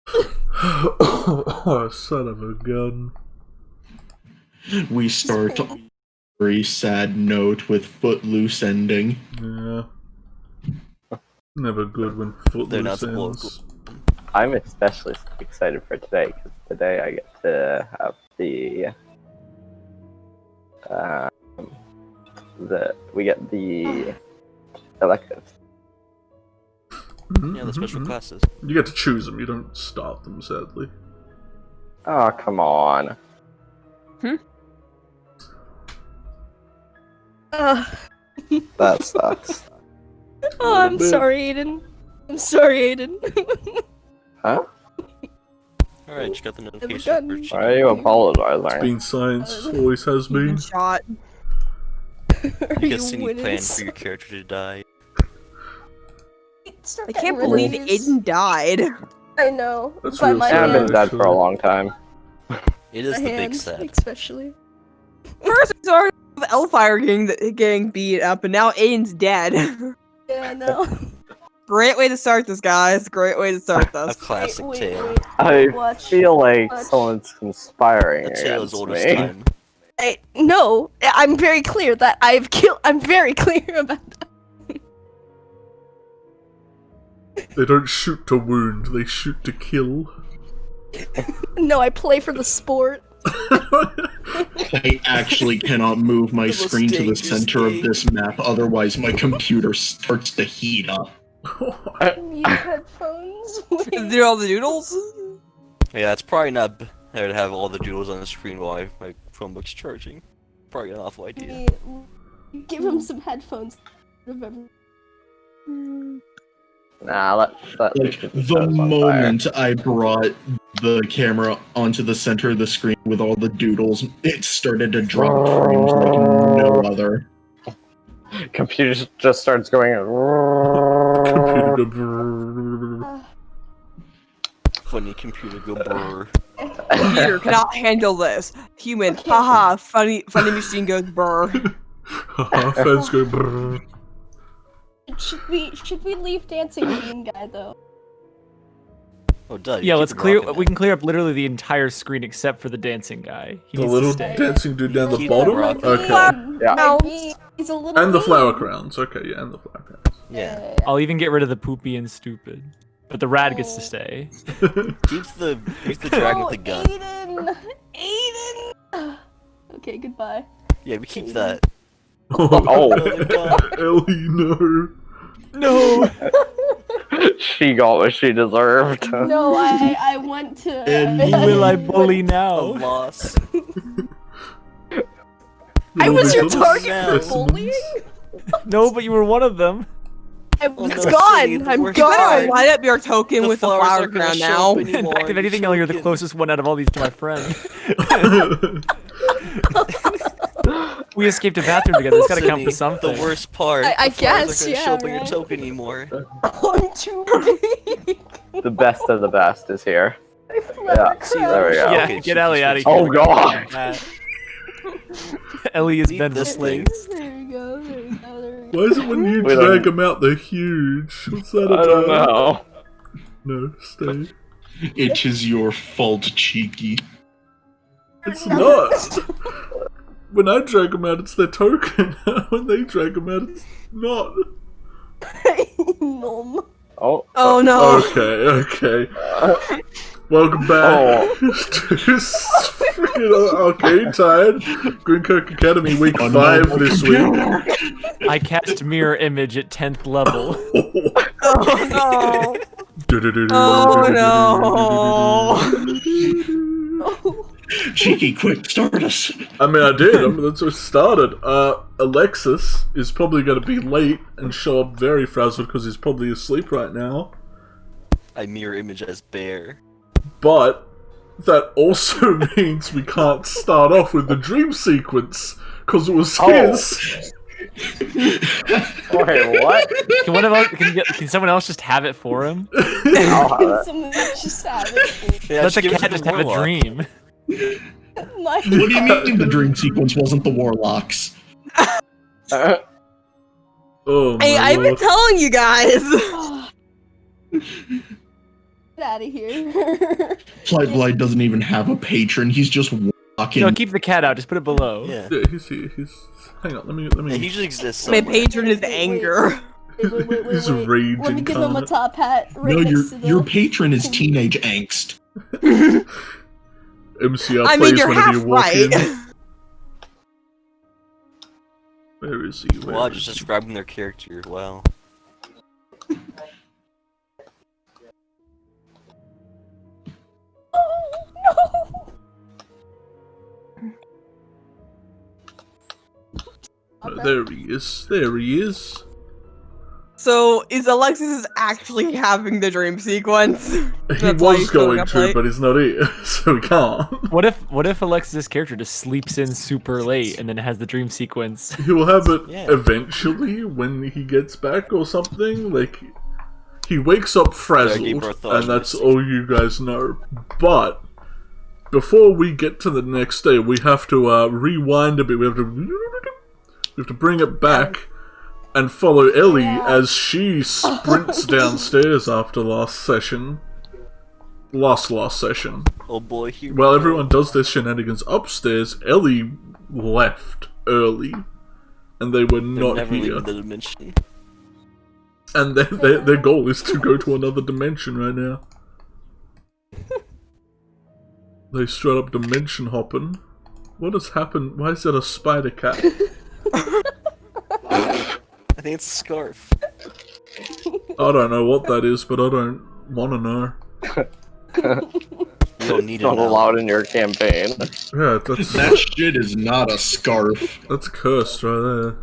Oh, son of a gun. We start on a very sad note with Footloose ending. Yeah. Never good when They're not Footloose supposed ends. I'm especially excited for today because today I get to have we get the electives. Yeah, the special classes. You get to choose them, you don't start them, sadly. Oh, come on. That sucks. Oh, I'm bit. sorry, Aiden. I'm sorry, Aiden. Huh? Alright, you got the done. notification for Cheeki. Why are you apologizing? Being science always has been. Shot. You guess any plan for your character to die? I can't believe Aiden died. I know. That's By real my I haven't been hand. dead for a long time. It is My the big hand, sad. especially. First, we started with Elfire getting beat up, and now Aiden's dead. Yeah, I know. Great way to start this, guys. Great way to start A this. classic Wait, tale. wait. I Watch. feel like Watch. someone's conspiring A tale as against old as me. time. No, I'm very clear that I've killed. I'm very clear about that. They don't shoot to wound, they shoot to kill. No, I play for the sport. I actually cannot move my The most screen to the dangerous center of game. this map, otherwise my computer starts to heat up. Use headphones. Wait. Do all the doodles? Yeah, it's probably not better to have all the doodles on the screen while my Chromebook's charging. Probably an awful idea. Give him some headphones. Remember. Nah, let Like, the moment I brought the camera onto the center of the screen with all the doodles, it started to drop frames like no other. Computer just starts going. Computer go brrrr. Funny computer go brr. Computer cannot handle this. Human, haha, funny machine goes brr. Haha, fans go brrrr. Should we leave Dancing Bean Guy though? Oh, duh. Yeah, let's clear. We can clear up literally the entire screen except for the dancing guy. He The needs little to stay. dancing dude down the Keep bottom? rocking. Okay. Yeah. No, he's a little. And the mean. flower crowns. Okay, yeah, and the flower crowns. Yeah. I'll even get rid of the poopy and stupid, but the rad gets to stay. Keep the dragon with the gun. Aiden. Okay, goodbye. Yeah, we keep that. Oh, Ellie, no. No. she got what she deserved. No, I want to. And Who will I bully A now? loss. I was your Little target now. for bullying. No, but you were one of them. Oh, It's no, gone. Sadie, the I'm worst Better part. gone. line up your token The with the flowers flower aren't gonna crown show now. up In anymore. fact, if anything, Ellie, you're the Choking. closest one out of all these to my friend. We escaped a bathroom together. It's gotta count for Sadie, something. The worst part. I the flowers guess, aren't gonna show yeah, up on your right. token anymore. I'm too big. The best of the best is here. Yeah, See, there we go. Yeah, Okay, get Cheeky's Ellie out of fixing here. Oh god! Ellie has Leave been this replaced. There we go. There we go. There we go. Why is it when you We drag don't- them out, they're huge? What's that about? I don't know. No, stay. it is your fault, Cheeky. It's not. When I drag them out, it's their token. When they drag them out, it's not. Nom. Oh, Oh no. Okay. Welcome back to freaking Arcade Tide, Grinkirk Academy Week 5 this week. I cast mirror image at 10th level. Oh no. Oh no. Cheeky, quick, start us. I mean, I did. That's what started. Alexis is probably going to be late and show up very frazzled because he's probably asleep right now. I mirror image as bear. But that also means we can't start off with the dream sequence because it was his. wait, what? Can someone else just have it for him? I'll have it. Someone just have it. Yeah, Let the give it cat to just have a Warlock. dream. My What do you mean the dream sequence wasn't the Warlocks? Oh my Hey, I've been lord. telling you guys. Get out of here. Flightblight doesn't even have a patron. He's just walking. No, keep the cat out. Just put it below. Yeah. Yeah, he's here. He's. Hang on. Let Yeah, me. he usually exists My somewhere. patron is anger. Wait. He's rage Let me give him a incarnate. top hat. Right No, next to your the... patron is teenage angst. MCR I plays mean, you're whenever half you walk right. in. Where is he? Where Wow, is just he? describing their character. Wow. Oh, there he is. There he is. So, is Alexis actually having the dream sequence? He That's why was he's showing going up to, late? but he's not here, so he can't. What if Alexis' character just sleeps in super late and then has the dream sequence? He will have it Yeah. eventually when he gets back or something. Like, he wakes up frazzled, Bartholomew and that's is all you guys know. But before we get to the next day, we have to rewind a bit. We have to bring it back and follow Ellie as she sprints downstairs after last session. Last session. Oh boy, here. While everyone does their shenanigans upstairs, Ellie left early, and they were They're not never here. leaving the dimension. And their goal is to go to another dimension right now. They straight up dimension hopping. What has happened? Why is that a spider cat? I think it's a scarf. I don't know what that is, but I don't want to know. You don't need it Not now. allowed in your campaign. Yeah, that's That shit is not a scarf. that's cursed right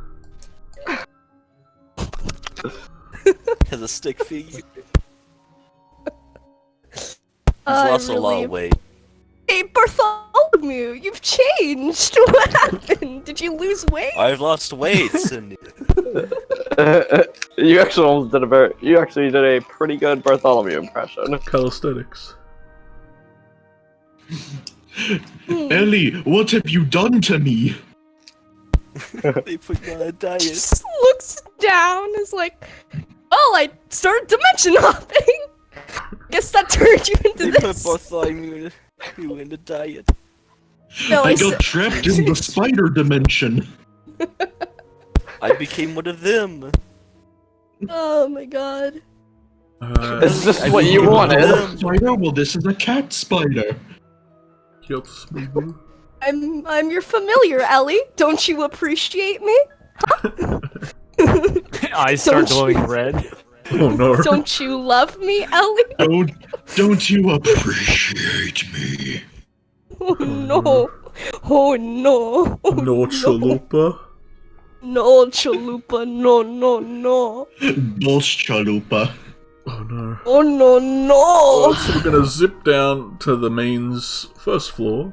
there. Has a stick figure. He's I lost a lot really- of weight. Hey, Bartholomew, you've changed. What happened? Did you lose weight? I've lost weight, Cindy. You actually almost did you actually did a pretty good Bartholomew impression. Calisthenics. Ellie, what have you done to me? They put me on a diet. Just looks down, is like, oh, I started dimension hopping. Guess that turned you into They put this. Bartholomew in a diet. No, I I got said, trapped in the spider dimension. I became one of them. oh my god. Is this I what mean, you wanted? Spider? Well, this is a cat spider. I'm your familiar, Ellie. Don't you appreciate me? Eyes start Don't you- glowing red. Oh no. Don't you love me, Ellie? Don't you appreciate me? Oh no. Oh no. No chalupa. No, Chalupa. No. Bullsh chalupa. Oh no. Oh no, no. So we're gonna zip down to the main's first floor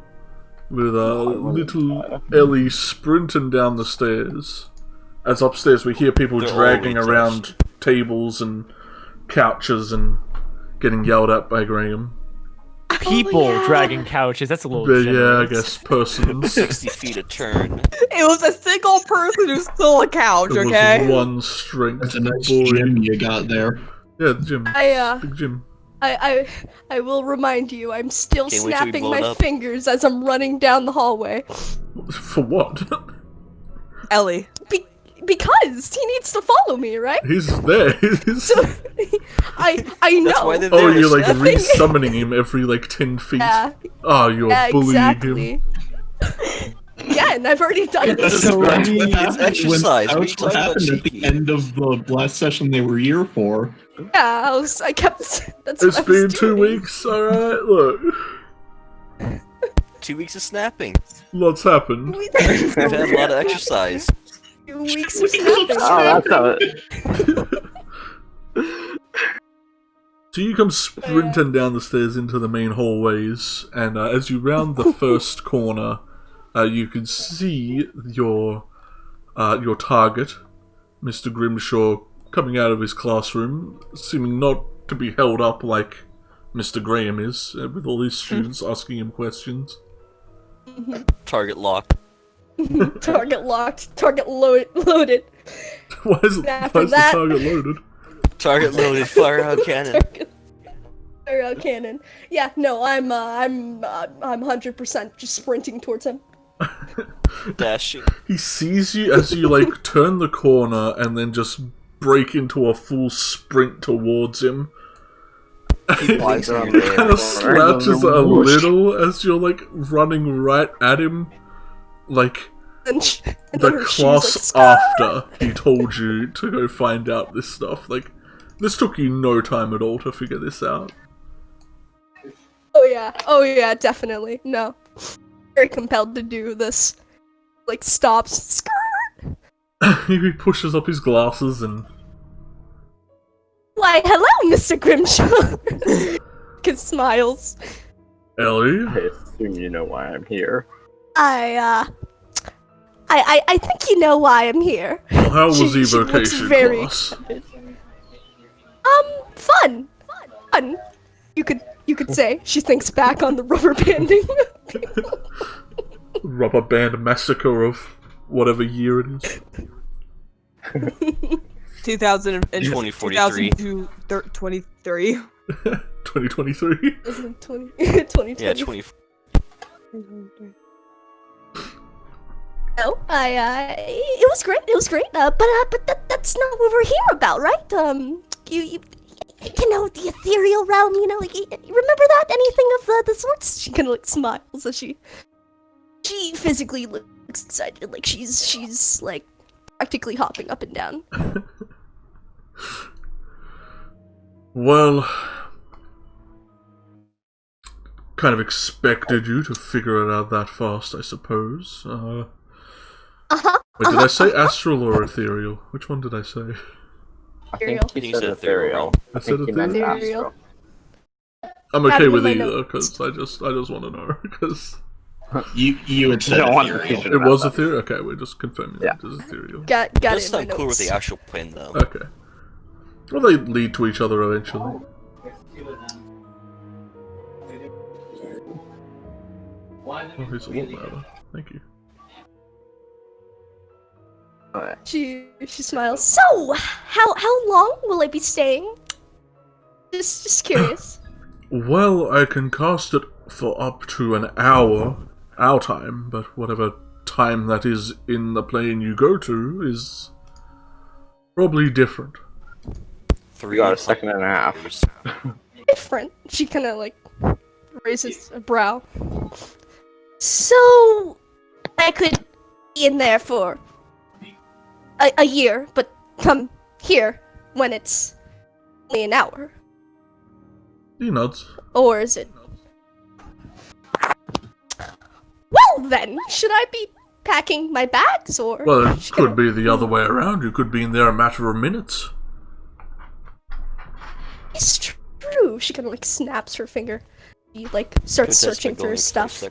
with little Ellie sprinting down the stairs. As upstairs we hear people They're dragging always around tables and couches and getting yelled at by Graham. People dragging couches. That's a little. But yeah, I generous. guess persons. 60 feet a turn. It was a single person who stole a couch, There okay? was one strength That's a nice boy. gem you got there. Yeah, the gym. Big gym. I will remind you, I'm still Can't wait till we snapping blow it my up. fingers as I'm running down the hallway. For what? Ellie. Because he needs to follow me, right? He's there. He's... So, I know. That's why they're Oh, there. you're like Snapping. re-summoning him every like 10 feet. Yeah, Oh, you're bullying him. exactly. Yeah, and I've already done it. So It's that's exercise. What are you what talking about, happened at the Cheeki? end of the last session they were here for. Yeah, I kept. That's It's what I was been 2 doing. weeks, alright? Look. 2 weeks of snapping. Lots happened. We've had a lot of exercise. 2 weeks of snapping. Oh, that's how it. So you come sprinting down the stairs into the main hallways, and as you round the first corner, you can see your target, Mr. Grimshaw, coming out of his classroom, seeming not to be held up like Mr. Graham is, with all his students asking him questions. Target locked. Target locked. Target loaded. Why is the After that- target loaded? Target loaded. Fire out cannon. cannon. Yeah, no, I'm 100% just sprinting towards him. Dashing. He sees you as you, like, turn the corner and then just break into a full sprint towards him. He blinks on in the the Kind air. of slouches a little as you're, like, running right at him. Like, And the her shoes, class like, after he told you to go find out this stuff. Like, this took you no time at all to figure this out. Oh yeah, definitely. No. Very compelled to do this. Like, stops. Skirt! He pushes up his glasses and... Why, hello, Mr. Grimshaw! Kid smiles. Ellie? I assume you know why I'm here. I think you know why I'm here. Well, how was She looks evocation very class? excited. Fun. You could say. She thinks back on the rubber banding. Rubber band massacre of whatever year it is. 2043. 2023. 2023? Isn't it 2020? Yeah, 20. No, it was great. But that's not what we're here about, right? You know, the ethereal realm. You know, like, you remember that? Anything of the sorts? She kind of like smiles as she physically looks excited, like she's like practically hopping up and down. Well, kind of expected you to figure it out that fast, I suppose. Wait, did I say astral or ethereal? Which one did I say? I Ethereal. think you said ethereal. I I said think you meant ethereal. astral. I'm okay Having with my either, notes. because I just want to know, because You had said don't want ethereal. to- it was ethereal. Okay, we're just confirming Yeah. that it is ethereal. Got Does it in my sound cool with notes. the actual plan, though. Okay. Well, they lead to each other eventually. Oh, he's a lot louder. Thank you. Alright. She smiles. So, how long will I be staying? Just curious. Well, I can cast it for up to an hour, our time, but whatever time that is in the plane you go to is probably different. You got a second and a half. Different. She kind of like raises a brow. So, I could be in there for a year, but come here when it's only an hour. He nods. Or is it? Well then, should I be packing my bags or? Well, it could be the other way around. You could be in there a matter of minutes. It's true. She kind of like snaps her finger. He like starts searching for his stuff.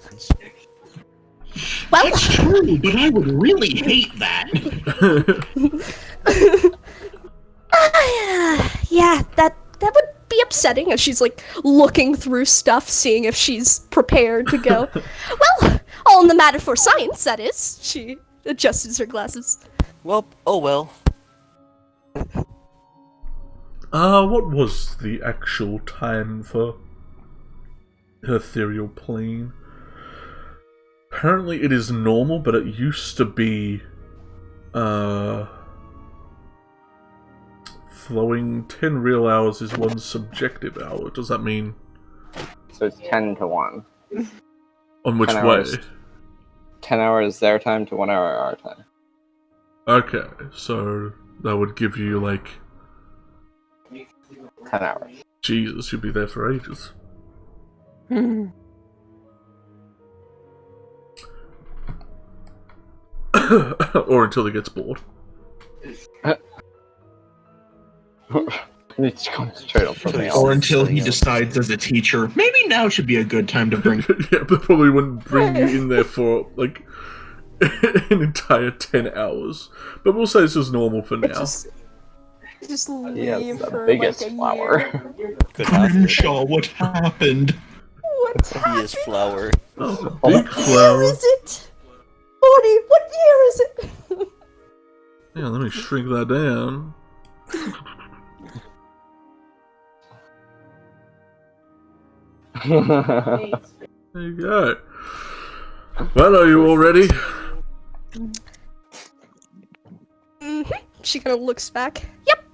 Well, That's true, but I would really hate that. yeah, that would be upsetting as she's like looking through stuff, seeing if she's prepared to go. Well, all in the matter for science, that is. She adjusts her glasses. Well, oh well. What was the actual time for her ethereal plane? Apparently it is normal, but it used to be, flowing 10 real hours is one subjective hour. Does that mean... So it's 10 to 1. On which 10 way? hours. 10 hours their time to 1 hour our time. Okay, so that would give you, like... 10 hours. Jesus, you'd be there for ages. Or until he gets bored. Need to concentrate on something else. Or until he decides as a teacher, maybe now should be a good time to bring. Yeah, they probably wouldn't bring you in there for, like, an entire 10 hours. But we'll say this is normal for now. Just leave Yes, the for biggest like a flower. year. Could happen. Grimshaw, what happened? What He is flower. Oh, big year flower. is it? 40. What year is it? Yeah, let me shrink that down. There you go. Well, are you all ready? She kind of looks back. Yep.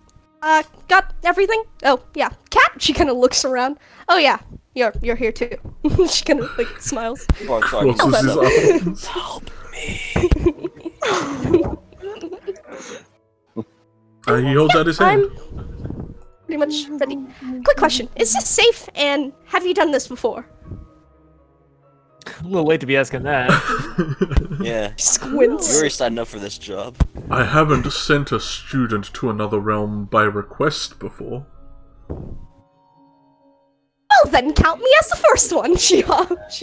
Got everything? Oh, yeah. Cat? She kind of looks around. Oh, yeah. You're here too. She kind of, like, smiles. Oh, sorry. Crosses his arms. Help me. He holds out his hand. I'm pretty much ready. Quick question. Is this safe, and have you done this before? A little late to be asking that. Yeah. Squints. You already signed up for this job. I haven't sent a student to another realm by request before. Well, then count me as the first one. She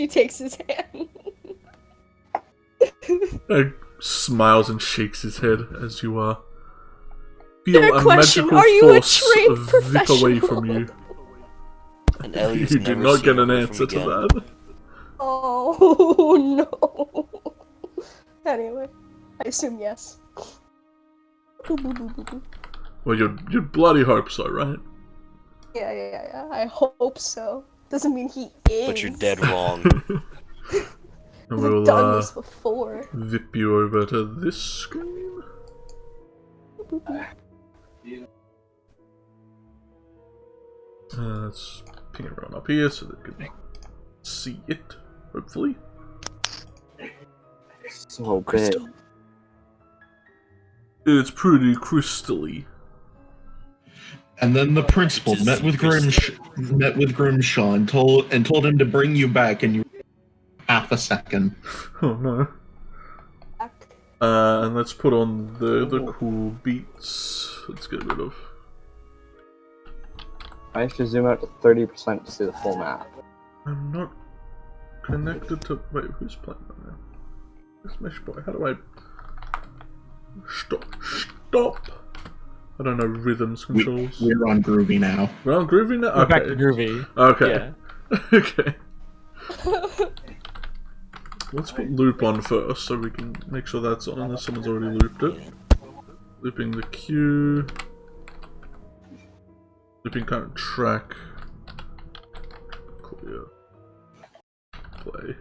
takes his hand. Smiles and shakes his head as you feel Fair a question, magical are you a force trained zip away professional? from you. And Ellie's You do never not seen get an her answer from to again. that. Oh no. Anyway, I assume yes. Well, you bloody hope so, right? Yeah. I hope so. Doesn't mean he is. But you're dead wrong. And I've we'll done this before. zip you over to this screen. Let's ping everyone up here so they can see it, hopefully. So big. It's pretty crystally. And then the principal met with Grimshaw and told him to bring you back in half a second. Oh no. And let's put on the cool beats. Let's get rid of. I have to zoom out to 30% to see the full map. I'm not connected to. Wait, who's playing right now? This Mesh Boy. How do I. Stop! I don't know rhythms controls. We're on Groovy now. We're on Groovy now? We're Okay. back to Groovy. Okay. Yeah. Okay. Let's put loop on first so we can make sure that's on unless someone's already looped it. Looping the cue. Looping current track. Clear. Play.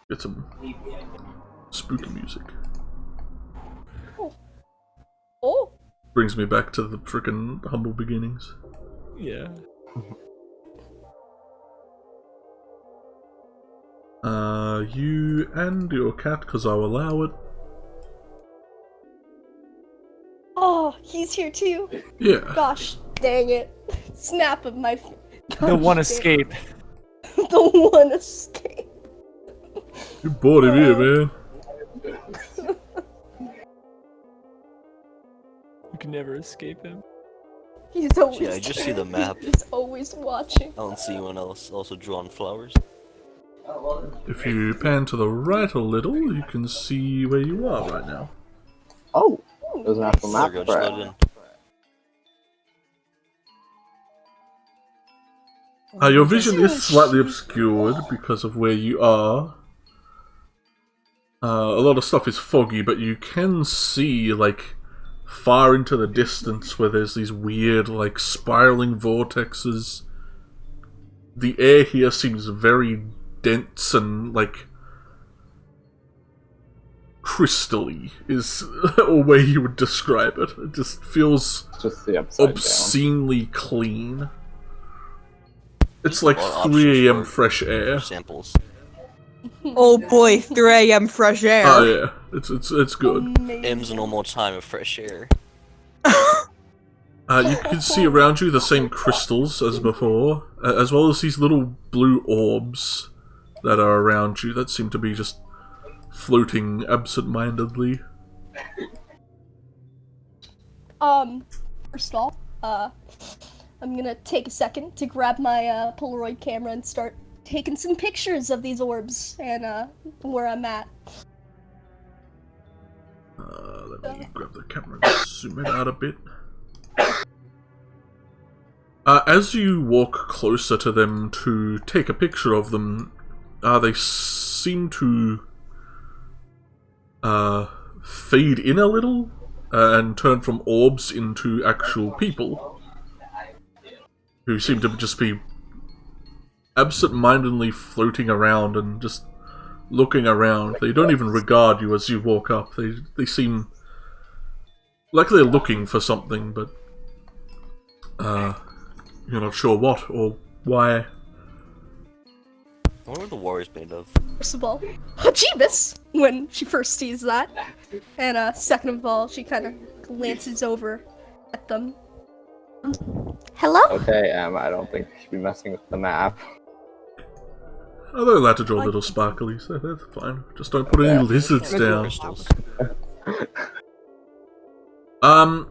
Get some spooky music. Oh. Brings me back to the frickin' humble beginnings. Yeah. You and your cat, because I'll allow it. Oh, he's here too. Yeah. Gosh, dang it. Snap of my. The one Gosh, dang. escape. The one escape. You brought him here, man. You can never escape him. He's always. Yeah, I just see the map. He's always watching. I don't see anyone else also drawing flowers. If you pan to the right a little, you can see where you are right now. Oh! There's an actual There map we go, for just it. load in. Your vision is slightly obscured because of where you are. A lot of stuff is foggy, but you can see, like, far into the distance where there's these weird, like, spiraling vortexes. The air here seems very dense and, like, crystally is a way you would describe it. It just feels It's just the upside obscenely clean. It's like Well, 3 AM options for fresh air. Samples. Oh boy, 3 a.m. fresh air. Oh yeah, it's good. M's a normal time of fresh air. You can see around you the same crystals as before, as well as these little blue orbs that are around you that seem to be just floating absent-mindedly. First of all, I'm gonna take a second to grab my Polaroid camera and start taking some pictures of these orbs and where I'm at. Let me grab the camera and zoom it out a bit. As you walk closer to them to take a picture of them, they seem to fade in a little and turn from orbs into actual people who seem to just be absent-mindedly floating around and just looking around. They don't even regard you as you walk up. They seem like they're looking for something, but you're not sure what or why. I wonder what the warrior's made of. First of all, Jeebus, when she first sees that. And second of all, she kind of glances over at them. Hello? Okay, I don't think we should be messing with the map. Oh, they're allowed to draw little sparklies. That's fine. Just don't put any lizards down. Crystals. And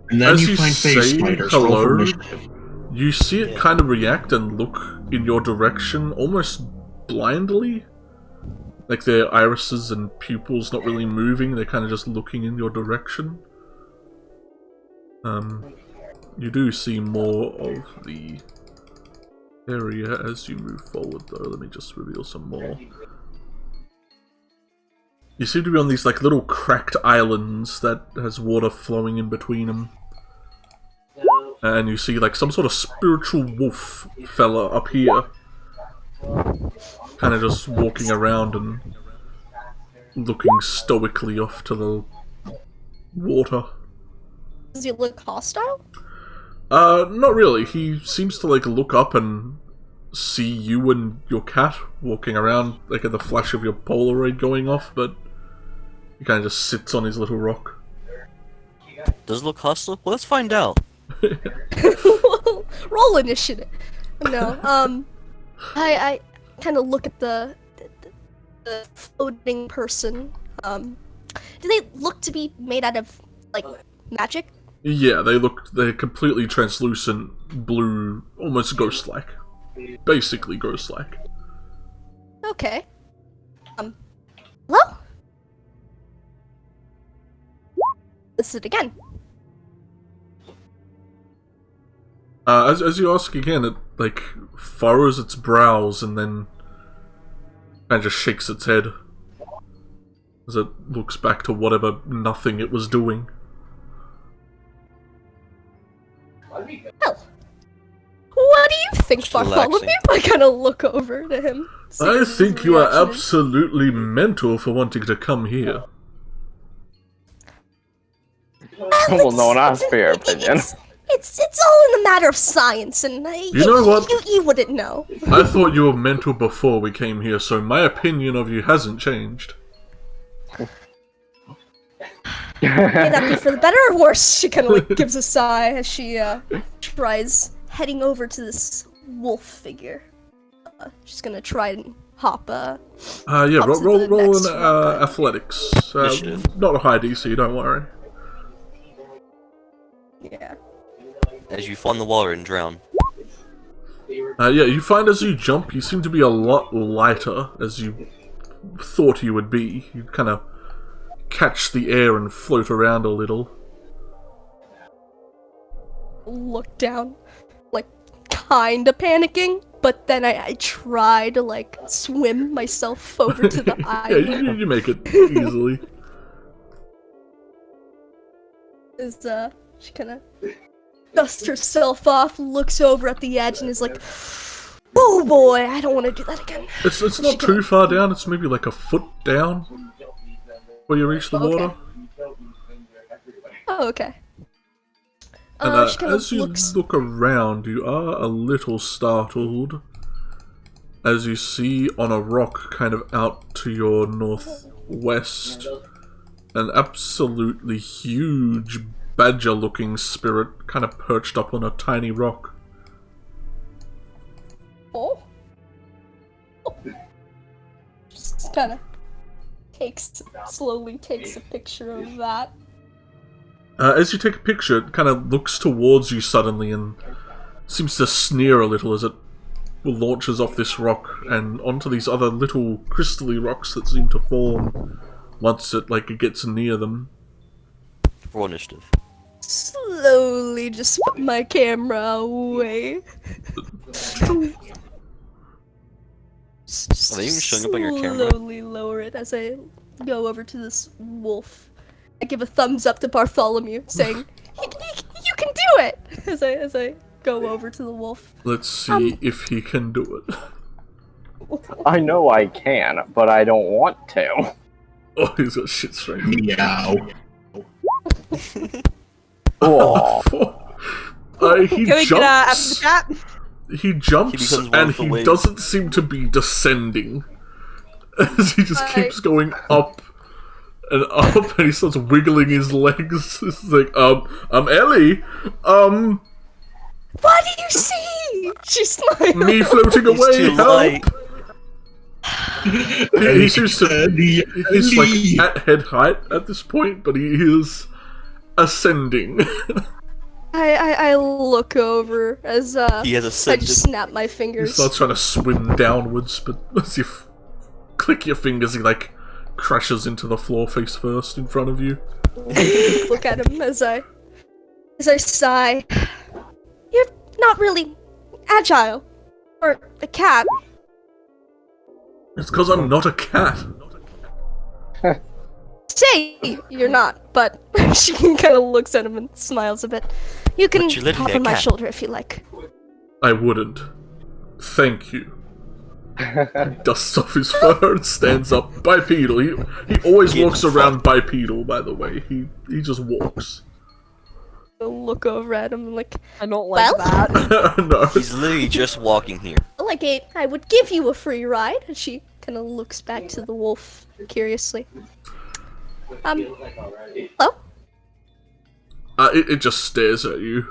then As you you find face say spiders. Roll for hello, initiative. you see it kind of react and look in your direction almost blindly. Like their irises and pupils not really moving, they're kind of just looking in your direction. You do see more of the area as you move forward though. Let me just reveal some more. You seem to be on these like little cracked islands that has water flowing in between them. And you see like some sort of spiritual wolf fella up here. Kind of just walking around and looking stoically off to the water. Does he look hostile? Not really. He seems to like look up and see you and your cat walking around, like at the flash of your Polaroid going off, but he kind of just sits on his little rock. Does it look hostile? Well, let's find out. Roll initiative. No, I kind of look at the floating person. Do they look to be made out of, like, magic? Yeah, they're completely translucent, blue, almost ghost-like. Basically ghost-like. Okay. Hello? This is it again. As you ask again, it, like, furrows its brows and then kind of just shakes its head as it looks back to whatever nothing it was doing. Well, what do you think, Just Bartholomew? relaxing. I kind of look over to him. see what I his think you are reaction is. absolutely mental for wanting to come here. Well, no one asked for your opinion. It's all in the matter of science, and You know what? You wouldn't know. I thought you were mental before we came here, so my opinion of you hasn't changed. May that be for the better or worse? She kind of like gives a sigh as she tries heading over to this wolf figure. She's gonna try and hop. Yeah, Up to roll the an next one. athletics. Initiative. Not a high DC, don't worry. Yeah. As you fall in the water and drown. Yeah, you find as you jump, you seem to be a lot lighter as you thought you would be. You kind of catch the air and float around a little. Look down, like kinda panicking, but then I try to like swim myself over to the Yeah, island. you make it easily. She kind of dusts herself off, looks over at the edge, and is like, "Oh boy, I don't want to do that again." It's not too far down, it's maybe like a foot down where you reach the Okay. water. Oh, okay. And She kind of as you looks. look around, you are a little startled as you see on a rock kind of out to your northwest an absolutely huge badger-looking spirit kind of perched up on a tiny rock. Oh. Just kind of slowly takes a picture of that. As you take a picture, it kind of looks towards you suddenly and seems to sneer a little as it launches off this rock and onto these other little crystally rocks that seem to form once it gets near them. Roll initiative. Slowly just put my camera away. Are they even showing up on your camera? Slowly lower it as I go over to this wolf. I give a thumbs up to Bartholomew, saying, "You can do it!" As I go over to the wolf. Let's see if he can do it. I know I can, but I don't want to. Oh, he's got shit strength. Meow. Oh. He Can we get jumps. after the chat? He jumps becomes one and with the he wave. doesn't seem to be descending. As he just keeps going up and up, and he starts wiggling his legs. It's like, Ellie, What do you see? She smiles. me floating He's away, too help! light. He seems to, he's like Ellie. at head height at this point, but he is ascending. I look over as He has I ascended. just snap my He fingers. starts trying to swim downwards, but as you click your fingers, he like crashes into the floor face first in front of you. Look at him as I sigh. You're not really agile, or a cat. It's because I'm not a cat. Say you're not, but she kind of looks at him and smiles a bit. You can But you're literally hop a on my cat. shoulder if you like. I wouldn't. Thank you. Dusts off his fur and stands up bipedal. He always Get walks around bipedal, by the way. He just walks. I look over at him like, I don't like Well? that. No. He's literally just walking here. like I would give you a free ride. And she kind of looks back to the wolf curiously. Hello? It just stares at you.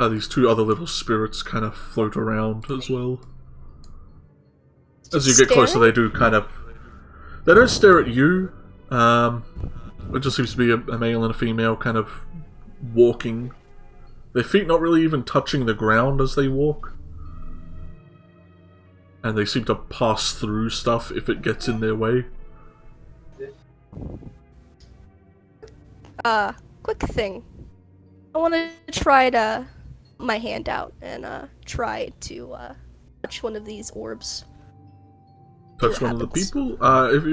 These two other little spirits kind of float around as well. As you get closer, they do kind of... They don't stare at you. It just seems to be a male and a female kind of walking. Their feet not really even touching the ground as they walk. And they seem to pass through stuff if it gets in their way. Quick thing. I want to try to my hand out and try to touch one of these orbs. Touch what one of the happens. people.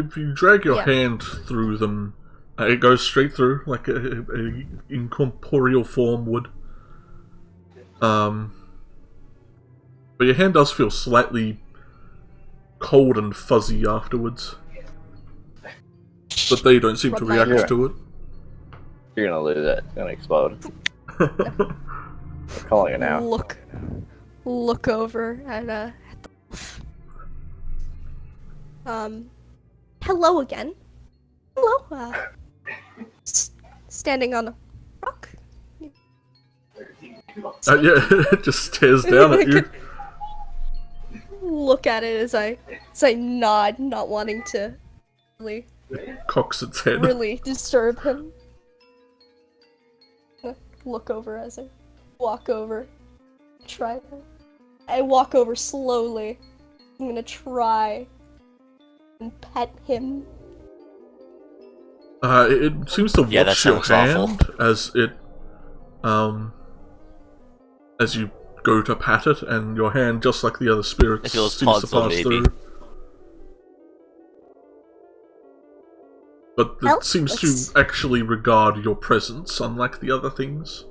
If you drag your Yeah. hand through them, it goes straight through like a incorporeal form would. But your hand does feel slightly cold and fuzzy afterwards. But they don't seem to Rub my- react to it. You're gonna lose it. It's gonna explode. I'm calling it now. Look over at the wolf. Hello again. Hello. Standing on a rock. Yeah, it just stares down at you. Look at it as I nod, not wanting to Cocks its head. really disturb him. Look over as I walk over. I walk over slowly. I'm gonna try and pet him. It seems to Yeah, that watch your sounds hand as it, as you go to pat it, and your hand, just like the other spirits, It feels seems to puzzled, pass maybe. through. But it Well, seems let's- to actually regard your presence, unlike the other things.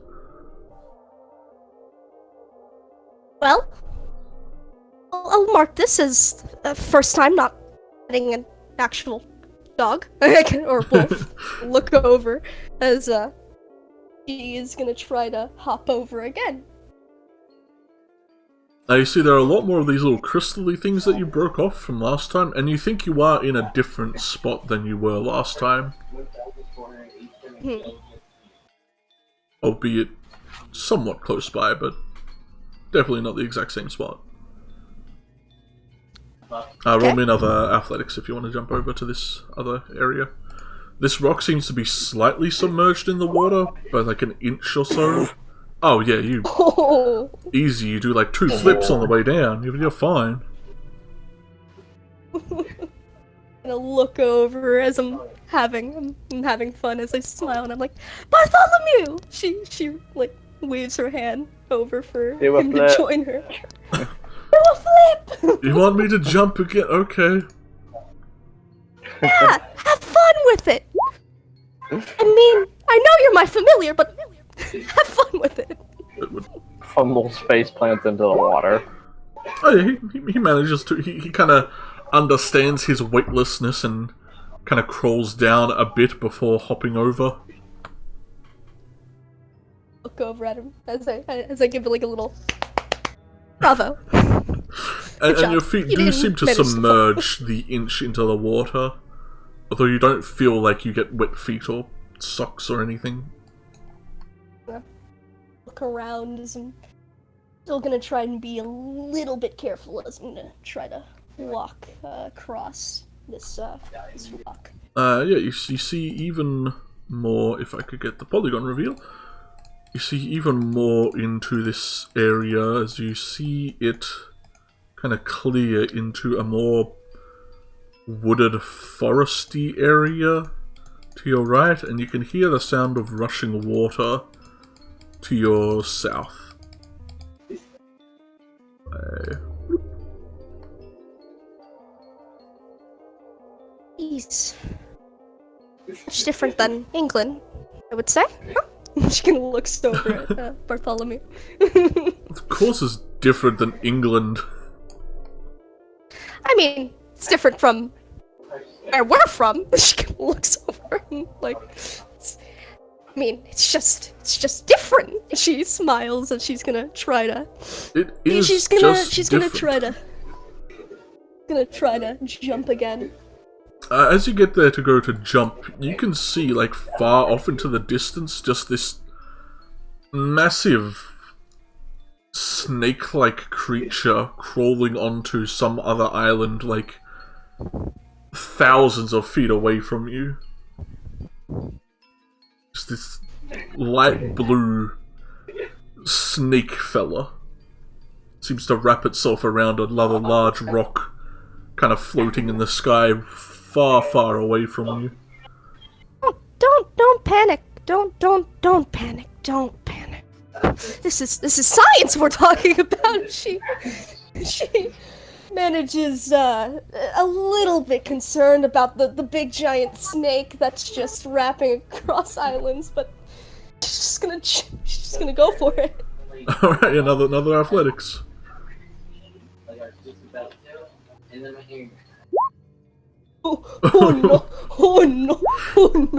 Well, I'll mark this as first time not petting an actual dog or wolf. Look over as she is gonna try to hop over again. Now you see there are a lot more of these little crystal-y things that you broke off from last time, and you think you are in a different spot than you were last time. Albeit somewhat close by, but definitely not the exact same spot. Roll me another athletics if you want to jump over to this other area. This rock seems to be slightly submerged in the water, by like an inch or so. Oh yeah, you Oh, easy. You do like 2 flips on the way down. You're fine. gonna look over as I'm having fun as I smile and I'm like, Bartholomew! She like waves her hand over for Do a him to flip. join her. Do a flip! You want me to jump again? Okay. Yeah, have fun with it. I mean, I know you're my quite familiar, but have fun with it. It would. Fumbles face plants into the water. Oh yeah, he manages to. He kind of understands his weightlessness and kind of crawls down a bit before hopping over. Look over at him as I give it like a little bravo. And your feet You do didn't seem to manage to submerge the inch into the water, although you don't feel like you get wet feet or socks or anything. Look around as I'm still gonna try and be a little bit careful as I'm gonna try to walk across this rock. Yeah, you see even more, if I could get the polygon reveal, you see even more into this area as you see it kind of clear into a more wooded, foresty area to your right, and you can hear the sound of rushing water to your south. He's much different than England, I would say. Huh? She kind of looks over at Bartholomew. Of course it's different than England. I mean, it's different from where we're from. She kind of looks over and like, it's just different. She smiles and she's gonna try to. It is She's gonna try to jump again. As you get there to go to jump, you can see, like, far off into the distance, just this massive snake-like creature crawling onto some other island, like, thousands of feet away from you. Just this light blue snake fella. Seems to wrap itself around another large rock, kind of floating in the sky, far, far away from you. Don't panic. Don't panic. Don't panic. This is science we're talking about. She manages a little bit concerned about the big giant snake that's just wrapping across islands, but she's just gonna go for it. All right, another athletics. Oh no! Oh no! Oh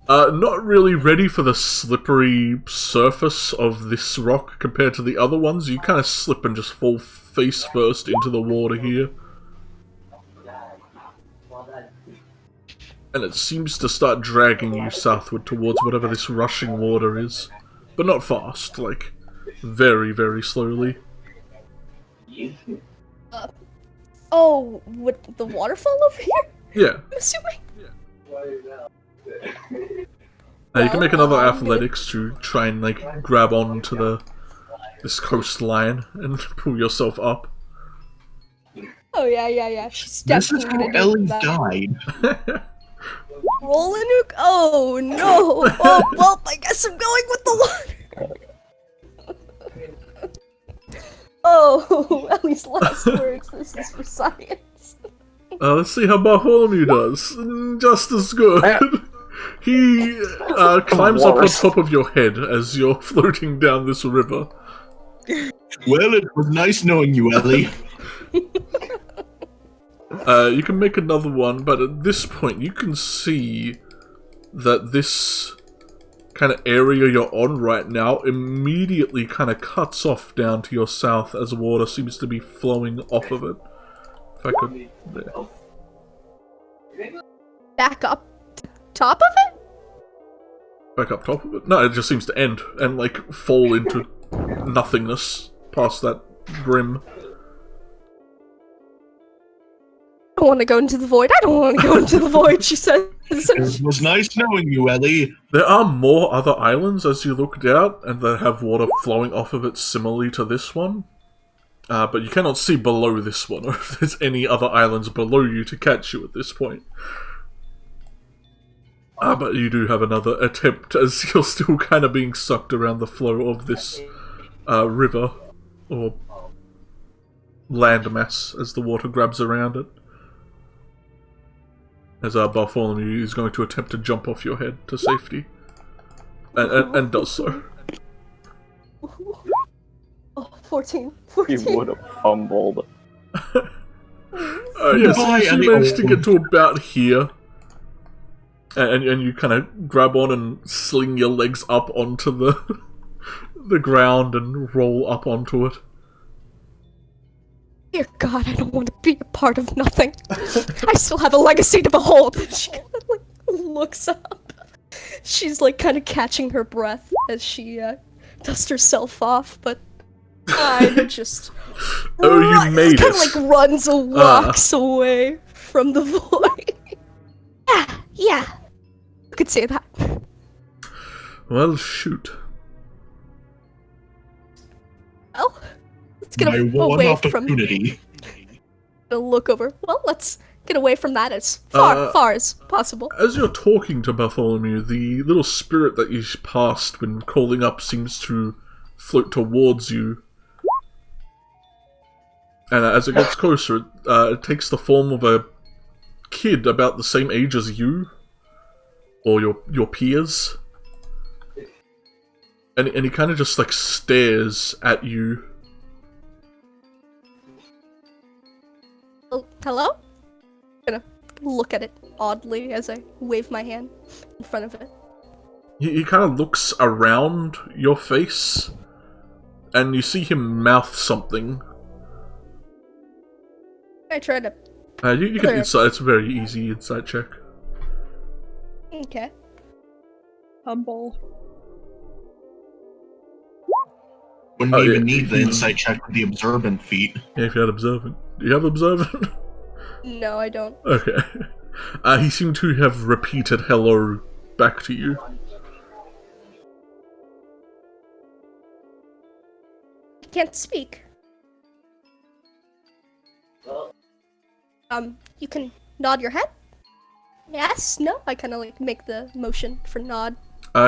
no! Not really ready for the slippery surface of this rock compared to the other ones. You kind of slip and just fall face first into the water here. And it seems to start dragging you southward towards whatever this rushing water is. But not fast, like, very, very slowly. Oh, with the waterfall over here? Yeah. I'm assuming. You can make another athletics to try and, like, grab onto this coastline and pull yourself up. Oh yeah. She's This is definitely how gonna do Ellie that. died. Roll a nuke? Oh no! Oh well, I guess I'm going with the water. Oh, Ellie's last words. This is for science. Let's see how Bartholomew does. Just as good. He climbs up on top of your head as you're floating down this river. Well, it was nice knowing you, Ellie. You can make another one, but at this point you can see that this kind of area you're on right now immediately kind of cuts off down to your south as water seems to be flowing off of it. If I could... There. Back up top of it? Back up top of it? No, it just seems to end and, like, fall into nothingness past that brim. I don't want to go into the void. I don't want to go into the void, she says. It was nice knowing you, Ellie. There are more other islands as you looked out, and they have water flowing off of it similarly to this one. But you cannot see below this one, or if there's any other islands below you to catch you at this point. But you do have another attempt, as you're still kind of being sucked around the flow of this river, or landmass, as the water grabs around it. As Bartholomew is going to attempt to jump off your head to safety. and does so. Oh, 14. He 14. would have fumbled. Yes, Goodbye, so and you the manage to old- get to about here, and you kind of grab on and sling your legs up onto the ground and roll up onto it. Dear God, I don't want to be a part of nothing. I still have a legacy to behold. She kind of like looks up. She's like kind of catching her breath as she dusts herself off, but kind of just Oh, you made kind of it. like runs and walks away from the void. Yeah, you could say that. Well, shoot. Well, let's get My one away from. opportunity. Look over. Well, let's get away from that as far as possible. As you're talking to Bartholomew, the little spirit that you passed when calling up seems to float towards you. And as it gets closer, it takes the form of a kid about the same age as you, or your peers. And he kind of just like stares at you. Oh, hello? I'm gonna look at it oddly as I wave my hand in front of it. He kind of looks around your face, and you see him mouth something. I try to. You can Clear. insight. It's a very easy insight check. Okay. Humble. Wouldn't Oh, even yeah. need the insight check with the observant feat. Yeah, if you had observant. Do you have observant? No, I don't. Okay. He seemed to have repeated hello back to you. I can't speak. You can nod your head? Yes? No? I kind of like make the motion for nod.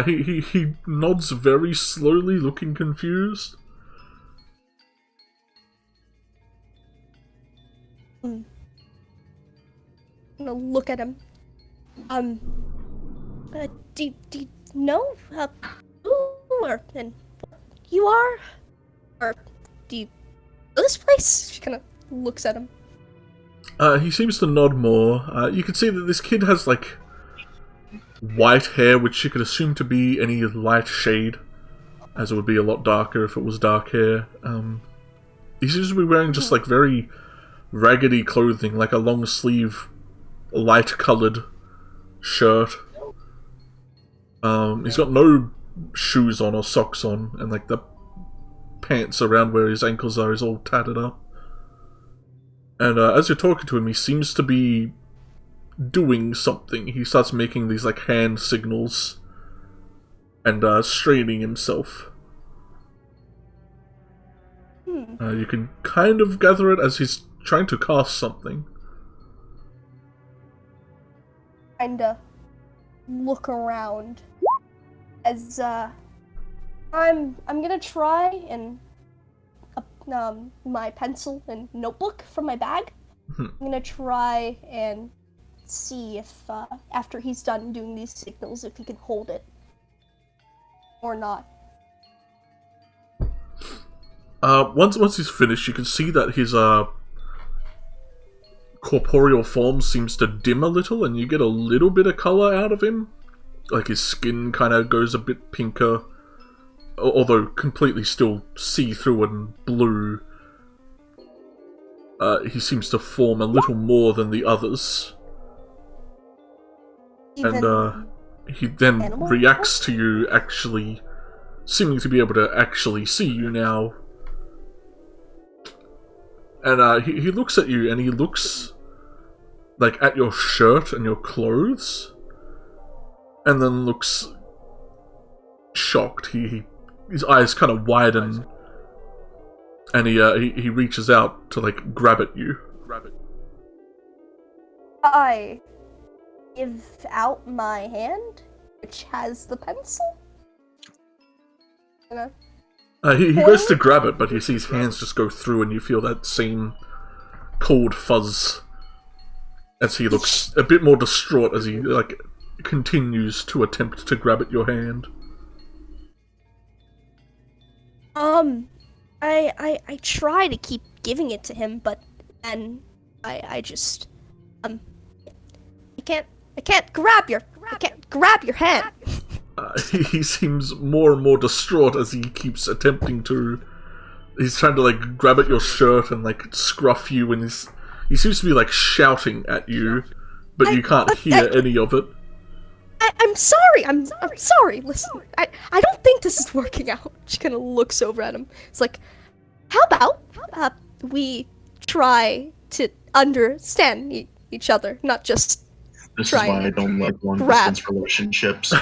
He nods very slowly, looking confused. I'm gonna look at him. Do you know, who or and you are? Or do you know this place? She kind of looks at him. He seems to nod more. You can see that this kid has, like, white hair, which you could assume to be any light shade, as it would be a lot darker if it was dark hair. He seems to be wearing just, like, very raggedy clothing, like a long sleeve, light-coloured shirt. He's got no shoes on or socks on, and, like, the pants around where his ankles are is all tattered up. And as you're talking to him, he seems to be doing something. He starts making these like hand signals and straining himself. You can kind of gather it as he's trying to cast something. Kinda look around as I'm gonna try and my pencil and notebook from my bag. I'm gonna try and see if after he's done doing these signals, if he can hold it or not. Once he's finished, you can see that his corporeal form seems to dim a little, and you get a little bit of color out of him. Like his skin kind of goes a bit pinker, although completely still see-through and blue. He seems to form a little more than the others. Even And he then animal reacts to you, actually seeming to be able to actually see you now. And he looks at you, and he looks like at your shirt and your clothes, and then looks shocked. His eyes kind of widen, and he reaches out to like grab at you. I give out my hand, which has the pencil. He goes to grab it, but you see his hands just go through, and you feel that same cold fuzz as he looks a bit more distraught as he like continues to attempt to grab at your hand. I try to keep giving it to him, but then I just I can't grab your hand. He seems more and more distraught as he keeps attempting to. He's trying to like grab at your shirt and like scruff you, and he seems to be like shouting at you, but you can't hear any of it. I'm sorry. I'm sorry. Listen, I don't think this is working out. She kind of looks over at him. It's like, how about we try to understand each other, not just This try is why I and don't like long grab distance relationships.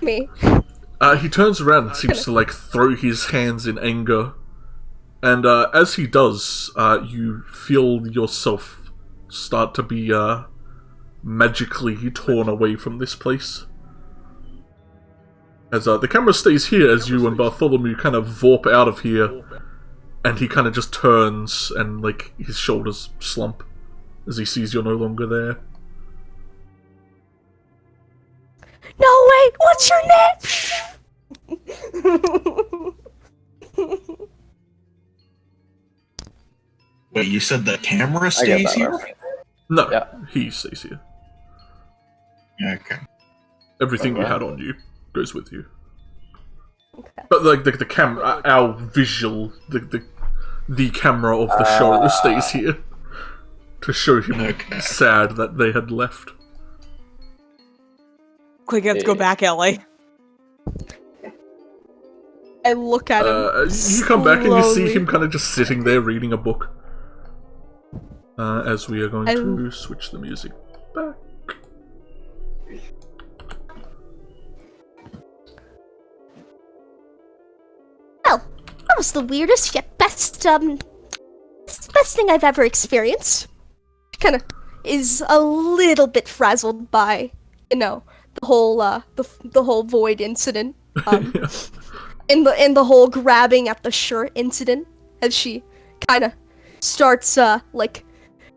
me. He turns around and seems to like throw his hands in anger, and as he does, you feel yourself start to be magically torn away from this place. As the camera stays here as you and Bartholomew kind of vorp out of here, and he kind of just turns and like his shoulders slump as he sees you're no longer there. No, wait, what's your name? Wait, you said the camera I got stays that here? right. No, Yeah. he stays here. Okay. Everything you Okay. had on you goes with you. Okay. But like the camera, our visual, the camera of the show stays here to show him Okay. sad that they had left. Quick, let's go back, Ellie. I look at him. You come back and you see slowly. him kind of just sitting there reading a book. As we are going to switch the music back. Well, that was the weirdest yet best thing I've ever experienced. Kind of is a little bit frazzled by, the whole the whole void incident. In the whole grabbing at the shirt incident, as she kind of starts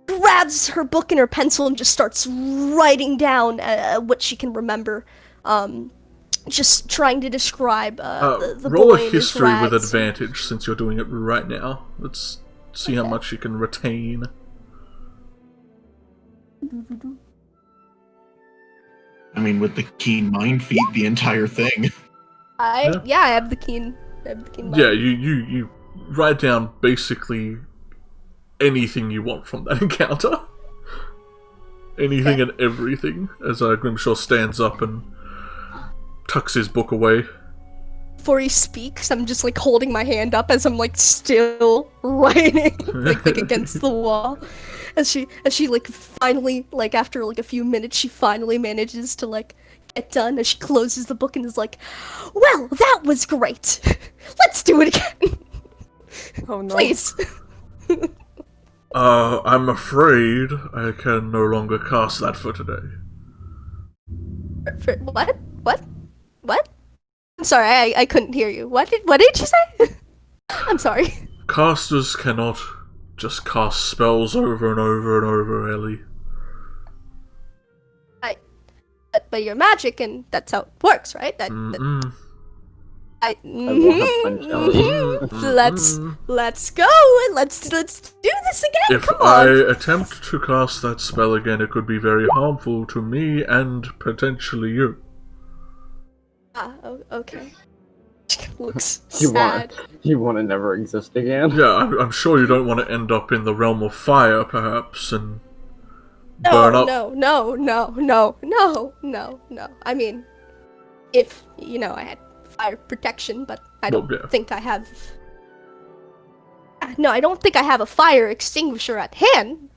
grabs her book and her pencil and just starts writing down what she can remember. Just trying to describe the roll boy a in his history with rags. advantage since you're doing it right now. Let's see how much you can retain. I mean, with the keen mind feat, the entire thing. I have the keen. Yeah, you write down basically anything you want from that encounter. Anything and everything. As Grimshaw stands up and tucks his book away. Before he speaks, I'm just like holding my hand up as I'm like still writing like against the wall. As she like finally, like after like a few minutes, she finally manages to like get done as she closes the book and is like, well, that was great. Let's do it again. Oh no. Please. I'm afraid I can no longer cast that for today. What? I'm sorry, I couldn't hear you. What did you say? I'm sorry. Casters cannot just cast spells over and over and over, Ellie. But you're magic, and that's how it works, right? Mm-mm. I will have punch Ellie. Let's go. Let's do this again. If Come I on. attempt to cast that spell again, it could be very harmful to me and potentially you. Okay. Looks You sad. want to never exist again? Yeah, I'm sure you don't want to end up in the realm of fire, perhaps, and burn up. No. I mean, if I had fire protection, but I don't think I have. No, I don't think I have a fire extinguisher at hand.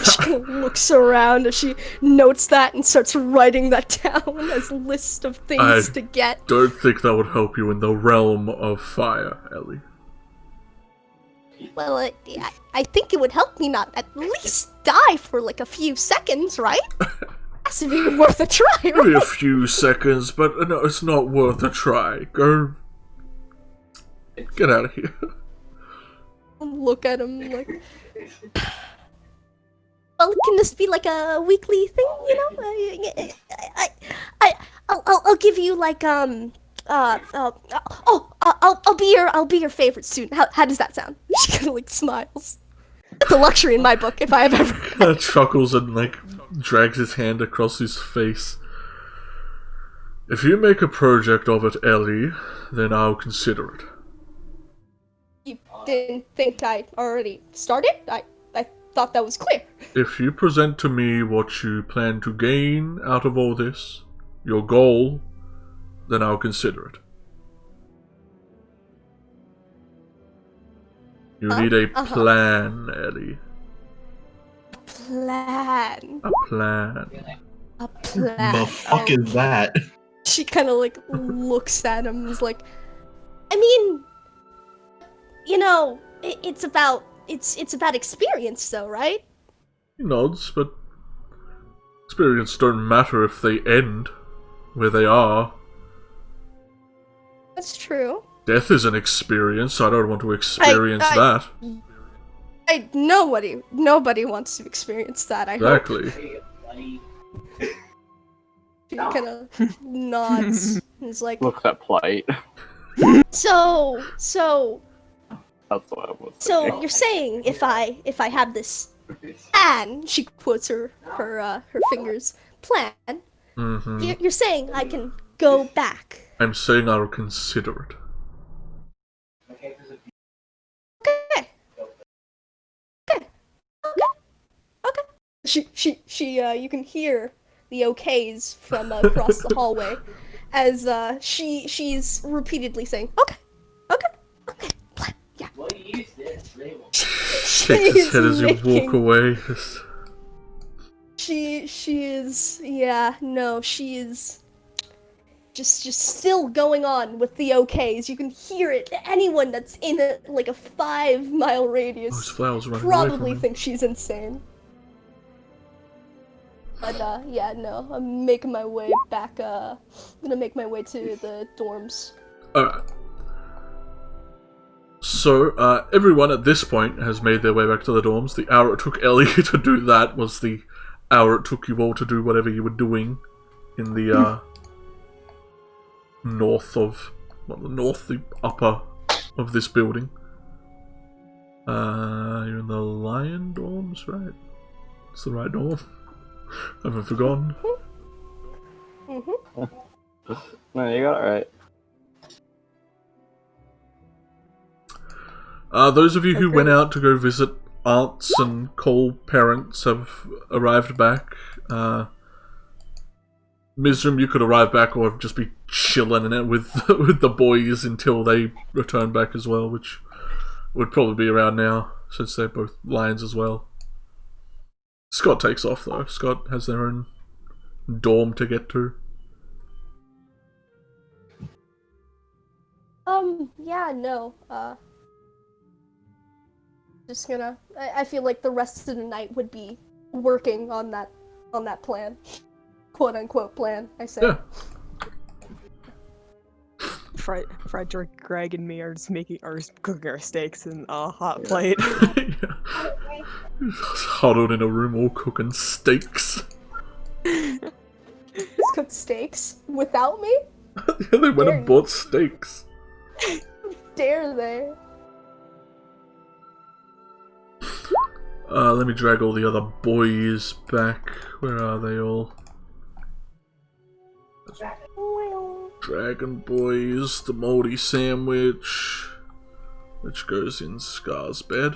She looks around as she notes that and starts writing that down as a list of things to get. Don't think that would help you in the realm of fire, Ellie. Well, I think it would help me not at least die for like a few seconds, right? Has to be worth a try, Maybe a right? few seconds, but no, it's not worth a try. Go. Get out of here. Look at him like. Well, can this be like a weekly thing? I'll give you like I'll be your favorite student. How does that sound? She kind of like smiles. It's a luxury in my book if I have ever. Kind of chuckles and like drags his hand across his face. If you make a project of it, Ellie, then I'll consider it. You didn't think I already started? I thought that was clear. If you present to me what you plan to gain out of all this, your goal, then I'll consider it. You need a plan, Ellie. Plan. A plan. A plan. The fuck is that? She kind of like looks at him and is like, I mean, you know, it's about experience, though, right? He nods, but experience don't matter if they end where they are. That's true. Death is an experience. I don't want to experience that. Nobody wants to experience that. I Exactly. hope. She kind of nods and is like, Look at plight. so. That's what I was So thinking. you're saying if I have this plan, she quotes her fingers, plan. Mm-hmm. You're saying I can go back. I'm saying I'll consider it. Okay. She you can hear the okays from across the hallway as she's repeatedly saying okay. Plan. Yeah. Shake his head as you walk away. She is just still going on with the okays. You can hear it. Anyone that's in a 5-mile Those radius flowers running away from probably me. thinks she's insane. But I'm making my way back. I'm gonna make my way to the dorms. Alright. So, everyone at this point has made their way back to the dorms. The hour it took Ellie to do that was the hour it took you all to do whatever you were doing in the, the upper of this building. You're in the lion dorms, right? It's the right dorm. I haven't forgotten. Mm-hmm. No, you got it right. Those of you who went out to go visit aunts and call parents have arrived back. Mizrim, you could arrive back or just be chilling in it with the boys until they return back as well, which would probably be around now, since they're both lions as well. Scott takes off though. Scott has their own dorm to get to. Just gonna. I feel like the rest of the night would be working on that plan, quote unquote plan. I say. Yeah. Frederick, Greg, and me are just cooking our steaks in a hot plate. Yeah. Huddled in a room all cooking steaks. Let's cook steaks without me? Yeah, they went and bought steaks. Dare they? Let me drag all the other boys back. Where are they all? Dragon Boys, the moldy sandwich, which goes in Scar's bed.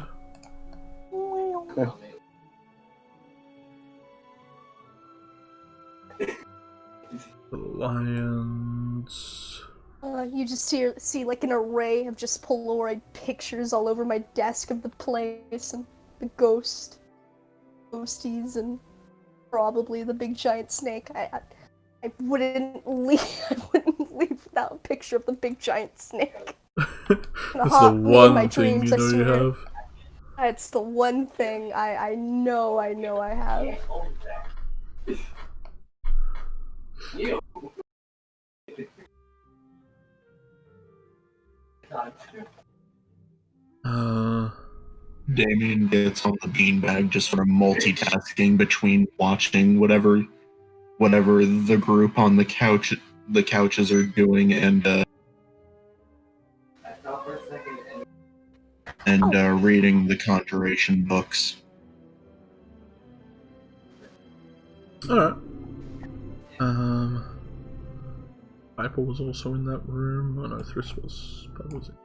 The lions. You just see like an array of just Polaroid pictures all over my desk of the place and the ghosties, and probably the big giant snake. I wouldn't leave. I wouldn't leave without a picture of the big giant snake. That's the one thing you know you have. It's the one thing I know I have. Damien gets on the beanbag just sort of multitasking between watching whatever the group on the couch the couches are doing, and reading the Conjuration books. Alright. Piper was also in that room. Oh no, Thriss was. Piper was in.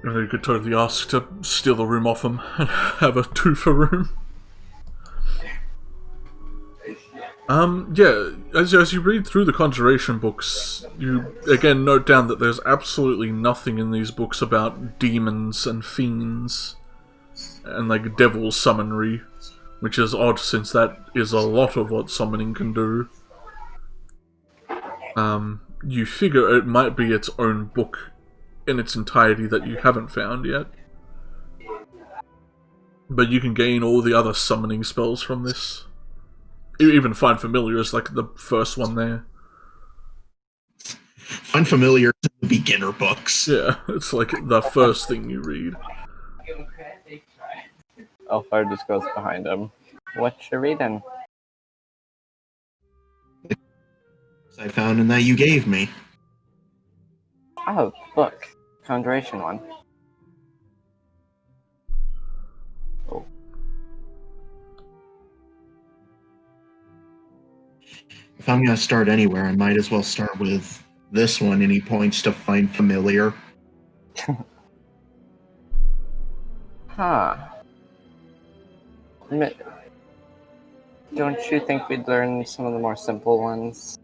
You know, you could totally ask to steal the room off him and have a two-for room. Yeah, as you read through the Conjuration books, you again note down that there's absolutely nothing in these books about demons and fiends and like devil summonry, which is odd since that is a lot of what summoning can do. You figure it might be its own book in its entirety that you haven't found yet. But you can gain all the other summoning spells from this. You even Find Familiar is like the first one there. Find Familiar in the beginner books. Yeah, it's like the first thing you read. Elfire just goes behind him. What you reading? I found in that you gave me. Oh, look. Conjuration one. Oh. If I'm gonna start anywhere, I might as well start with this one, and he points to Find Familiar. Huh. Don't you think we'd learn some of the more simple ones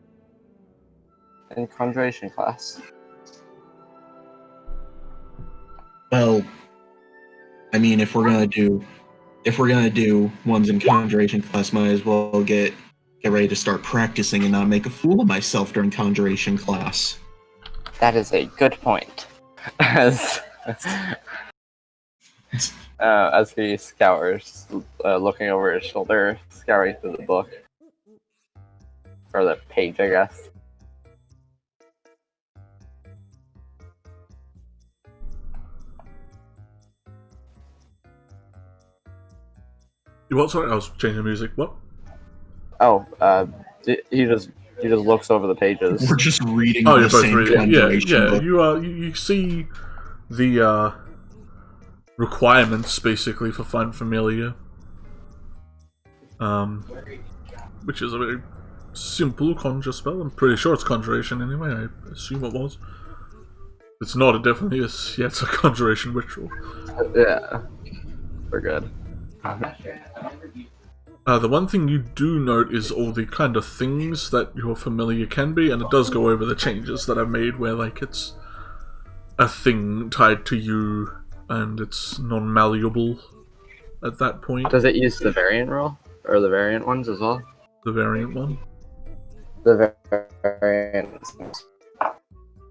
in Conjuration class? Well, I mean, if we're gonna do ones in Conjuration class, might as well get ready to start practicing and not make a fool of myself during Conjuration class. That is a good point. As he scours, looking over his shoulder, scouring through the book. Or the page, I guess. You what? Sorry, I was changing the music. What? Oh, he just looks over the pages. We're just reading Oh, the you're both same reading. Yeah, Conjuration book. you see the requirements basically for Find Familiar, which is a very simple conjure spell. I'm pretty sure it's conjuration anyway. I assume it was. If it's not, it definitely is. Yeah, it's a conjuration ritual. Yeah, we're good. The one thing you do note is all the kind of things that your familiar can be, and it does go over the changes that I've made where, like, it's a thing tied to you, and it's non-malleable at that point. Does it use the variant rule? Or the variant ones as well? The variant one. The variant.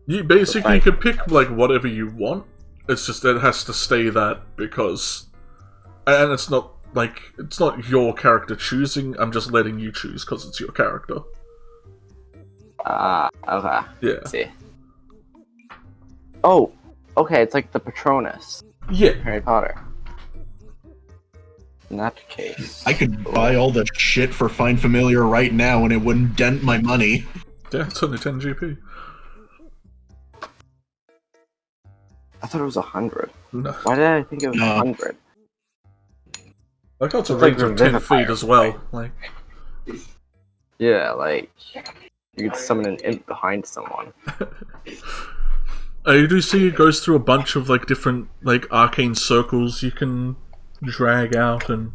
You basically could pick, like, whatever you want. It's just it has to stay that because... And it's not, like, it's not your character choosing, I'm just letting you choose because it's your character. Okay. Yeah. Let's see. Oh, okay, it's like the Patronus. Yeah. Harry Potter. In that case... I could buy all the shit for Find Familiar right now and it wouldn't dent my money. Yeah, it's only 10 GP. I thought it was 100. No. Why did I think it was No. 100? I got a It's like range of 10 Revivify, feet as well. Like, Yeah, like... You could summon an imp behind someone. you do see it goes through a bunch of, like, different, like, arcane circles you can drag out and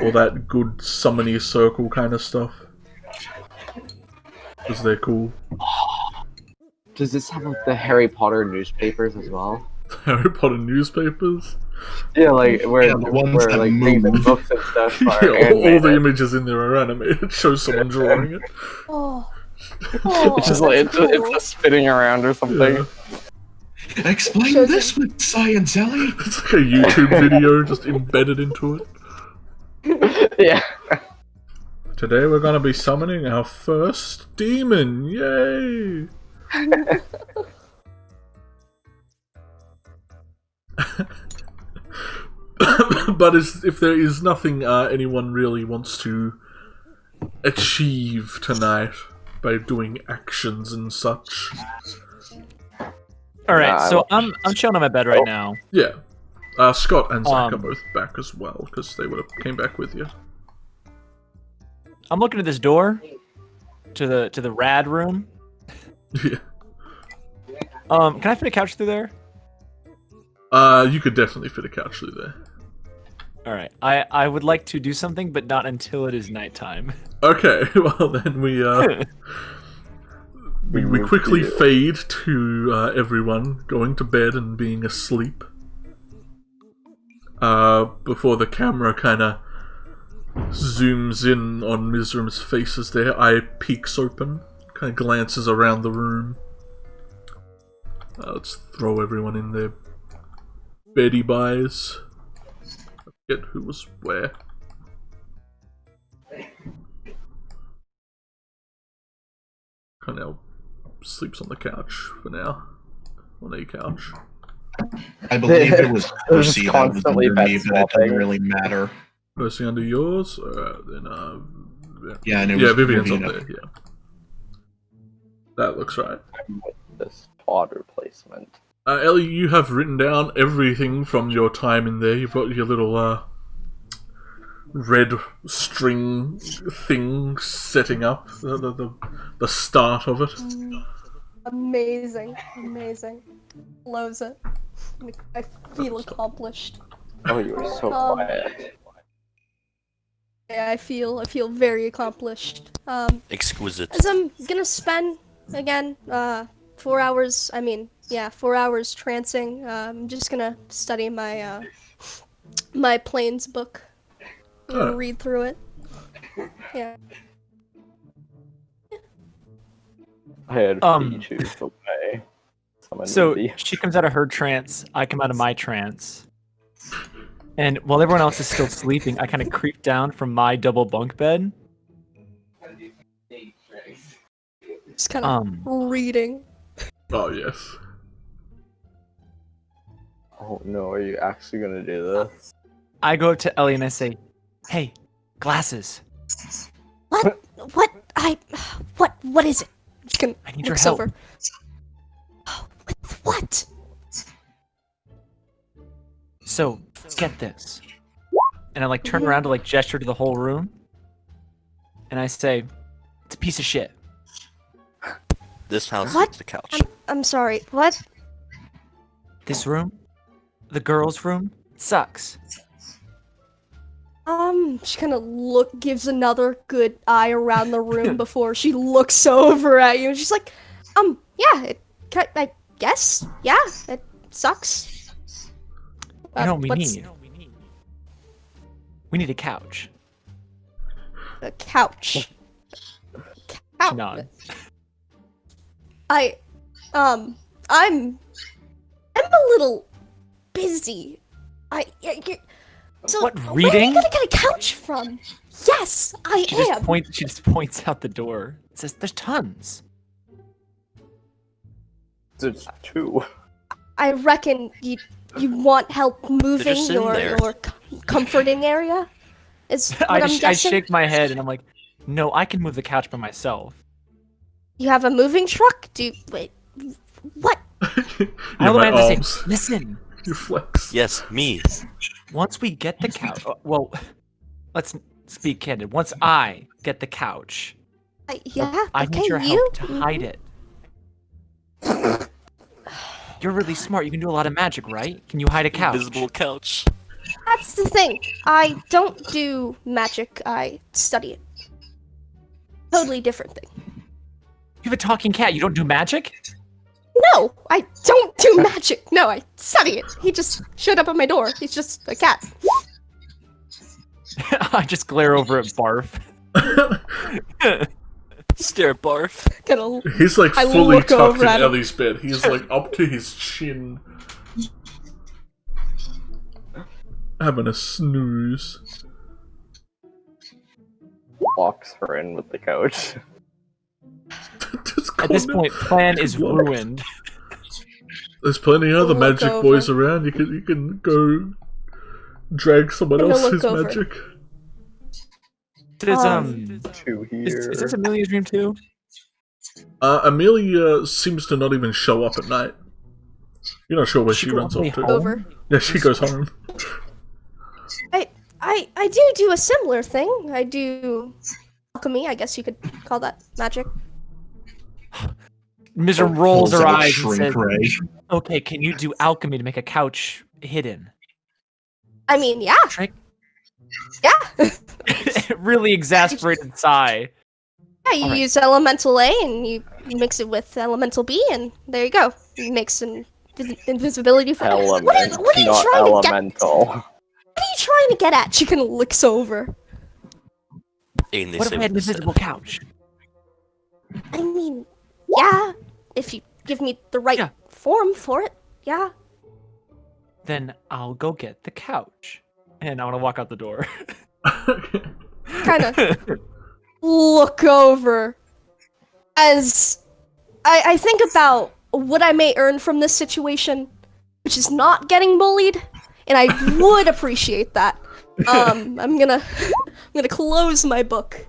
all that good summony circle kind of stuff. Because they're cool. Does this have like the Harry Potter newspapers as well? Harry Potter newspapers? Yeah, like where, Yeah, the ones where that like things and move. books and stuff Yeah, are all the animated. images in there are animated. It shows someone drawing it. Oh. It's just like it's just spinning around or something. Yeah. Explain Shows this with science, Ellie! It's like a YouTube video just embedded into it. Yeah. Today we're gonna be summoning our first demon. Yay! But if there is nothing anyone really wants to achieve tonight by doing actions and such. All right, so I'm chilling on my bed right now. Yeah. Scott and Zach are both back as well, because they would have came back with you. I'm looking at this door to the rad room. Yeah. Can I fit a couch through there? You could definitely fit a couch through there. All right. I would like to do something, but not until it is nighttime. Okay, well then we quickly fade to everyone going to bed and being asleep. Before the camera kind of zooms in on Mizram's face as their eye peeks open, kind of glances around the room. Let's throw everyone in their beddy buys. I forget who was where. Cornell sleeps on the couch for now. On a couch. I believe it was Percy that was constantly under me, bed but it doesn't swapping. really matter. Percy under yours? Then, Yeah, and it yeah, was Vivian's up Vivian. there, yeah. That looks right. This pod replacement. Ellie, you have written down everything from your time in there. You've got your little, red string thing setting up, the start of it. Amazing. Loves it. I feel accomplished. Oh, you were so quiet. Yeah, I feel very accomplished. Exquisite. As I'm gonna spend again 4 hours. 4 hours trancing. I'm just gonna study my my planes book. Oh. Read through it. Yeah. I had choose away. So she comes out of her trance, I come out of my trance. And while everyone else is still sleeping, I kind of creep down from my double bunk bed. Just kind of reading. Oh, yes. Oh no, are you actually gonna do this? I go up to Ellie and I say, "Hey, glasses. What is it? Just gonna I need your looks help." over. With what? So, get this." And I like turn around to like gesture to the whole room. And I say, "It's a piece of shit." This house What? is the couch. I'm sorry. What? This room, the girls' room, sucks. She kind of gives another good eye around the room before she looks over at you. And she's like, yeah, I guess, yeah, it sucks. You know what we what's- need? We need a couch. A couch. She Couch. nods. I'm a little busy. So What, where are reading? you gonna get a couch from? Yes, I She am. just points out the door. It says, "There's tons." There's two. I reckon you want help moving just in there. your comforting area. Is what I'm I guessing. shake my head and I'm like, "No, I can move the couch by myself." You have a moving truck? Wait, what? Yeah, I hold my my hand and arms. say, "Listen, You flex. Yes, me. once we get the couch, well, let's speak candid. Once I get the couch, Yeah, I okay, need your you. help to hide it." You're really smart. You can do a lot of magic, right? Can you hide a couch? Invisible couch. That's the thing. I don't do magic. I study it. Totally different thing. You have a talking cat. You don't do magic? No, I don't do magic. No, I study it. He just showed up at my door. He's just a cat. I just glare over at Barf. Stare at Barf. Gonna He's like I fully look tucked over in at him. Ellie's bed. He's like up to his chin. Having a snooze. Locks her in with the couch. Just At this call point, plan is Look. ruined. There's plenty of other Look magic over. boys around. You can go drag someone I'm gonna else's look over. magic. Two here. Is this Amelia's dream too? Amelia seems to not even show up at night. You're not sure where she runs off to. Over. Yeah, she goes home. I do a similar thing. I do alchemy. I guess you could call that magic. Mizram rolls her Pulls out eyes and shrink says, ray. "Okay, can you do alchemy to make a couch hidden?" I mean, yeah. Trick. Yeah. Really exasperated sigh. Yeah, you use elemental A and you mix it with elemental B, and there you go. You mix an invisibility for Element, what are you not trying to get? elemental. What are you trying to get at? She kind of looks over. And they What say if I had an what they invisible couch? I mean, yeah. If you give me the right form for it, yeah. Then I'll go get the couch. And I want to walk out the door. Kind of look over as I think about what I may earn from this situation, which is not getting bullied, and I would appreciate that. I'm gonna close my book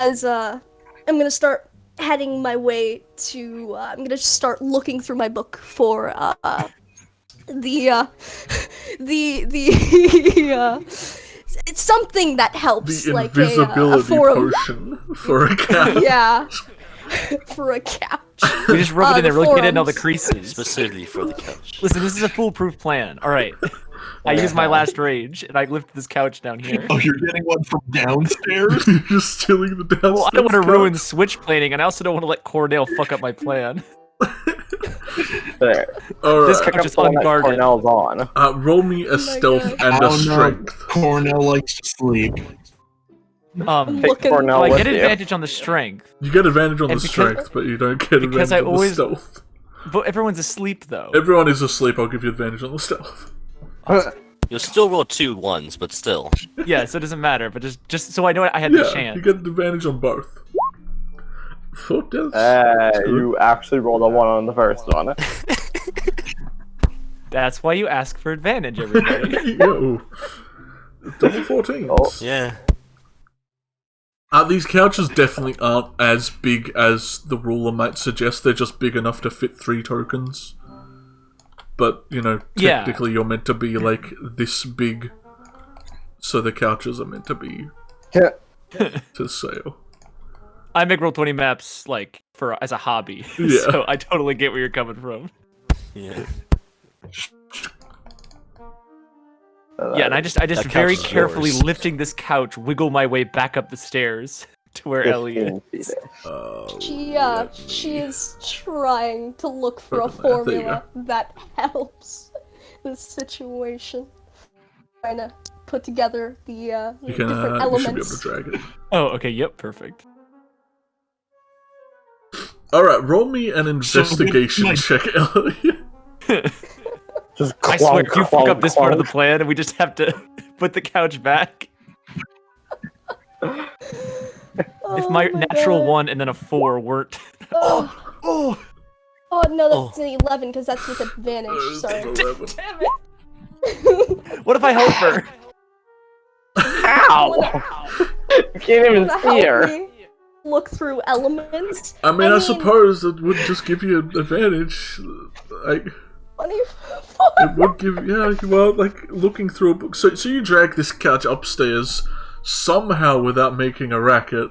as I'm gonna start heading my way to. I'm gonna just start looking through my book for it's something that helps, The like invisibility a form. potion for a cat. Yeah, for a couch. We just rub it in there, really get in all the say. creases. Specifically for the couch. Listen, this is a foolproof plan. All right. I use my last rage, and I lift this couch down here. Oh, you're getting one from downstairs? You're just stealing the downstairs. Well, I don't want to ruin couch. switch planing, and I also don't want to let Cornell fuck up my plan. There. Alright. This Pick couch up is the one that unguarded. Cornell's on. Roll me a stealth God. and I a don't know. strength. Cornell likes to sleep. Looking- Cornell Well, I with get you. advantage on the strength, You get advantage on And the because- strength, but you don't get because advantage I on always- the stealth. but everyone's asleep though. Everyone is asleep, I'll give you advantage on the stealth. You'll still roll 2 1s, but still. Yeah, so it doesn't matter. But just so I know I had the Yeah, chance. you get advantage on both. 4 deaths? You actually rolled a 1 on the first one. That's why you ask for advantage, everybody. Yo. Double 14s. Oh. Yeah. These couches definitely aren't as big as the ruler might suggest. They're just big enough to fit 3 tokens. But, you know, Yeah. technically you're meant to be, like, this big. So the couches are meant to be to sale. I make Roll20 maps like for as a hobby, Yeah. so I totally get where you're coming from. Yeah. Yeah, and I just That couch very is carefully yours. lifting this couch, wiggle my way back up the stairs to where Ellie is. 15 feet. She is trying to look for a There you formula that helps the situation. Trying to put together the You can, different you should be able elements. to drag it. Oh, okay, yep, perfect. Alright, roll me an investigation my- check, Ellie. Just I swear, clunk, if you fuck up clunk, this part of the clunk. plan, and we just have to put the couch back. If my natural God. 1 and then a 4 weren't. Oh, Oh, oh no, that's an 11 because that's with advantage. Sorry. 11. damn it! What if I help her? Ow! You can't even Wanna see help her. me look through elements. I mean, I suppose it would just give you an advantage. Like, 24. it would give, yeah, well, like, looking through a book. So you drag this couch upstairs, somehow without making a racket.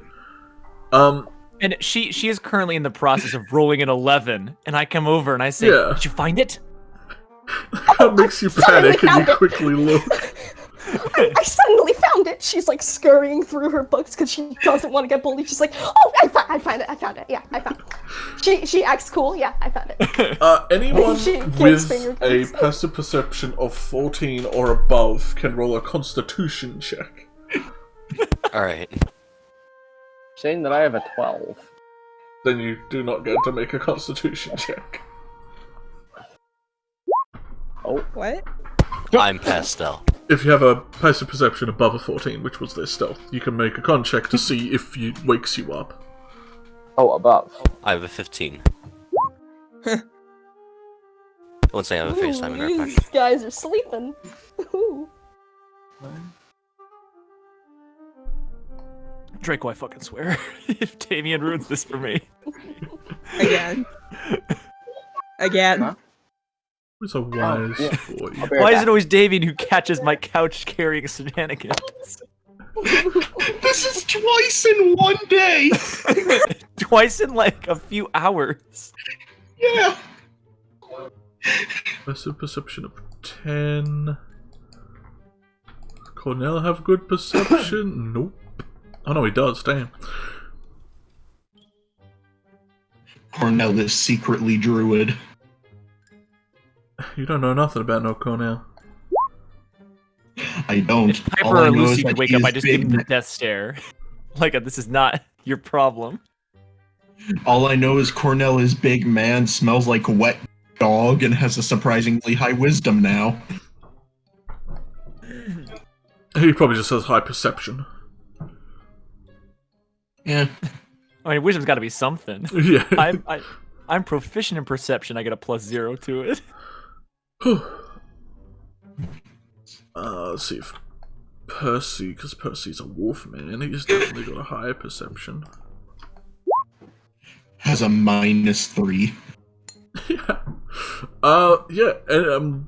And she is currently in the process of rolling an 11, and I come over and I say, Yeah. "Did you find it?" That makes you panic and found you it. quickly look. I suddenly found it. She's like scurrying through her books because she doesn't want to get bullied. She's like, "Oh, I found it. Yeah, I found it." She acts cool. Yeah, I found it. Anyone She gives with fingerprints. a passive perception of 14 or above can roll a constitution check. Alright. Saying that I have a 12. Then you do not get to make a constitution check. What? I'm pastel. If you have a passive perception above a 14, which was their stealth, you can make a con check to see if it wakes you up. Oh, above. I have a 15. I wouldn't say I have a FaceTime in our These guys are sleeping. Ooh. Draco, I fucking swear. If Damien ruins this for me. Again. Again. Huh? Who's a wise yeah. boy? I'll be right Why is back. it always Damien who catches my couch carrying shenanigans? This is twice in one day. Twice in like a few hours. Yeah. Passive perception of 10. Cornell have good perception? Nope. Oh no, he does, damn. Cornell is secretly druid. You don't know nothing about no Cornell. I don't. If All Piper I or know is Lucy that could wake he up, is I just give big him the death stare. Like, this is not your problem. All I know is Cornell is big man, smells like wet dog, and has a surprisingly high wisdom now. He probably just has high perception. Yeah. I mean, wisdom's got to be something. Yeah. I'm proficient in perception. I get a +0 to it. Let's see if Percy, because Percy's a wolf man, he's definitely got a higher perception. Has a -3. Yeah. Yeah, and,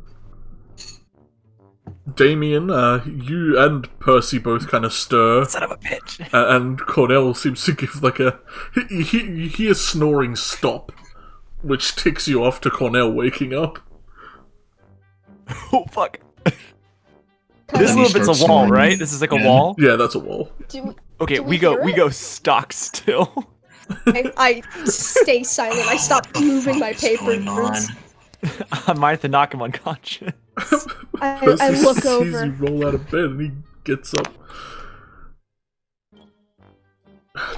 Damien, you and Percy both kind of stir. Son of a bitch. And Cornell seems to give like a... You hear snoring stop, which ticks you off to Cornell waking up. Oh, fuck. Then This he little bit's starts a wall, snoring right? This is like a again. wall? Yeah, that's a wall. Okay, Do we we hear go it? stock still. I stay silent. I stop What the moving fuck my is papers. going on? I might have to knock him unconscious. I Percy look sees over. you roll out of bed and he gets up.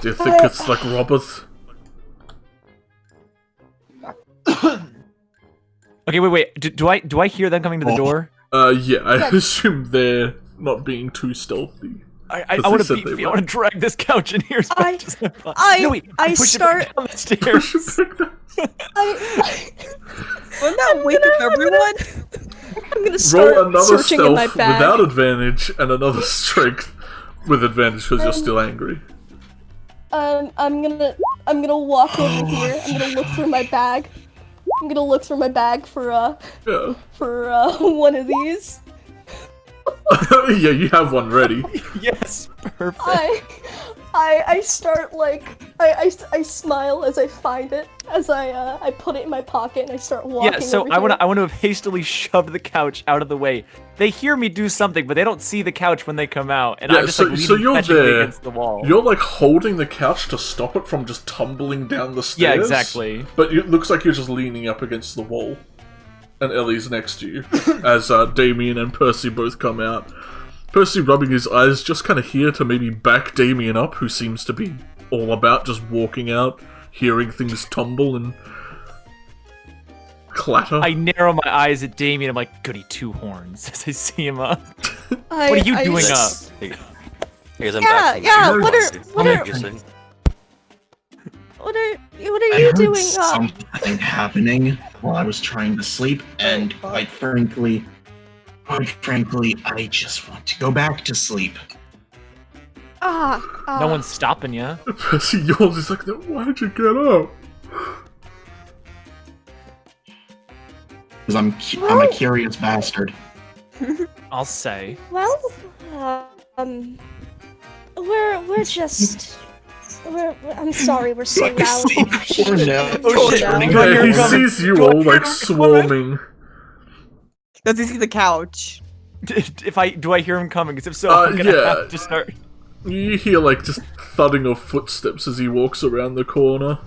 Do you think it's like Robert? Okay, wait. Do I hear them coming to the Oh. door? Yeah, I Yes. assume they're not being too stealthy. I Because want they to said they I want to drag this couch in here as I- much as I possibly. I- No, wait, I push start- it back down the stairs. Wouldn't that wake up everyone? I'm gonna start Roll another searching in my stealth bag. without advantage and another strength with advantage because you're still angry. I'm gonna walk over here. I'm gonna look through my bag. I'm gonna look through my bag for Yeah. one of these. Yeah, you have one ready. Yes, perfect. I start like I smile as I find it, as I put it in my pocket and I start walking. Yeah, so over I here. want to have hastily shoved the couch out of the way. They hear me do something, but they don't see the couch when they come out, and Yeah, I'm just so- like so leaning you're catchingly there. against the wall. You're like holding the couch to stop it from just tumbling down the stairs. Yeah, exactly. But it looks like you're just leaning up against the wall. And Ellie's next to you, as Damien and Percy both come out. Percy, rubbing his eyes, just kind of here to maybe back Damien up, who seems to be all about just walking out, hearing things tumble and clatter. I narrow my eyes at Damien. I'm like, goody, 2 horns, as I see him up. What I- are you I doing s- up? Here's him Yeah, back from yeah, the what are- supermarket. what are- Interesting. What are I you heard doing? something happening while I was trying to sleep, and quite frankly, I just want to go back to sleep. No one's stopping you. Percy yawns, he's like, why'd you get up? Because I'm a curious bastard. I'll say. Well, we're just. I'm sorry, we're so loud. Cornell Oh, shit. turning Do I hear Yeah, him he around. coming? sees you Do I all hear like him swarming. Does he see the couch? Do I hear him coming? Because if so, I'm gonna yeah. have to start. You hear like just thudding of footsteps as he walks around the corner.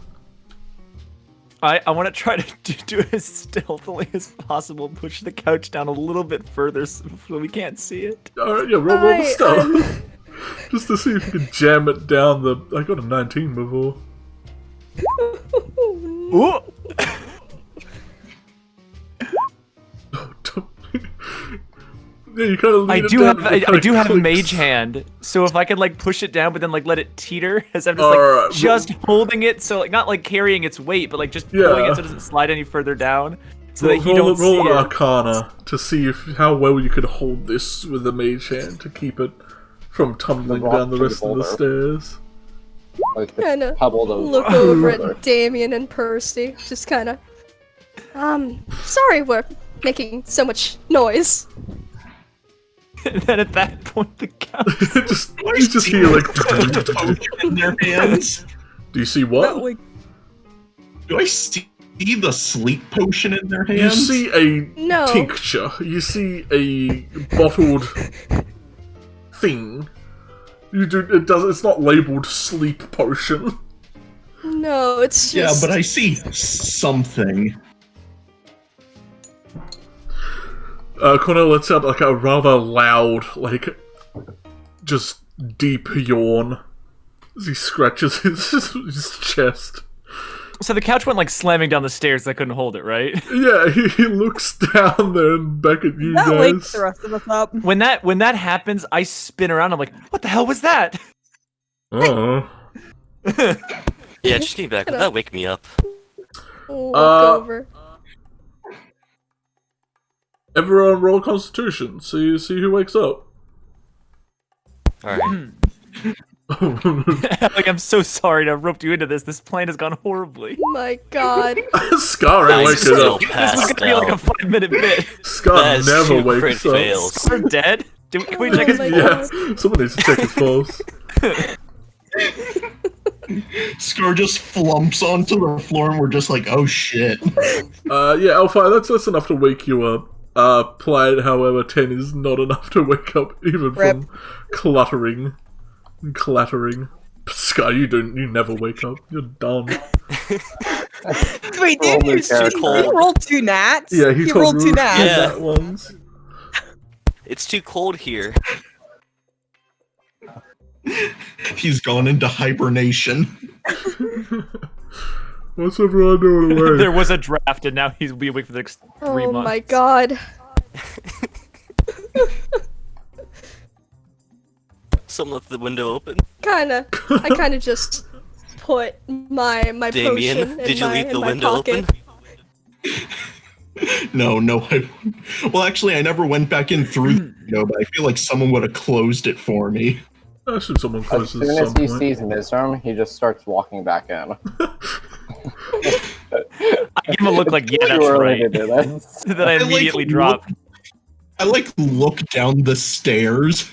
I want to try to do as stealthily as possible. Push the couch down a little bit further so we can't see it. Alright, yeah, roll the stuff. Just to see if you can jam it down the... I got a 19 before. Ooh. Oh, don't... Yeah, you kind of I do have a mage hand, so if I can like push it down, but then like let it teeter, as I'm just like Alright, just holding it, so like not like carrying its weight, but like just pulling Yeah. it so it doesn't slide any further down. so that he roll don't see an it. Arcana to see how well you could hold this with the mage hand to keep it from tumbling rock down the to the rest of the boulder. stairs. Like the Kind of pebble to look over at Damien and Percy. Just kind of. Sorry we're making so much noise. And then at that point, the couch. You just hear like. Potion in their hands. Do you see That, what? like, Do I see the sleep potion in their You hands? see a No. tincture. You see a bottled thing. You do. It does. It's not labeled sleep potion. No, it's Yeah, just. but I see something. Cornell lets out like a rather loud, like, just deep yawn as he scratches his chest. So the couch went like slamming down the stairs. I couldn't hold it, right? Yeah, he looks down there and back at you that wakes guys. the rest of us up. When that happens, I spin around. I'm like, what the hell was that? Oh. Yeah, just came back. That wake me up. Look Uh, over. Everyone roll Constitution. See who wakes up. Alright. Like, I'm so sorry to have roped you into this. This plan has gone horribly. My God. Scar ain't I'm waking still up. This was passed gonna be like a out. 5-minute bit. Scar That is never two wakes crit up. fails. Scar dead? Can we Oh check his my pulse? Yeah, someone needs to check his pulse. Scar just flumps onto the floor and we're just like, oh shit. Yeah, Alpha, that's enough to wake you up. Plaid, however, 10 is not enough to wake up even Rip. from cluttering and clattering. Scar, you never wake up. You're done. Wait, Roll did new you character. rolled 2 nats? Yeah, he told rolled 2 Rouge nats. to do Yeah. that once. It's too cold here. He's gone into hibernation. What's everyone doing away? There was a draft, and now he'll be awake for the next 3 Oh months. my God. Someone left the window open. I kinda just put my Damien, potion did you in leave the my window pocket. open? No, well, actually, I never went back in through the window, but I feel like someone would have closed it for me. I assume someone As closes soon at as some he point. sees Mizram, he just starts walking back in. I give him a look like, yeah, Too that's early right. to do this. Then I immediately drop. I look down the stairs.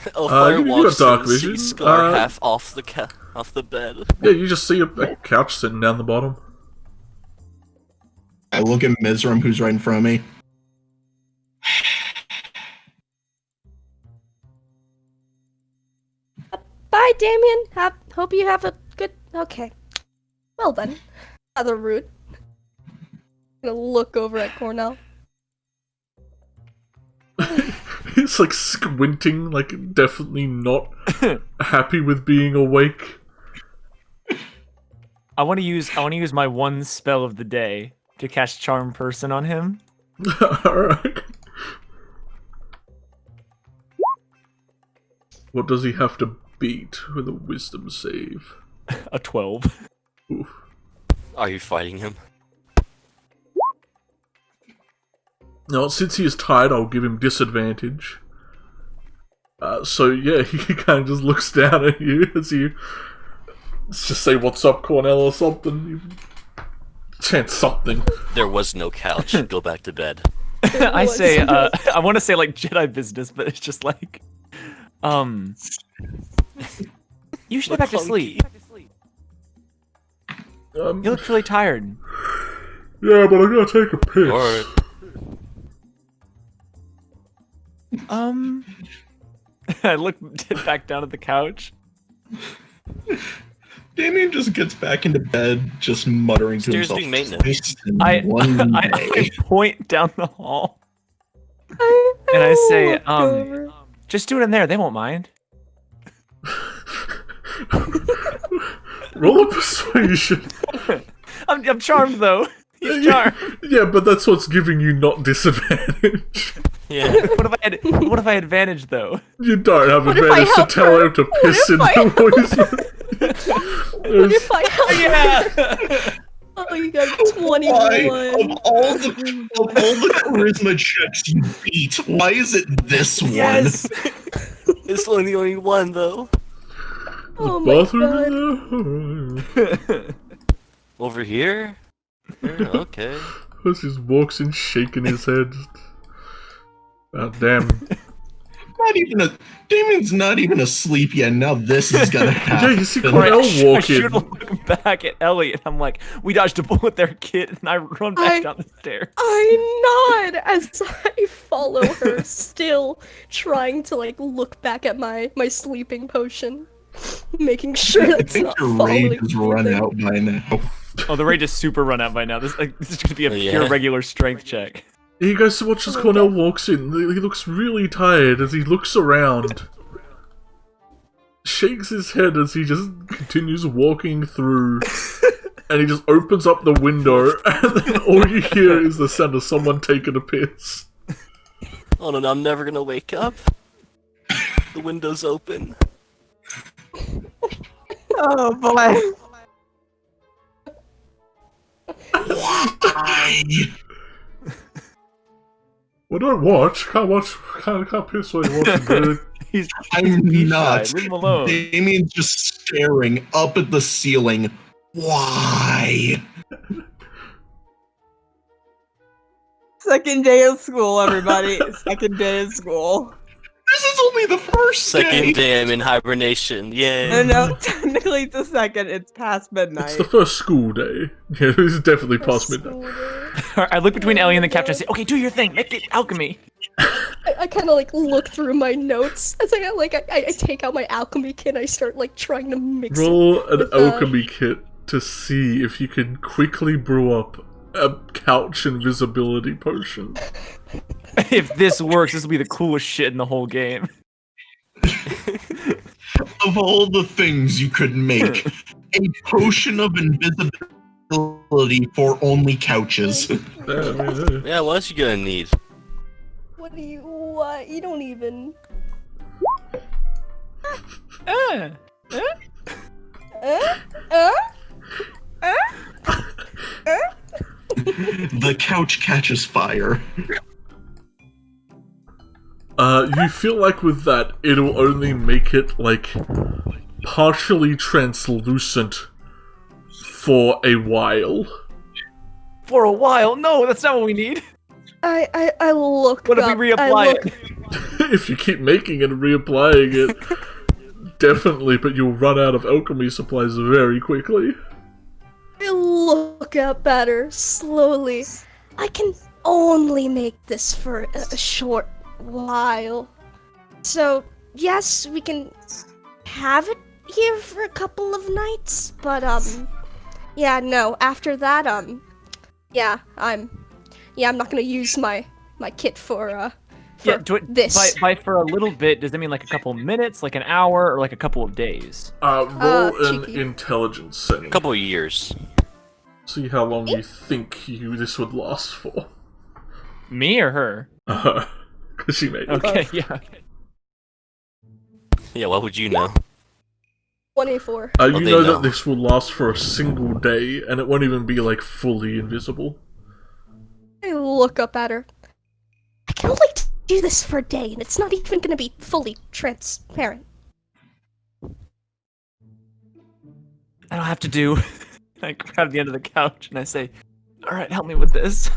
Elfire you got walks dark in, sees vision. Scar half off the bed. Yeah, you just see a couch sitting down the bottom. I look at Mizram, who's right in front of me. Bye, Damien. Hope you have a good. Okay. Well then. Other route. Gonna look over at Cornell. He's like squinting, like definitely not happy with being awake. I want to use my one spell of the day to cast Charm Person on him. Alright. What does he have to beat with a wisdom save? A 12. Oof. Are you fighting him? Now, since he is tired, I'll give him disadvantage. So yeah, he kind of just looks down at you as you... Let's just say, what's up, Cornell, or something. You chant something. There was no couch. Go back to bed. I say, I want to say like Jedi business, but it's just like, you should get back to sleep. You look really tired. Yeah, but I'm gonna take a piss. Or I look back down at the couch. Damien just gets back into bed, just muttering to Stairs himself. doing maintenance. "This in I one day." I point down the hall I and I say, look over. just do it in there. They won't mind. Roll a persuasion. I'm charmed though. He's charmed. Yeah, but that's what's giving you not disadvantage. yeah. What if I had advantage though? You don't have What if I advantage to help tell her? him to What piss if in I the help poison. What if I help? Yeah. Oh, you got Why? 21. Of all the charisma checks you beat, why is it this Yes! It's only the only one, though. Oh my god. Over here? Okay. He just walks in shaking his head. God damn. Damien's not even asleep yet. Now this is gonna happen. Yeah, you see Cornell I walk shoot in. a look back at Ellie, and I'm like, we dodged a bullet there, kid, and I run back down the stairs. I nod as I follow her, still trying to like look back at my sleeping potion, making sure I that's think not your following rage has run anything. out by now. Oh, the rage is super run out by now. This is gonna be a pure regular strength check. You guys watch as Cornell walks in. He looks really tired as he looks around. Shakes his head as he just continues walking through. And he just opens up the window, and then all you hear is the sound of someone taking a piss. Oh no, I'm never gonna wake up. The window's open. Oh boy. Why? Well, don't watch. Can't piss while you're watching, dude. I'm not. Shy. Leave him alone. Damien's just staring up at the ceiling. Why? Second day of school, everybody. Second day of school. This is only the first Second day I'm in hibernation. Yay. No, technically it's the second. It's past midnight. It's the first school day. Yeah, this is definitely past midnight. I look between Ellie and the captain and say, okay, do your thing, make the alchemy. I kind of like look through my notes as I take out my alchemy kit and I start like trying to mix Roll it an with, alchemy kit to see if you can quickly brew up a couch invisibility potion. If this works, this will be the coolest shit in the whole game. Of all the things you could make, a potion of invisibility for only couches. Yeah, what else you gonna need? What? You don't even... The couch catches fire. You feel like with that, it'll only make it, like, partially translucent for a while. For a while? No, that's not what we need. I look What if up, we I reapply look- it? If you keep making it and reapplying it, definitely, but you'll run out of alchemy supplies very quickly. I look up at her slowly. I can only make this for a short while. So, yes, we can have it here for a couple of nights, but, yeah, no, after that, I'm not gonna use my kit for this. By for a little bit, does that mean like a couple minutes, like an hour, or like a couple of days? Roll an Cheeky. intelligence setting. A couple of years. See how long you think this would last for. Me or her? Because she made it. Okay, yeah. Yeah, what would you know? 24. You they know know. that this will last for a single day, and it won't even be, like, fully invisible. I look up at her. I can only do this for a day, and it's not even gonna be fully transparent. I don't have to do. I grab the end of the couch and I say, all right, help me with this.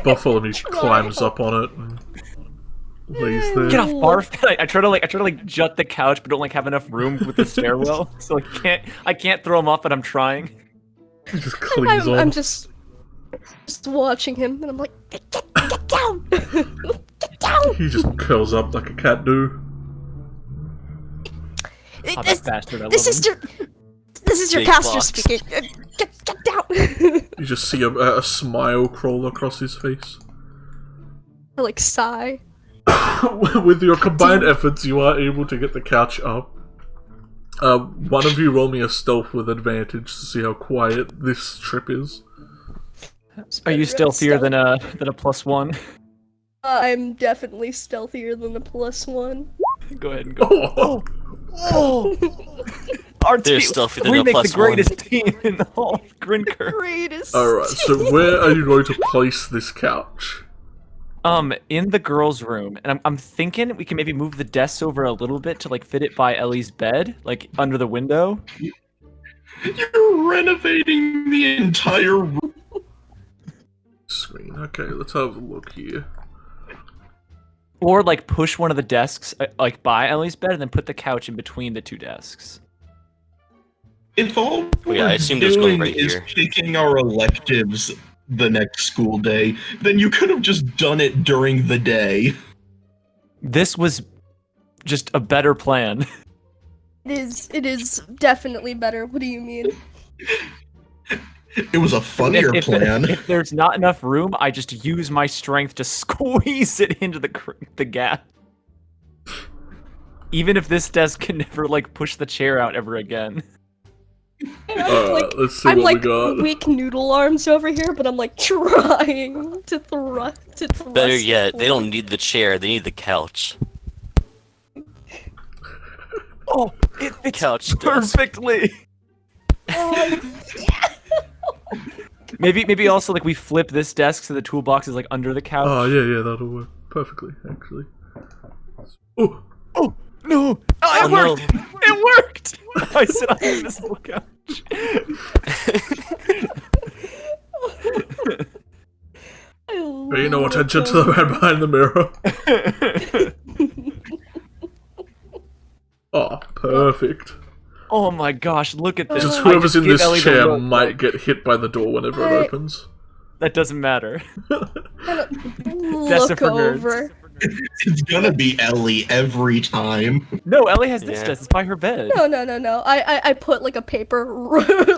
Bartholomew climbs up on it and lays there. Get off, barf. I try to jut the couch, but don't like have enough room with the stairwell, so I can't throw him off, but I'm trying. He just clings on. I'm just watching him, and I'm like, get down, get down. He just curls up like a cat do. Oh, that bastard, I This love is him. this is your Big pastor box. speaking. Get down. You just see a smile crawl across his face. I like sigh. With your combined efforts, you are able to get the couch up. One of you roll me a stealth with advantage to see how quiet this trip is. Are you stealthier than a +1? I'm definitely stealthier than the +1. Go ahead and go. Oh, Oh! Our They're team, stuffy, they're we no make the +1. greatest team in the whole of Grinkirk. Greatest. Alright, so where are you going to place this couch? In the girls' room, and I'm thinking we can maybe move the desks over a little bit to like fit it by Ellie's bed, like under the window. You're renovating the entire room. Screen. Okay, let's have a look here. Or like push one of the desks like by Ellie's bed, and then put the couch in between the two desks. If all Wait, we're I assumed it was going doing right is here. picking our electives the next school day, then you could have just done it during the day. This was just a better plan. It is definitely better. What do you mean? It was a funnier plan. If there's not enough room, I just use my strength to squeeze it into the gap. Even if this desk can never like push the chair out ever again. Let's see I'm what like we got. weak noodle arms over here, but I'm like trying to thrust. Better yet, they don't need the chair, they need the couch. Oh, it fits Couch desk. perfectly. Maybe also like we flip this desk so the toolbox is like under the couch. Oh, yeah, that'll work perfectly, actually. Oh! No! Oh, it no. worked! It worked! I sit on the invisible couch. Pay no attention to the man behind the mirror. Oh, perfect. Oh my gosh, look at this. Just I whoever's in give this Ellie the chair look. might get hit by the door whenever it opens. That doesn't matter. Look for nerds. over. It's gonna be Ellie every time. No, Ellie has this Yeah. desk. It's by her bed. No. I put like a paper,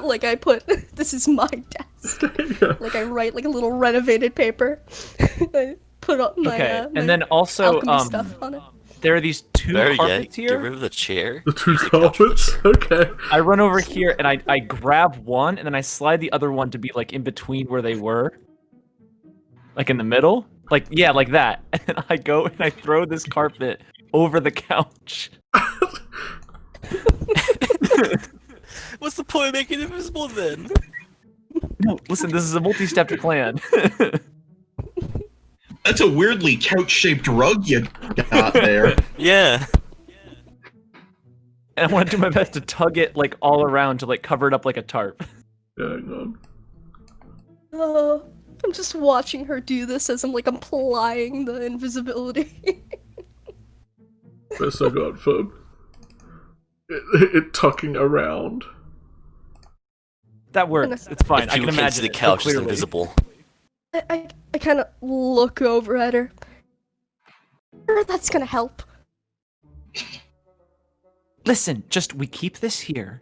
like I put, this is my desk. Like I write like a little renovated paper. I put up my, Okay, my and then also, alchemy stuff on it. there are these two Better carpets yet, get rid here. of the chair. The two carpets? Okay. I run over here and I grab one and then I slide the other one to be like in between where they were. Like in the middle. Like, yeah, like that. And then I go and I throw this carpet over the couch. What's the point of making it invisible then? No, listen, this is a multi-stepped plan. That's a weirdly couch-shaped rug you got there. Yeah. And I want to do my best to tug it like all around to like cover it up like a tarp. Yeah, hang on. I'm just watching her do this as I'm like applying the invisibility. Best I got for it tucking around. That works. It's fine. If I you can can imagine see the it so couch is clearly. invisible. I kind of look over at her. Sure, that's gonna help. Listen, just we keep this here.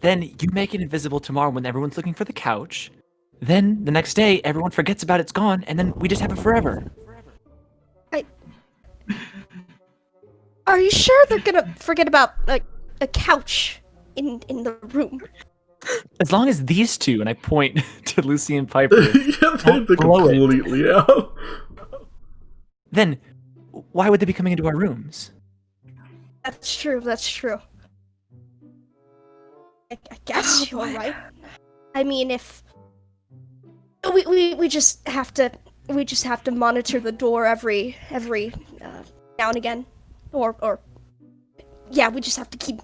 Then you make it invisible tomorrow when everyone's looking for the couch. Then the next day, everyone forgets about it's gone, and then we just have it forever. Are you sure they're gonna forget about like a couch in the room? As long as these two, and I point to Lucy and Piper, Yeah, they're blow it. completely out. then why would they be coming into our rooms? That's true. I guess you're right. I mean, if we just have to monitor the door every now and again, or yeah, we just have to keep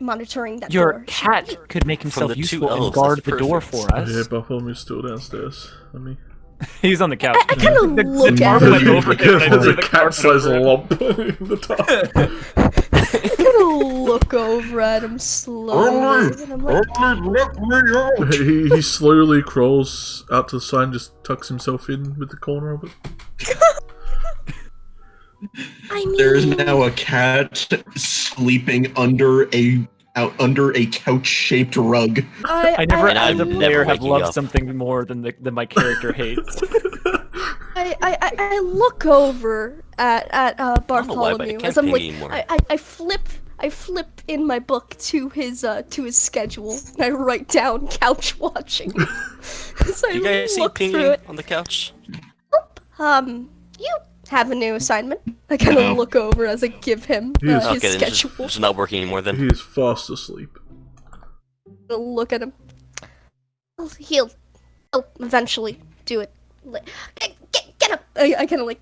monitoring that Your door. cat could make From himself the two useful and elves, guard that's the door perfect. for us. Yeah, Bartholomew's still downstairs. Let me. He's on the couch. I kind of look the at tarp him. went over him, and I There's see a the carpet cat-sized over him. lump in the top. I kind of look over at him slowly, and I'm like, Let me out! He slowly crawls out to the side and just tucks himself in with the corner of it. I mean, There is now a cat sleeping under a couch-shaped rug. I never, And as a I'm player, never have waking loved up. something more than my character hates. I look over at I don't know why, but I Bartholomew can't as I'm ping like, anymore. I flip in my book to his schedule and I write down couch watching. So You guys see look pinging through it. on the couch? You have a new assignment. I kind of No. look over as I give him Yes. his Okay, then schedule. it's not working anymore then. He is fast asleep. Look at him. He'll eventually do it. Get up! I kind of like,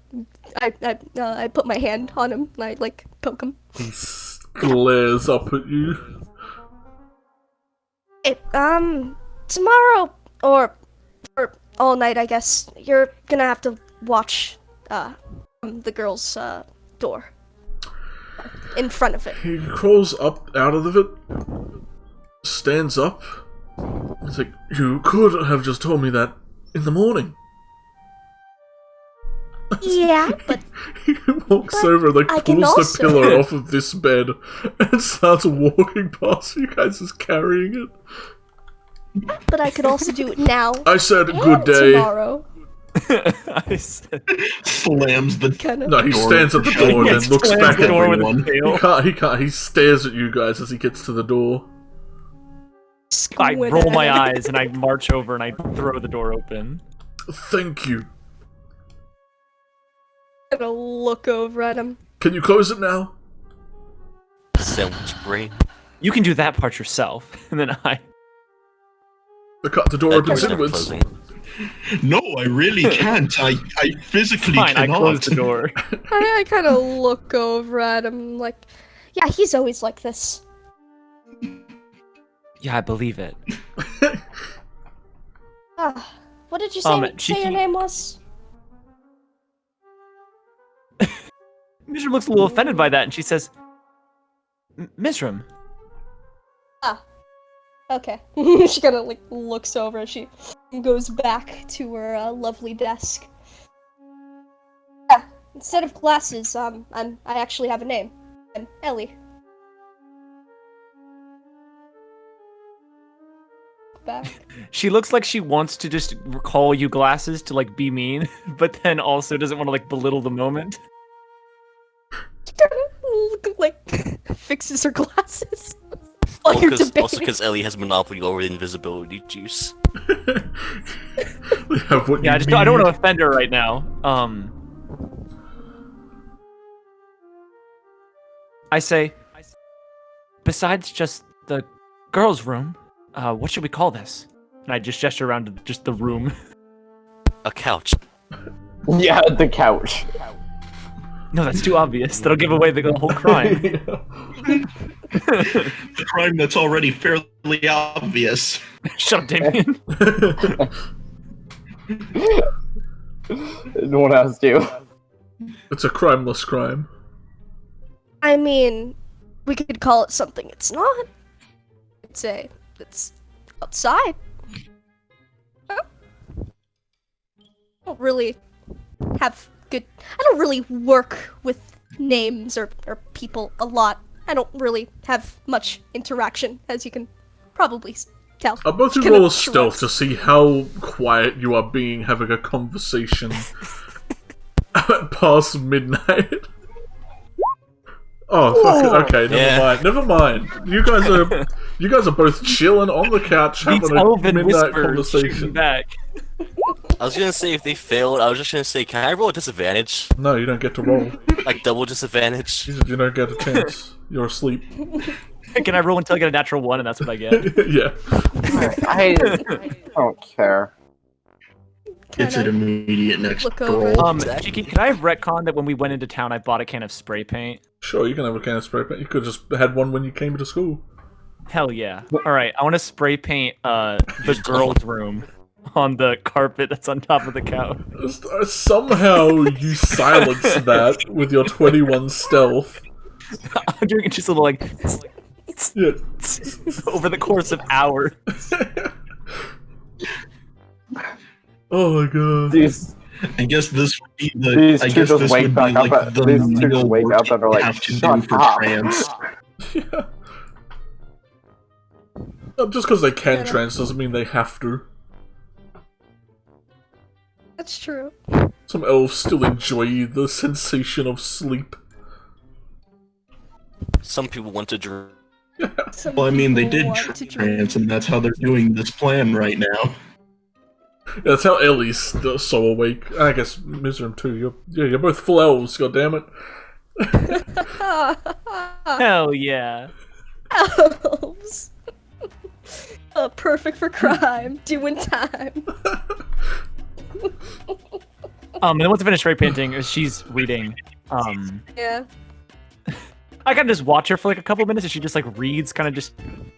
I put my hand on him and I like poke him. He glares up at you. Hey, tomorrow or all night, I guess you're gonna have to watch from the girl's door in front of it. He crawls up out of it, stands up. He's like, "You could have just told me that in the morning." Yeah, but He walks over, like, I can pulls the also- pillow off of this bed and starts walking past you guys, just carrying it. I could also do it now. I said, and "Good day." tomorrow. I said, Slams the Kind of. No, he door stands at the door and He then looks slams back the at door with everyone. his tail. He can't, he stares at you guys as he gets to the door. I Squint roll at my him. eyes and I march over and I throw the door open. Thank you. Gonna look over at him. Can you close it now? Sandwich brain. You can do that part yourself. And then I. The door That opens door's never inwards. closing. No, I really can't. I physically Fine, I cannot. close the door. I kind of look over at him like, yeah, he's always like this. Yeah, I believe it. What did you say, say your Cheeki- name was? Mishram looks a little offended by that and she says, Mishram. Okay. She kind of like looks over and she goes back to her lovely desk. Yeah, instead of glasses, I actually have a name. I'm Ellie. Back. She looks like she wants to just call you glasses to like be mean, but then also doesn't want to like belittle the moment. She kind of like fixes her glasses while you're Also debating. because Ellie has monopoly over the invisibility juice. They have what Yeah, you I don't want need. to offend her right now. I say, besides just the girls' room, what should we call this? And I just gesture around to just the room. A couch. Yeah, the couch. No, that's too obvious. That'll give away the whole crime. The crime that's already fairly obvious. Shut up, Damien. No one asked you. It's a crimeless crime. I mean, we could call it something it's not. It's outside. Huh? I don't really work with names or people a lot. I don't really have much interaction, as you can probably tell. I'm about to Gonna roll a try. stealth to see how quiet you are being having a conversation past midnight. Oh, fuck it. Okay, never mind. You guys are both chilling on the couch Meets having a Elven midnight Whisper shooting conversation. back. I was gonna say if they failed, I was just gonna say, can I roll a disadvantage? No, you don't get to roll. Like double disadvantage? You don't get a chance. You're asleep. Can I roll until I get a natural 1 and that's what I get? Yeah. I don't care. It's an Kinda immediate next look over. roll. Cheeky, can I have retcon that when we went into town I bought a can of spray paint? Sure, you can have a can of spray paint. You could have just had one when you came to school. Hell yeah. Alright, I want to spray paint the girls' room on the carpet that's on top of the couch. Somehow you silence that with your 21 stealth. I'm doing it just a little like Yeah. over the course of hours. Oh my god. These I guess this would be the. These I two guess just this wake would back be up like at- the these two just real wake work up and are like, have to do "Shut for up." trans. Yeah. Just because they can trans doesn't mean they have to. That's true. Some elves still enjoy the sensation of sleep. Some people want to dream. Some Well, I mean, they people did want to drink. trans, and that's how they're doing this plan right now. That's how Ellie's so awake. I guess Mizram too. You're both full elves. God damn it. Hell yeah. Elves. Perfect for crime. Doing time. And then once I finish spray painting, she's reading. Yeah. I kind of just watch her for like a couple minutes, and she just like reads, kind of just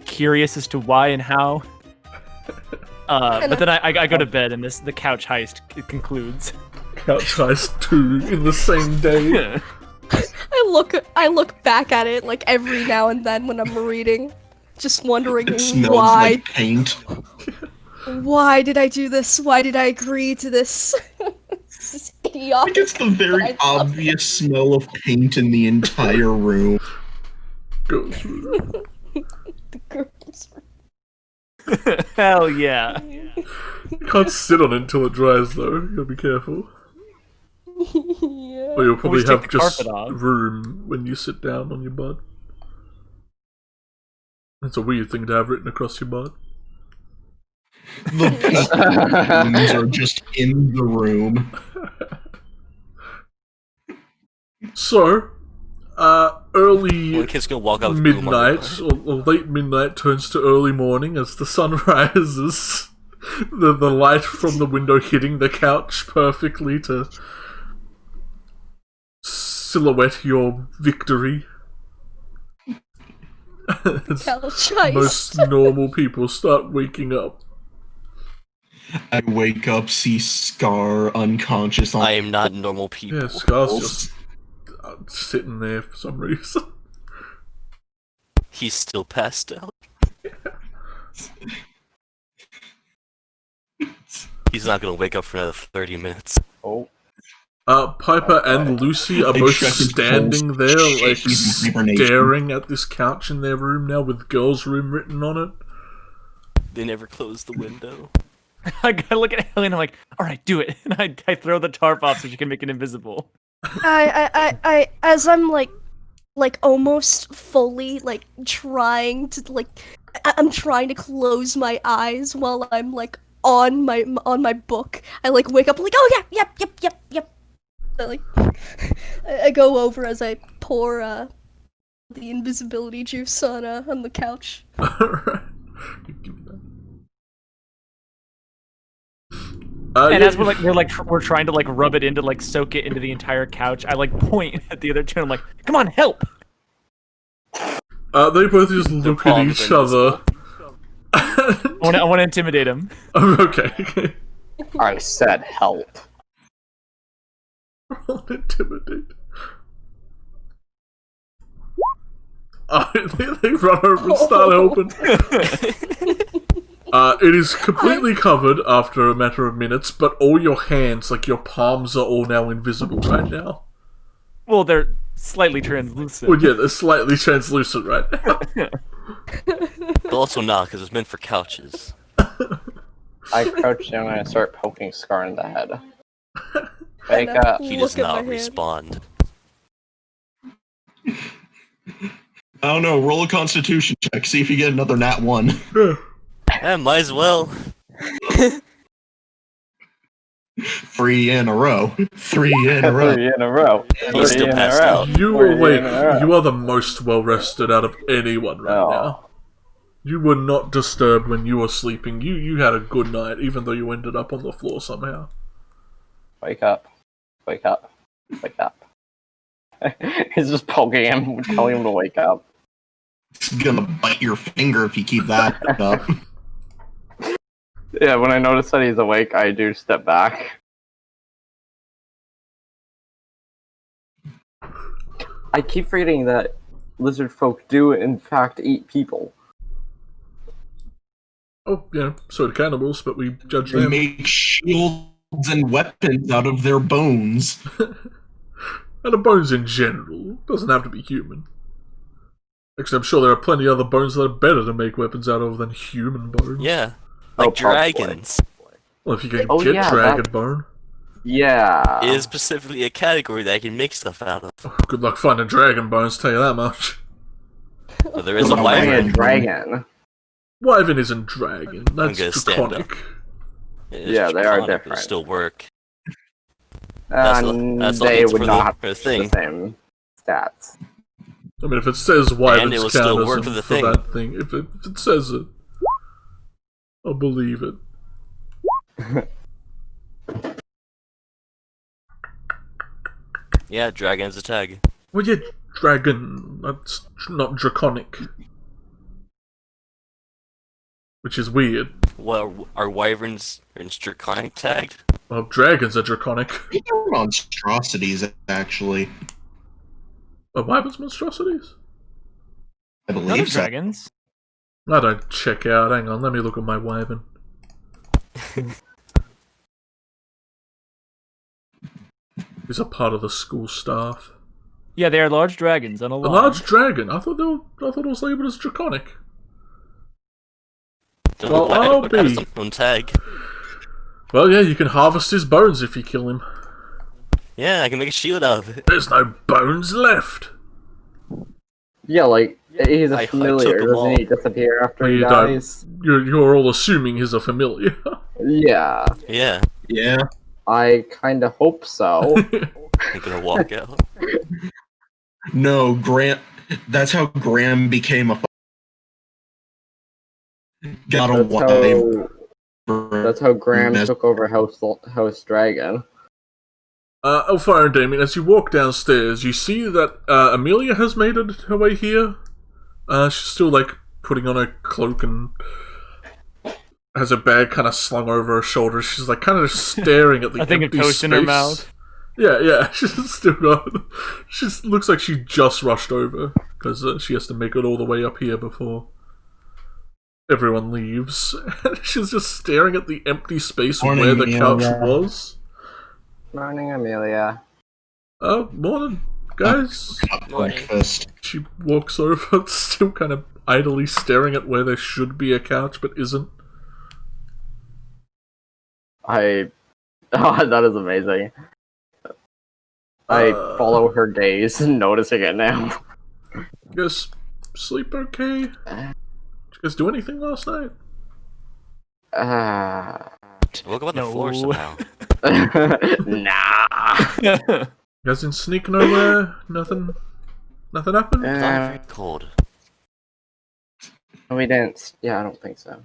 curious as to why and how. But then I go to bed, and the couch heist concludes. Couch heist 2 in the same day. I look back at it like every now and then when I'm reading, just wondering It smells why. like paint. Why did I do this? Why did I agree to this? This is I idiotic. think it's the very but I love obvious smell of paint in the entire room. Goes through. the girls. Hell yeah. You can't sit on it until it dries, though. You gotta be careful. Yeah. Or you'll probably Always take have the just carpet off. room when you sit down on your bud. That's a weird thing to have written across your bud. The paint are just in the room. So, early One kid's gonna walk out with midnight, or late midnight turns to early morning as the sun rises. The light from the window hitting the couch perfectly to silhouette your victory. As Couch heist. most normal people start waking up. I wake up, see Scar unconscious on I am not normal people. Yeah, Scar's just sitting there for some reason. He's still passed out. He's not gonna wake up for another 30 minutes. Oh, Piper and Lucy are They both check his standing pulse. there, like, He's in hibernation. staring at this couch in their room now with girls' room written on it. They never closed the window. I look at Ellie and I'm like, all right, do it. And I throw the tarp off so she can make it invisible. As I'm like almost fully like trying to like, I'm trying to close my eyes while I'm like on my book. I like wake up like, oh yeah, yep. I, like, I go over as I pour the invisibility juice on the couch. Alright. And yeah, as we're trying to like rub it into like soak it into the entire couch, I like point at the other two and I'm like, come on, help! they both just look at palms each are other. I want to intimidate him. Okay. I said help. Roll intimidate. They run over and start helping. It is completely covered after a matter of minutes, but all your hands, like your palms, are all now invisible right now. Well, they're slightly translucent. Well, yeah, they're slightly translucent right now. But also not, because it's meant for couches. I crouch down and I start poking Scar in the head. Wake up. He Look does at not my hand. respond. I don't know, roll a constitution check, see if you get another nat 1. Yeah, might as well. 3 in a row. 3 in a row. 3 in a row. He's 3 still in a passed row. out. You 3 are awake. in a row. You are the most well rested out of anyone right Oh. now. You were not disturbed when you were sleeping. You had a good night, even though you ended up on the floor somehow. Wake up. Wake up. Wake up. He's just poking him, telling him to wake up. He's gonna bite your finger if you keep that up. Yeah, when I notice that he's awake, I do step back. I keep forgetting that lizard folk do, in fact, eat people. Oh, yeah, so do cannibals, but we judge They them. make shields and weapons out of their bones. And the bones in general. Doesn't have to be human. Actually, I'm sure there are plenty of other bones that are better to make weapons out of than human bones. Yeah. Like Oh, probably. dragons. Well, if you can Oh, get yeah, dragon that- bone. Yeah. It is specifically a category that I can make stuff out of. Oh, good luck finding dragon bones, tell you that much. But there is a Well, Finding wyvern. a dragon. Wyvern isn't dragon. That's gonna stand draconic. Yeah, they are draconic, but different. it'll still work. That's the They hint would for not have the the thing. same stats. I mean, if it says And it Wyvern's would still counters work for the for thing. that thing, if it says it, I'll believe it. Yeah, dragon's a tag. Well, yeah, dragon. That's not draconic. Which is weird. Well, are wyverns draconic tagged? Well, dragons are draconic. They're monstrosities, actually. Are wyverns monstrosities? I No, they're believe so. dragons. I don't check out. Hang on, let me look at my wyvern. He's a part of the school staff. Yeah, they are large dragons on a A line. large dragon. I thought it was labeled as draconic. Well, I'll It has be. its own tag. Well, yeah, you can harvest his bones if you kill him. Yeah, I can make a shield out of it. There's no bones left. Yeah, like he's a I took familiar. them Doesn't all. he disappear after he You dies? You're all assuming he's a familiar. Yeah, Yeah, Yeah. I kind of hope so. I'm gonna walk out. No, Grant. That's how Graham became a. Got a That's how Graham Mes- took over House Dragon. Elfire and Damien, as you walk downstairs, you see that Amelia has made her way here. She's still, like, putting on her cloak and has her bag kind of slung over her shoulder. She's, like, kind of staring at the I think a empty toast space. in her mouth. Yeah, she's still got... She looks like she just rushed over, because she has to make it all the way up here before everyone leaves. She's just staring at the empty space Morning, where the couch Amelia. was. Morning, Amelia. Oh, morning, guys. breakfast. She walks over, still kind of idly staring at where there should be a couch, but isn't. Oh, that is amazing. I follow her gaze, noticing it now. You guys sleep okay? Did you guys do anything last night? I woke up on the floor No. somehow. Nah. You guys didn't sneak nowhere? Nothing happened? It's not very cold. We didn't. Yeah, I don't think so.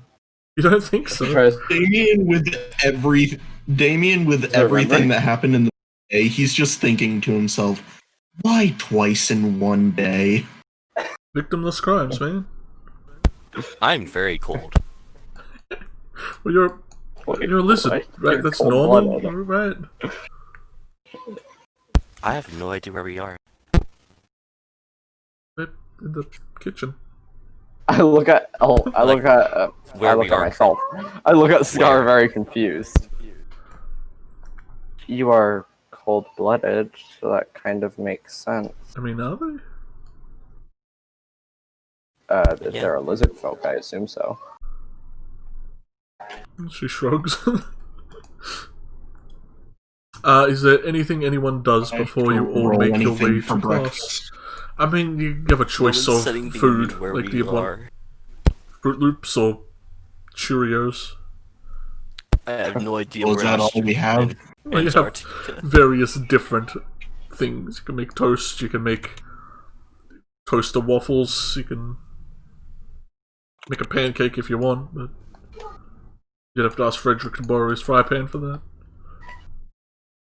You don't think so? Tries- Damien with everything remember? that happened in the day, he's just thinking to himself, why twice in one day? Victimless crimes, man. I'm very cold. Well, you're a lizard, Wait, right? you're That's normal, cold-blooded. right? I have no idea where we are. In the kitchen. I look at Where we are. myself. I look at Scar Where? very confused. You are cold-blooded, so that kind of makes sense. I mean, are they? If Yeah. they're a lizard folk, I assume so. She shrugs. Is there anything anyone does before you all Roll make your anything way for to class? breakfast. I mean, you have a choice No one's of setting the food. mood where Like, do we you want are. Fruit Loops or Cheerios? I have no idea Well, where is that all we have? Well, you have Antarctica. various different things. You can make toast, you can make toaster waffles, you can make a pancake if you want, but you'd have to ask Frederick to borrow his fry pan for that.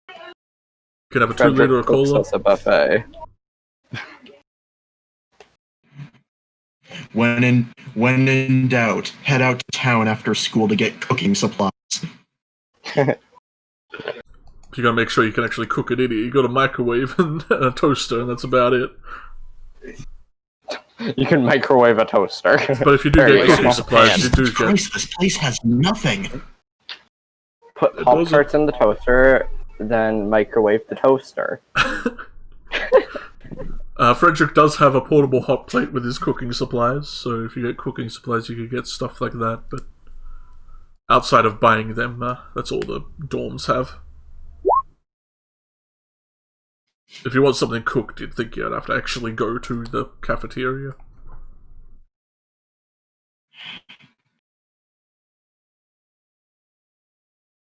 You can have a 2-liter of cooks cola. us a buffet. When in doubt, head out to town after school to get cooking supplies. You gotta make sure you can actually cook it in here. You got a microwave and a toaster, and that's about it. You can microwave a toaster. But if you do Very get good. cooking supplies, Pan. you do get. Christ, this place has nothing. Put It Pop doesn't- Tarts in the toaster, then microwave the toaster. Frederick does have a portable hot plate with his cooking supplies, so if you get cooking supplies, you could get stuff like that, but outside of buying them, that's all the dorms have. If you want something cooked, you'd think you'd have to actually go to the cafeteria.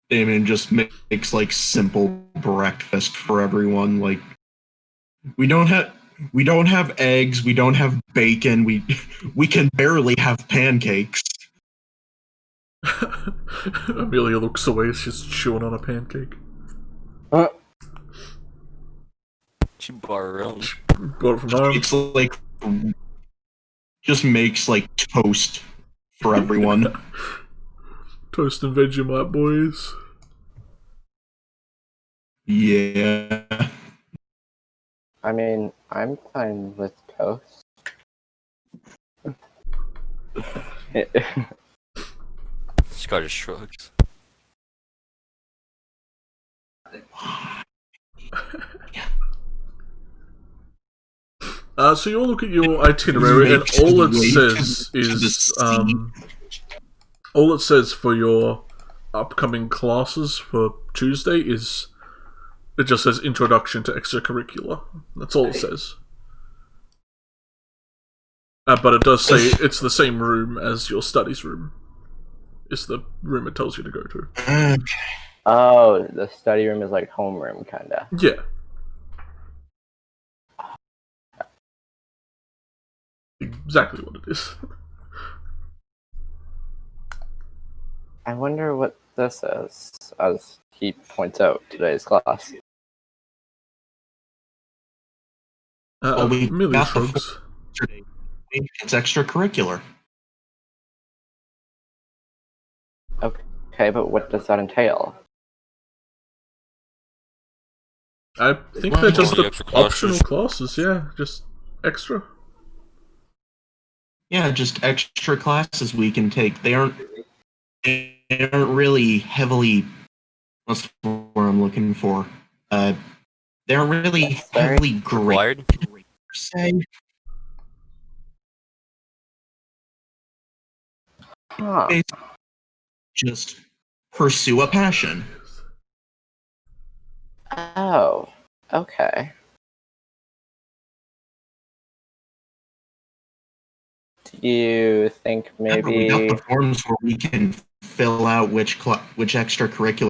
Damien just makes like simple breakfast for everyone. Like we don't have eggs, we don't have bacon, we can barely have pancakes. Amelia looks away. She's chewing on a pancake. She bought her own. Got it from home. It's like just makes like toast for everyone. Toast and Vegemite, boys. Yeah. I mean, I'm fine with toast. Scar just shrugs. So you all look at your itinerary, and all it says is all it says for your upcoming classes for Tuesday is it just says introduction to extracurricular. That's all it says. But it does say it's the same room as your studies room. It's the room it tells you to go to. Okay. Oh, the study room is like homeroom, kinda. Yeah. Exactly what it is. I wonder what this is, as he points out today's class. Well, we Amelia got the shrugs. yesterday. It's extracurricular. Okay, but what does that entail? I think they're just The the extra classes. optional classes, yeah. Just extra. Yeah, just extra classes we can take. They aren't really heavily. What's the word I'm looking for? They aren't really heavily Required? graded per se. Huh. It's just pursue a passion. Oh, okay. Do you think Remember, we got maybe... the forms where we can fill out which extracurricular.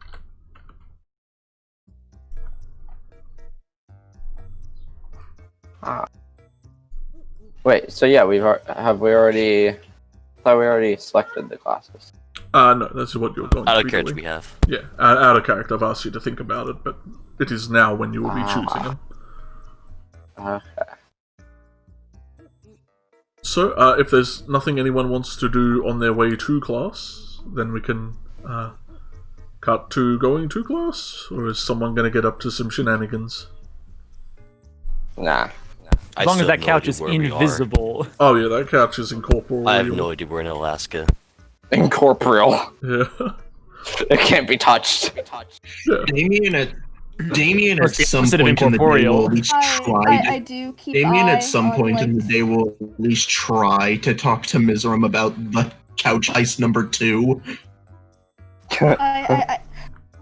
Wait, so yeah, have we already... I thought we already selected the classes. No, that's what you're going Out to of be character doing. we have. Yeah, out of character. I've asked you to think about it, but it is now when you will be choosing them. Okay. So, if there's nothing anyone wants to do on their way to class, then we can cut to going to class? Or is someone going to get up to some shenanigans? Nah. As long as that couch is invisible. Oh yeah, that couch is incorporeal. I have no idea we're in Alaska. Incorporeal. Yeah. It can't be touched. Yeah. Damien at What's the some opposite of point in the day incorporeal? will at least try. I do keep Damien eye at some on, point in like, the day will at least try to talk to Mizram about the couch ice number 2.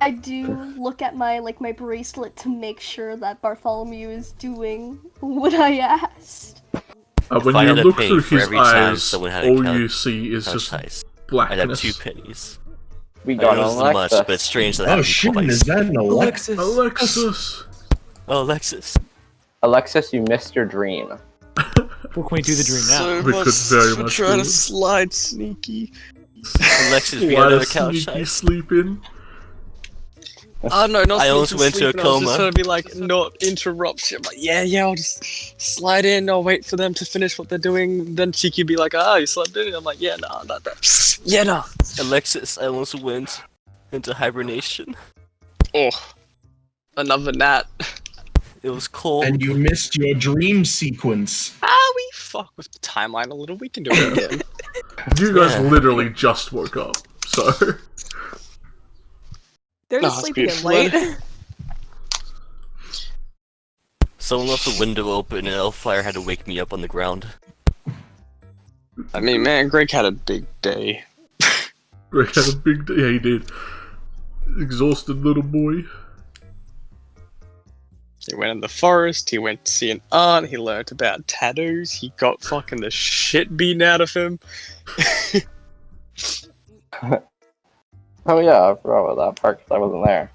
I do look at my bracelet to make sure that Bartholomew is doing what I asked. When I you had a look penny through for his every time eyes, someone had a all couch- you see is couch just ice. I'd blackness. have 2 pennies. We I got know this an isn't much, Alexis. but it's strange that Oh happened shit, twice. is that an Alexis? Alexis! Oh, Alexis. Alexis, you missed your dream. What can we do the dream now? So We could much very for much trying do to it. slide sneaky. Alexis, we Why got another does couch Sneaky ice. sleep in? Oh no, not I almost sneaky went to a sleeping, I was just coma. trying to be like, not interrupt you. I'm like, yeah, I'll just slide in, I'll wait for them to finish what they're doing. Then Cheeky be like, you slept in? I'm like, yeah, nah, not that. Yeah, nah. Alexis, I almost went into hibernation. Oh, another gnat. It was cold. And you missed your dream sequence. We fuck with the timeline a little, we can do it again. You guys Yeah. literally just woke up, so... They're No, just it's sleeping in beautiful. late. Someone left the window open and Elfire had to wake me up on the ground. I mean, man, Greg had a big day. Greg had a big day. Yeah, he did. Exhausted little boy. He went in the forest, he went to see an aunt, he learned about tattoos, he got fucking the shit beaten out of him. Oh yeah, I forgot about that part 'cause I wasn't there.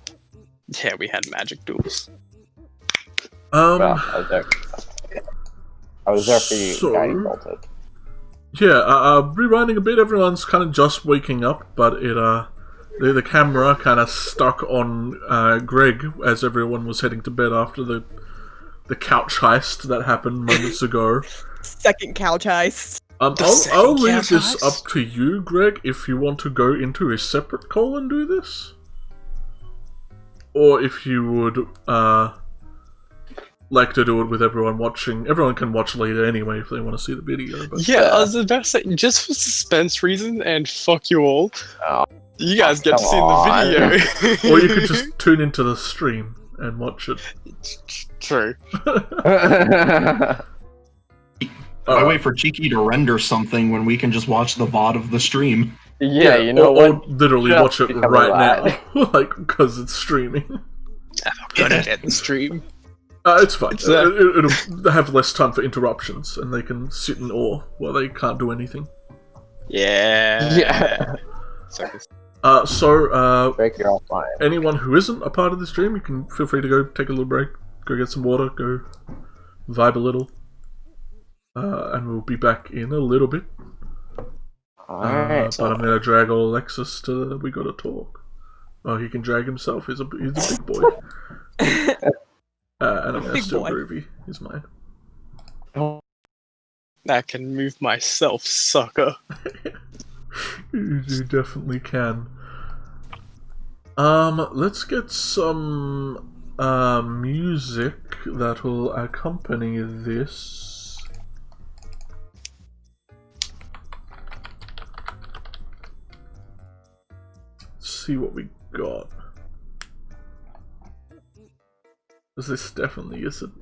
Yeah, we had magic duels. Well, I was there. I was there for you, So- guy you bolted. Yeah, rewinding a bit, everyone's kind of just waking up, but the camera kind of stuck on Greg as everyone was heading to bed after the couch heist that happened moments ago. Second couch heist. I'll leave couch this heist? up to you, Greg, if you want to go into a separate call and do this. Or if you would like to do it with everyone watching. Everyone can watch later anyway if they want to see the video. But Yeah, I was about to say, just for suspense reasons, and fuck you all, Oh, you guys get to see come in the video. or you could just tune into the stream and watch it. True. I wait for Cheeky to render something when we can just watch the VOD of the stream. yeah, you know or what? literally Just watch it become a right lad. now, like because it's streaming. I'm gonna get the stream. It's fine. It's, It'll have less time for interruptions, and they can sit in awe while they can't do anything. Yeah. Yeah. So Break your offline. anyone who isn't a part of the stream, you can feel free to go take a little break, go get some water, go vibe a little, and we'll be back in a little bit. Alright. But I'm gonna drag old Alexis to we gotta talk. Oh, he can drag himself. He's a big boy. And I'm gonna Big steal boy. Groovy. He's mine. I can move myself, sucker. You definitely can. Let's get some music that will accompany this. Let's see what we got. 'Cause this definitely isn't.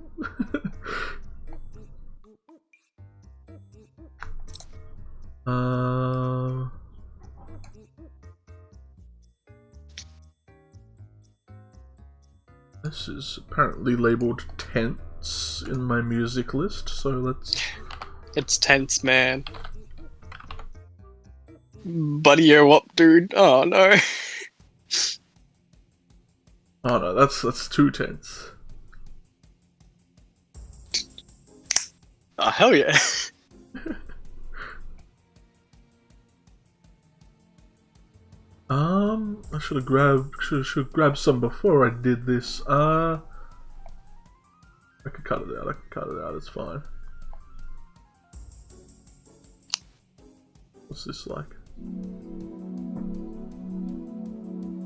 This is apparently labeled tense in my music list, so let's. It's tense, man. Buddy, yo up, dude. Oh no. Oh no, that's too tense. Oh hell yeah. I should have grabbed some before I did this. I could cut it out. It's fine. What's this like?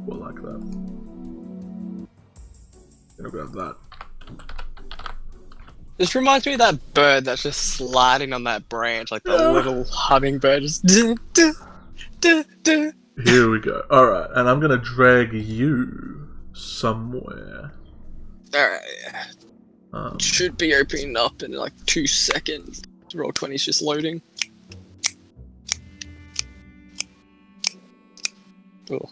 Well, like that. Gonna grab that. This reminds me of that bird that's just sliding on that branch, like the little hummingbird just Here we go. Alright, and I'm gonna drag you somewhere. Alright. Should be opening up in like 2 seconds. Roll20 is just loading. Oh.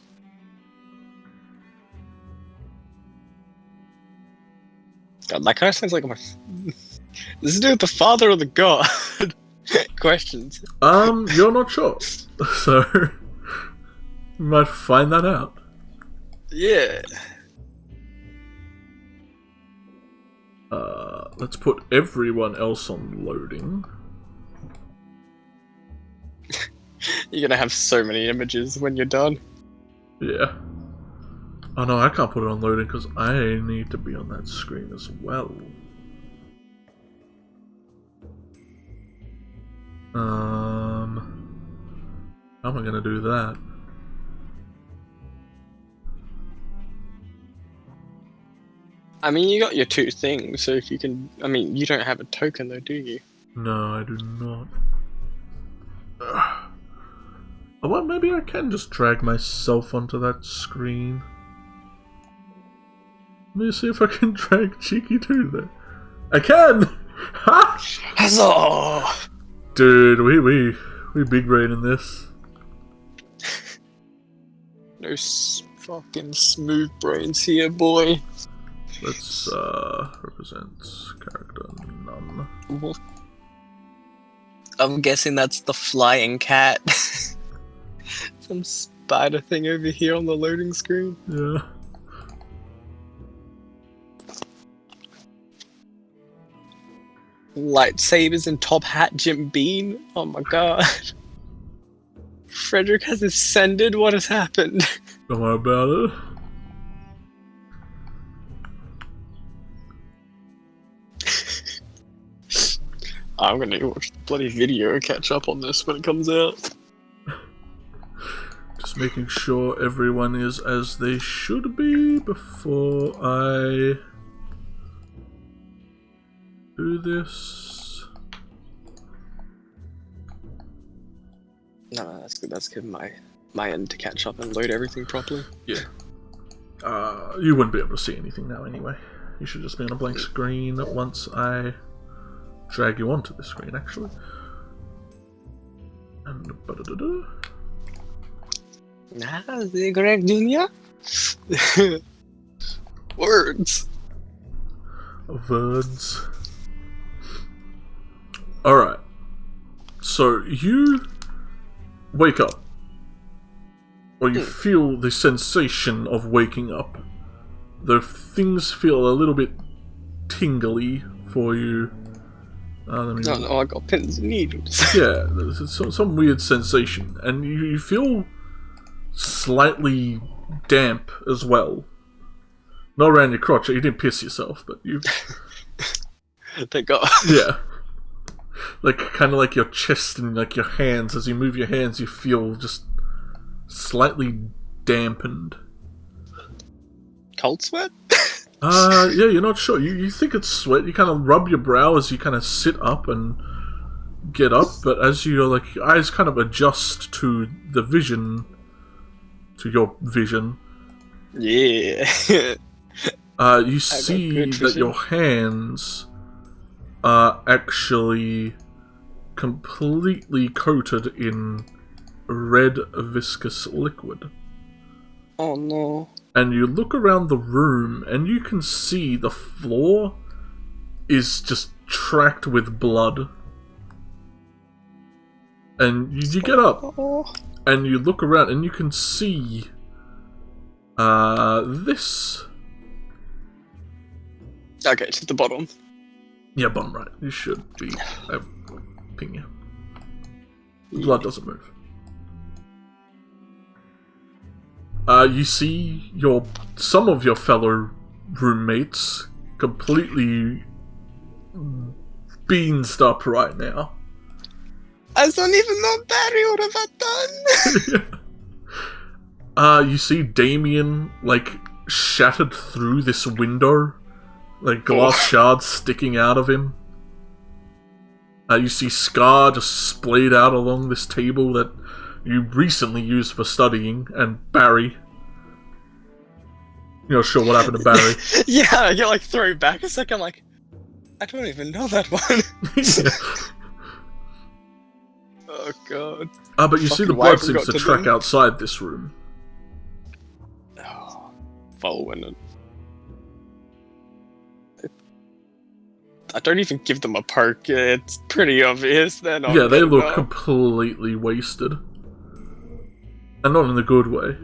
God, that kind of sounds like my. This is the father of the god. Questions. You're not sure. So, you might find that out. Yeah. Let's put everyone else on loading. You're gonna have so many images when you're done. Yeah. Oh no, I can't put it on loading because I need to be on that screen as well. How am I gonna do that? I mean, you got your 2 things, so if you can. I mean, you don't have a token though, do you? No, I do not. Oh, well, maybe I can just drag myself onto that screen. Let me see if I can drag Cheeky too there. I can! Ha! Huzzah! Dude, we big brain in this. No fucking smooth brains here, boy. Let's represent character none. I'm guessing that's the flying cat. Some spider thing over here on the loading screen. Yeah. Lightsabers and top hat Jim Bean. Oh my god. Frederick has ascended. What has happened? Don't worry about it. I'm gonna watch the bloody video and catch up on this when it comes out. Just making sure everyone is as they should be before I do this. No, that's good. That's good. My end to catch up and load everything properly. Yeah. You wouldn't be able to see anything now anyway. You should just be on a blank screen once I drag you onto the screen, actually. And ba-da-da-da. Nah, the Greg Jr. Words. Words. Alright. So you wake up. Or you feel the sensation of waking up. Though things feel a little bit tingly for you. No, I got pins and needles. Yeah, there's some weird sensation. And you feel slightly damp as well. Not around your crotch, you didn't piss yourself, but you... Thank God. Yeah. Like, kind of like your chest and like your hands. As you move your hands, you feel just slightly dampened. Cold sweat? Yeah, you're not sure. You think it's sweat. You kind of rub your brow as you kind of sit up and get up, but as your eyes kind of adjust to the vision, to your vision, Yeah. you see that your hands are actually completely coated in red viscous liquid. Oh no. And you look around the room and you can see the floor is just tracked with blood. And you get up and you look around and you can see this. Okay, to the bottom. Yeah, bottom right. You should be. Ping you. The blood doesn't move. You see some of your fellow roommates completely beansed up right now. I don't even know Barry. What have I done? You see Damien shattered through this window, glass shards sticking out of him. You see Scar just splayed out along this table that you recently used for studying, and Barry. You're not sure what happened to Barry. Yeah, I get thrown back a second, I don't even know that one. Oh god. But you see the blood seems to track outside this room. Oh, following it. I don't even give them a poke. It's pretty obvious they're not. Yeah, they look completely wasted. And not in a good way.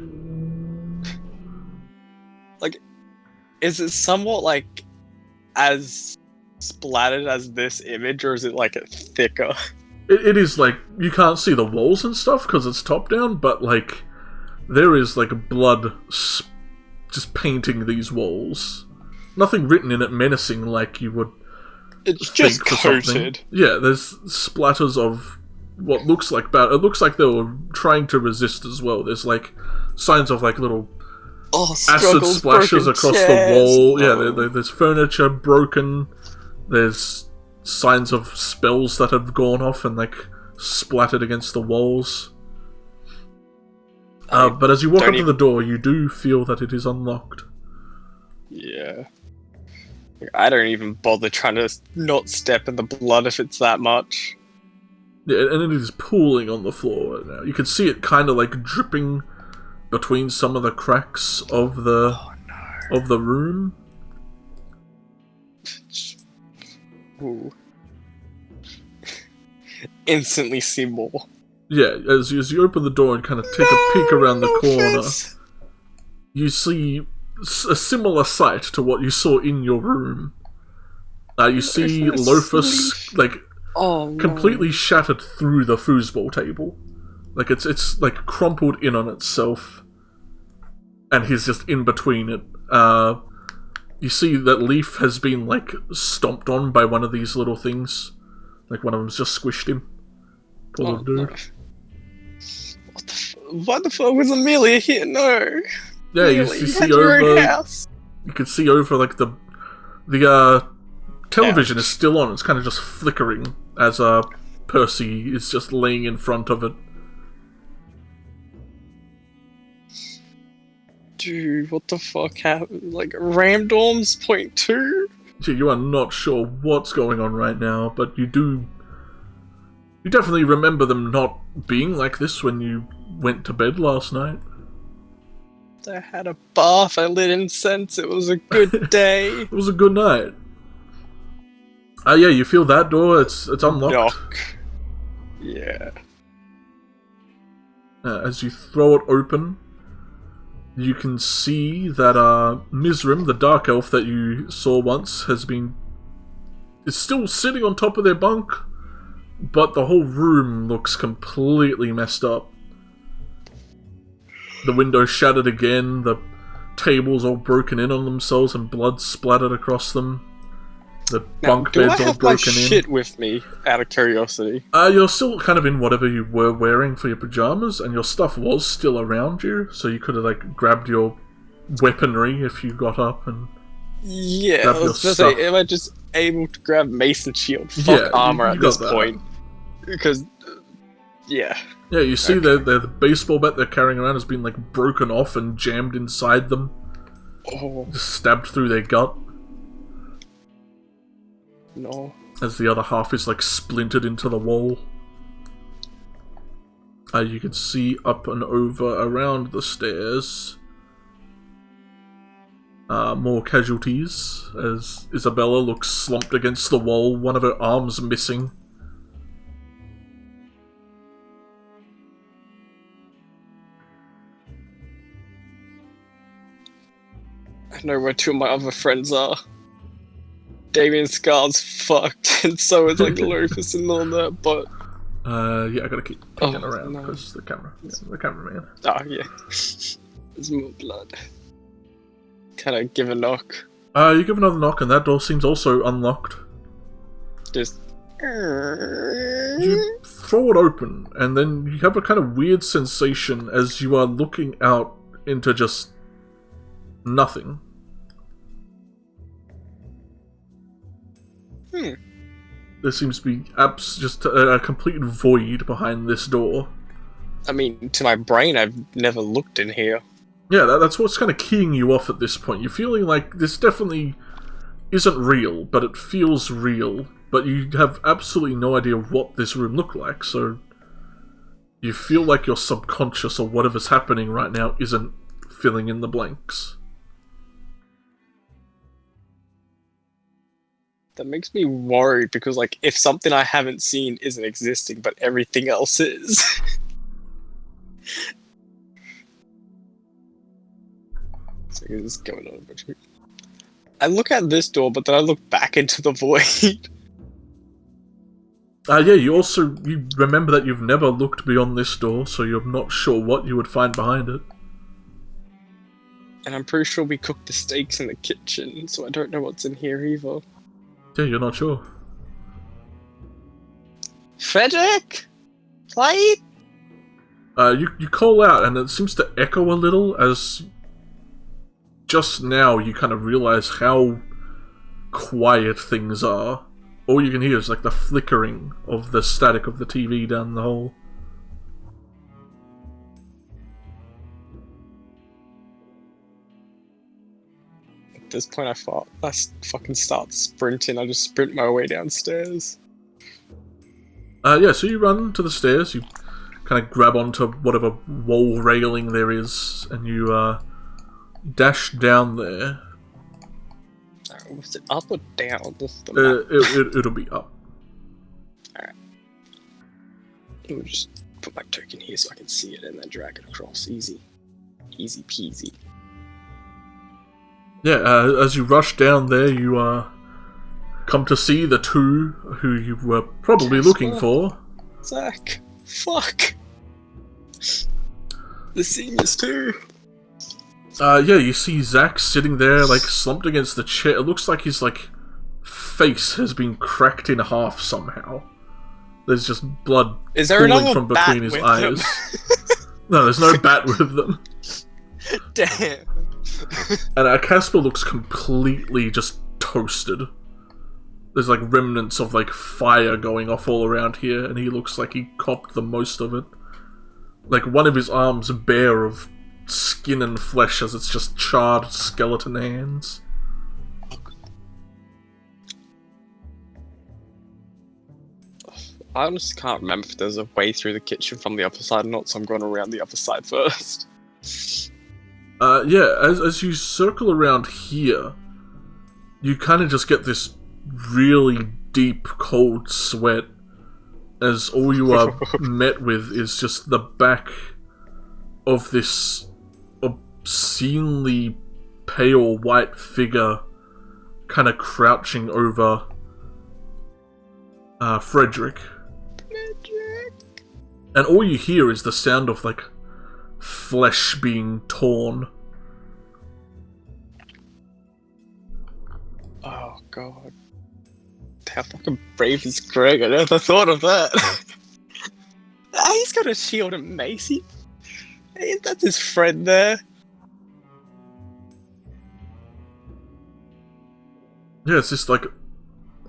Is it somewhat as splattered as this image, or is it thicker? It is you can't see the walls and stuff because it's top down, but there is blood just painting these walls. Nothing written in it menacing like you would. It's just coated. Something. Yeah, there's splatters of what looks like bad. It looks like they were trying to resist as well. There's signs of little acid splashes across the wall. Yeah, there's furniture broken. There's signs of spells that have gone off and splattered against the walls. But as you walk up to the door, you do feel that it is unlocked. Yeah. I don't even bother trying to not step in the blood if it's that much. Yeah, and it is pooling on the floor right now. You can see it kind of dripping between some of the cracks of the room. Ooh. Instantly see more. Yeah, as you open the door and kind of take a peek around the corner, Fizz. you see a similar sight to what you saw in your room. You see Lofus, like, Oh, no. completely shattered through the foosball table. Like, it's like, crumpled in on itself. And he's just in between it. You see that Leaf has been, like, stomped on by one of these little things. Like, one of them's just squished him. Poor little dude. What the fuck was Amelia here? No. Yeah, you Amelia, see had your own over... house. You can see over, like, the television is still on. It's kind of just flickering as Percy is just laying in front of it. Dude, what the fuck happened? Like, Ramdorm's point 2? So you are not sure what's going on right now, but you definitely remember them not being like this when you went to bed last night. I had a bath, I lit incense, it was a good day. It was a good night. Yeah, you feel that door, it's unlocked. Knock. Yeah. As you throw it open, you can see that Mizrim, the dark elf that you saw once, is still sitting on top of their bunk, but the whole room looks completely messed up. The window's shattered again, the tables all broken in on themselves and blood splattered across them. The bunk do I beds all have my broken in. shit with me, out of curiosity? You're still kind of in whatever you were wearing for your pajamas, and your stuff was still around you, so you could have, like, grabbed your weaponry if you got up and... Yeah, grab I your was gonna stuff. say, am I just able to grab mace and shield? Fuck Yeah, armor you at got this that. point. Because, yeah. Yeah, you see Okay. the baseball bat they're carrying around has been, like, broken off and jammed inside them. Oh, Just stabbed through their gut, no. as the other half is, like, splintered into the wall. You can see up and over around the stairs more casualties, as Isabella looks slumped against the wall, one of her arms missing. I know where two of my other friends are. Damien Scar's fucked, and so is, like, Lofus and all that, but... Yeah, I gotta keep picking Oh, around, no. because the cameraman. Ah, yeah. There's more blood. Can I give a knock? You give another knock, and that door seems also unlocked. Just... You throw it open, and then you have a kind of weird sensation as you are looking out into just nothing. There seems to be just a complete void behind this door. I mean, to my brain, I've never looked in here. Yeah, that's what's kind of keying you off at this point. You're feeling like this definitely isn't real, but it feels real. But you have absolutely no idea what this room looked like, so you feel like your subconscious or whatever's happening right now isn't filling in the blanks. That makes me worried, because, like, if something I haven't seen isn't existing, but everything else is... So this is going on. I look at this door, but then I look back into the void. Yeah, you remember that you've never looked beyond this door, so you're not sure what you would find behind it. And I'm pretty sure we cooked the steaks in the kitchen, so I don't know what's in here either. Yeah, you're not sure. Frederick? Play? You call out, and it seems to echo a little as just now you kind of realize how quiet things are. All you can hear is like the flickering of the static of the TV down the hall. At this point, I fucking start sprinting. I just sprint my way downstairs. Yeah, so you run to the stairs, you kind of grab onto whatever wall railing there is, and you dash down there. Was it up or down? This is the map. It'll be up. Alright. We'll just put my token here so I can see it and then drag it across. Easy. Easy peasy. Yeah, as you rush down there, you come to see the two who you were probably looking for. Zach. Fuck. The seniors too. Yeah, you see Zach sitting there, like, slumped against the chair. It looks like his, like, face has been cracked in half somehow. There's just blood Is there pooling another from bat between his with eyes. him? No, there's no bat with them. Damn. And Casper looks completely just toasted. There's, like, remnants of, like, fire going off all around here, and he looks like he copped the most of it. Like, one of his arms bare of skin and flesh as it's just charred skeleton hands. I honestly can't remember if there's a way through the kitchen from the other side or not, so I'm going around the other side first. Yeah, as you circle around here, you kind of just get this really deep, cold sweat, as all you are met with is just the back of this obscenely pale white figure kind of crouching over Frederick. And all you hear is the sound of, like, flesh being torn. Oh god. How fucking brave is Greg? I never thought of that. He's got a shield and Macy. Ain't that his friend there? Yeah, it's this, like,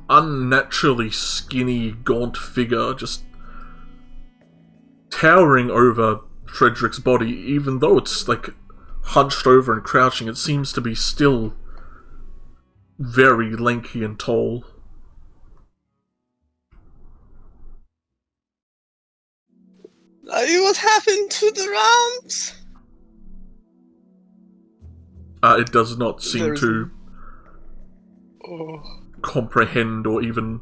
unnaturally skinny, gaunt figure just towering over Frederick's body. Even though it's, like, hunched over and crouching, it seems to be still very lanky and tall. What happened to the Rams? It does not seem to Oh. comprehend or even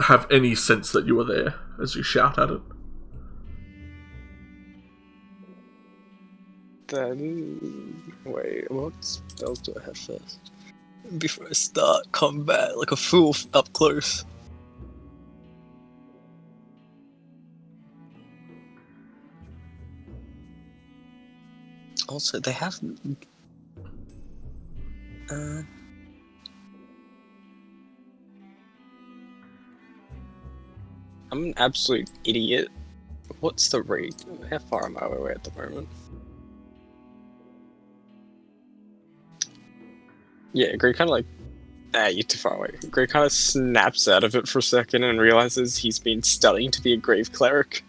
have any sense that you are there as you shout at it. Then wait, what spells do I have first? Before I start combat, like a fool up close. Also, they have. I'm an absolute idiot. What's the rate? How far am I away at the moment? Yeah, Greg kind of like... you're too far away. Greg kind of snaps out of it for a second and realizes he's been studying to be a grave cleric.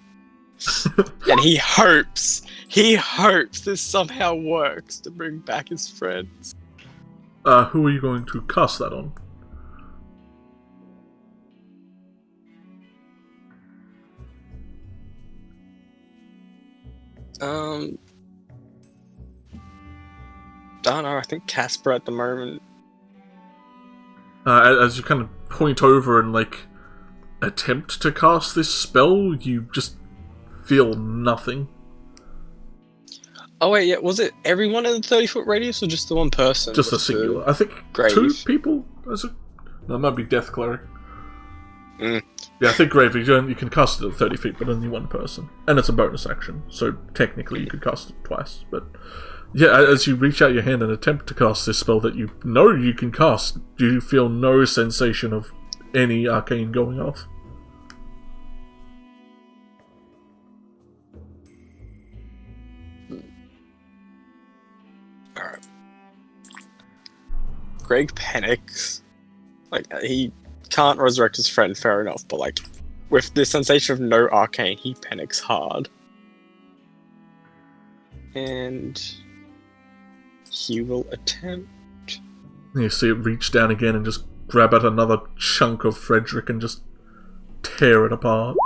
And he hopes this somehow works to bring back his friends. Who are you going to cast that on? Don't know, I think Casper at the moment. As you kind of point over and, like, attempt to cast this spell, you just feel nothing. Oh wait, yeah, was it everyone in the 30-foot radius or just the one person? Just a singular. I think grave? 2 people? No, it might be Death Cleric. Mm. Yeah, I think Grave, you can cast it at 30 feet, but only one person. And it's a bonus action, so technically you could cast it twice. But yeah, as you reach out your hand and attempt to cast this spell that you know you can cast, you feel no sensation of any arcane going off. Alright. Greg panics. Like, he can't resurrect his friend, fair enough, but like, with the sensation of no arcane, he panics hard. And he will attempt. You see it reach down again and just grab at another chunk of Frederick and just tear it apart.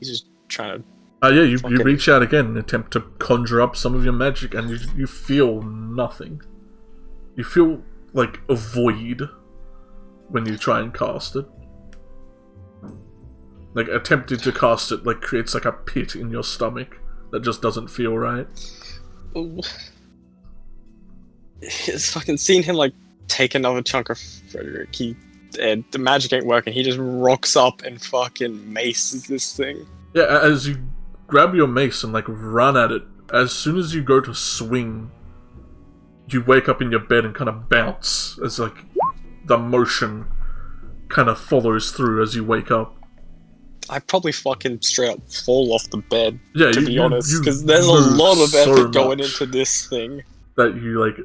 He's just trying to... Yeah, you reach out again and attempt to conjure up some of your magic, and you feel nothing. You feel like a void when you try and cast it. like attempting to cast it like creates like a pit in your stomach that just doesn't feel right. It's fucking seen him like take another chunk of Frederick. The magic ain't working. He just rocks up and fucking maces this thing. Yeah, as you grab your mace and like run at it, as soon as you go to swing, you wake up in your bed and kind of bounce as like the motion kind of follows through as you wake up. I probably fucking straight up fall off the bed, Yeah, to be honest, because there's a move lot of so effort going much into this thing. that you like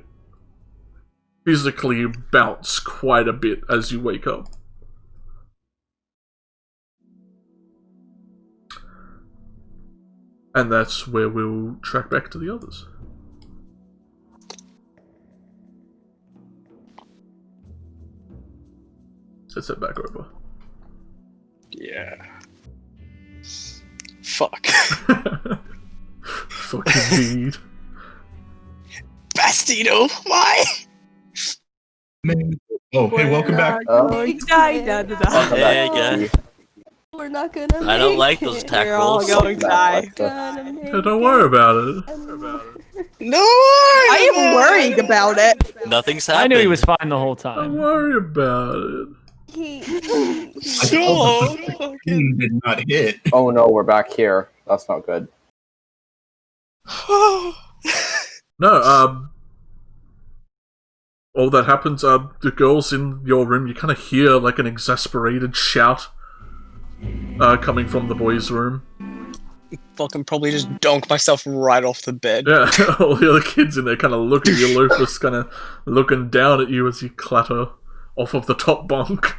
physically bounce quite a bit as you wake up. And that's where we'll track back to the others. Let's head back over. Yeah. Fuck. Fucking indeed. Bastino, why? Oh, hey, welcome back. Welcome Hey, back. guys. We're not gonna I don't make like those it. We're all tackles. going to die. Gonna make Hey, don't worry about it. No! I am worrying about it. Nothing's I happened. knew he was fine the whole Don't time. worry about it. Sure. Did not hit. Oh no, we're back here. That's not good. No, all that happens, the girls in your room, you kind of hear like an exasperated shout coming from the boys' room. Fucking probably just donk myself right off the bed. Yeah, all the other kids in there kind of look at you, Lufus, kind of looking down at you as you clatter off of the top bunk.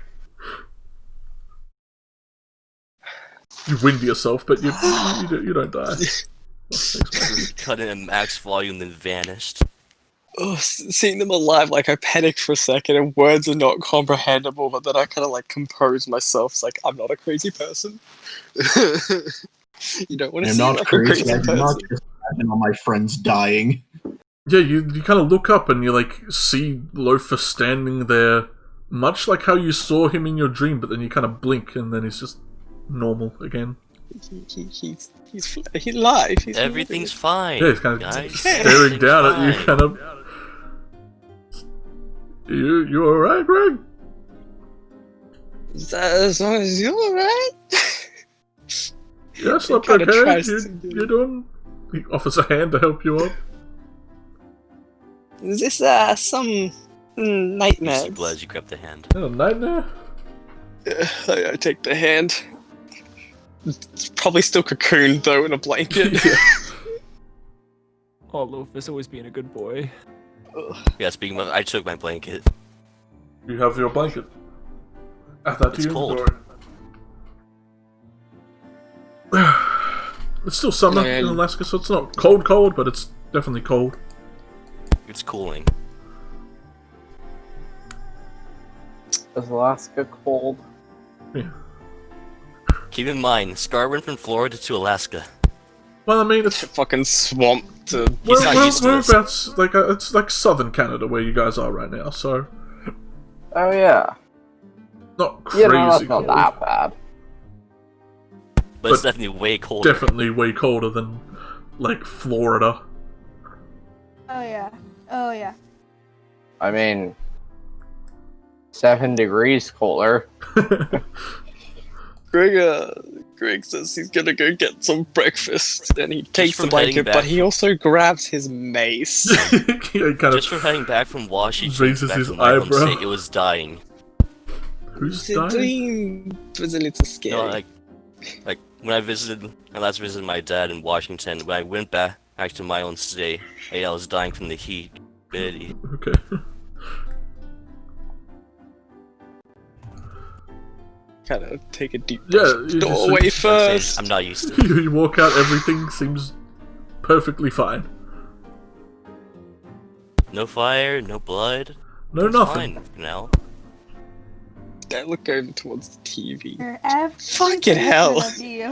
You wind yourself, but you don't die. Cut in at max volume, then vanished. Oh, seeing them alive, like I panic for a second and words are not comprehensible, but then I kind of like compose myself. It's like, I'm not a crazy person. You don't want to I'm see not like crazy. a crazy I do not person. just imagine all my friends dying. Yeah, you kind of look up and you like see Loafer standing there, much like how you saw him in your dream, but then you kind of blink and then he's just normal again. He's alive. He's Everything's fine. Yeah, he's kind of guys. staring Everything's down at you, fine. kind of. You alright, Greg? As long as you're alright. Yeah, I slept kinda okay. tries to do- You're doing. He offers a hand to help you up. Is this some I'm nightmare? so glad you grabbed the hand. Oh, nightmare? I take the hand. It's probably still cocooned though in a blanket. Yeah. Oh, Lufus always being a good boy. Yeah, speaking of, I took my blanket. You have your blanket. Add that to It's your cold. inventory. It's still summer Man. in Alaska, so it's not cold, but it's definitely cold. It's cooling. Is Alaska cold? Yeah. Keep in mind, Scar went from Florida to Alaska. Well, I mean, it's Fucking swamp to. He's not used to this. whereabouts, like it's like southern Canada where you guys are right now, so Oh yeah. not crazy Yeah, no, that's not cold. that bad. But it's But definitely way colder. Definitely way colder than like Florida. Oh yeah. Oh yeah. I mean, 7 degrees colder. Greg says he's gonna go get some breakfast, and he takes the from heading blanket, back but he also grabs his mace. He kind of Just from heading back from Washington raises back his from my home eyebrow. state, it was dying. who's The dying? dream was a little scary. No, like when I last visited my dad in Washington, when I went back to my own state, I was dying from the heat. Really. Okay. Kind of take a deep Yeah, breath. you just- Doorway first. I'm not used to it. You walk out, everything seems perfectly fine. No fire, no blood. No, It's nothing. fine now. I look over towards the TV. Fucking hell. Okay.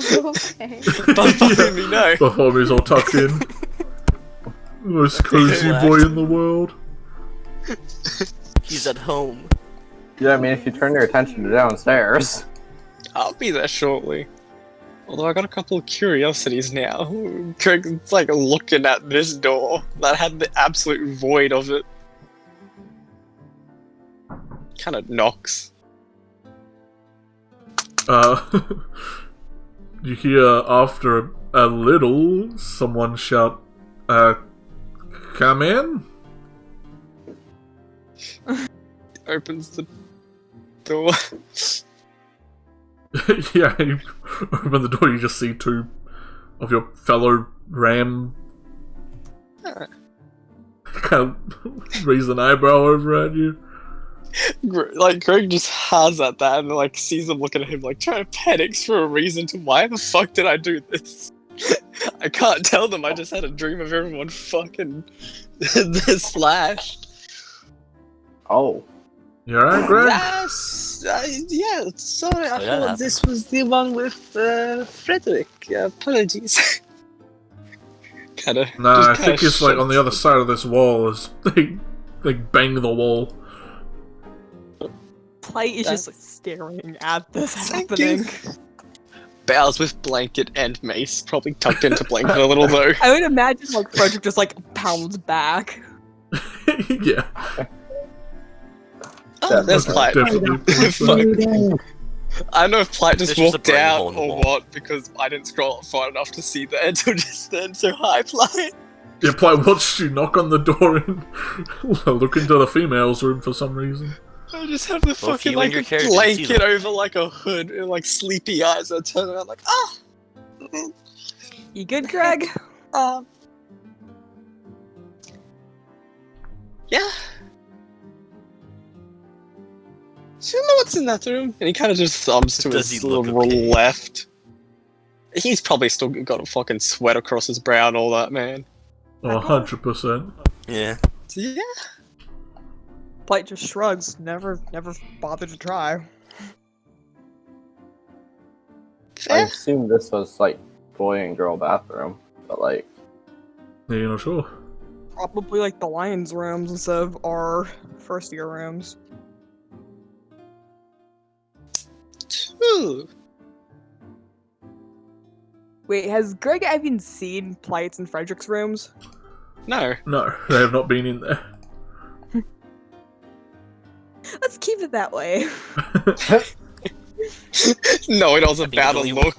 Don't bother me, no. The homies all tucked in. Most cozy Relax. boy in the world. He's at home. Yeah, I mean, if you turn your attention to downstairs. I'll be there shortly. Although I got a couple of curiosities now. Greg's like looking at this door that had the absolute void of it. Kind of knocks. You hear after a little someone shout, come in? Opens the door. Yeah, you open the door, you just see two of your fellow ram kind of raise an eyebrow over at you. Like, Greg just has at that and like sees them looking at him like trying to panics for a reason to why the fuck did I do this? I can't tell them, I just had a dream of everyone fucking slashed. Oh. You alright, Greg? Yes, yeah, sorry, I Yeah, thought this was the one with Frederick. Apologies. Kinda. Nah, I think it's like on the other side of this wall as they bang the wall. Plight is just like staring at this Thank happening. Bows with blanket and mace, probably tucked into blanket a little though. I would imagine like Frederick just like pounds back. Yeah. Oh, there's Plight. Definitely. Fuck. I don't know if Plight just There's just a walked brain out hole in the or wall. what, because I didn't scroll up far enough to see that until just then, so hi, Plight. Yeah, Plight watched you knock on the door and look into the female's room for some reason. I just have the Well, if fucking you and like your character can see blanket them. over like a hood and like sleepy eyes. I turn around like, You good, Greg? Yeah. So you know what's in that room? And he kind of just thumbs to Does his he look little okay? left. He's probably still got a fucking sweat across his brow and all that, man. Oh, 100%. Yeah. So, yeah. Plight just shrugs. Never bothered to try. I Fair. assume this was like boy and girl bathroom, but like Yeah, you're not sure. Probably like the Lions rooms instead of our first year rooms. Ooh. Wait, has Greg even seen Plight's and Frederick's rooms? No. No, they have not been in there. Let's keep it that way. No, it was about to Easily look.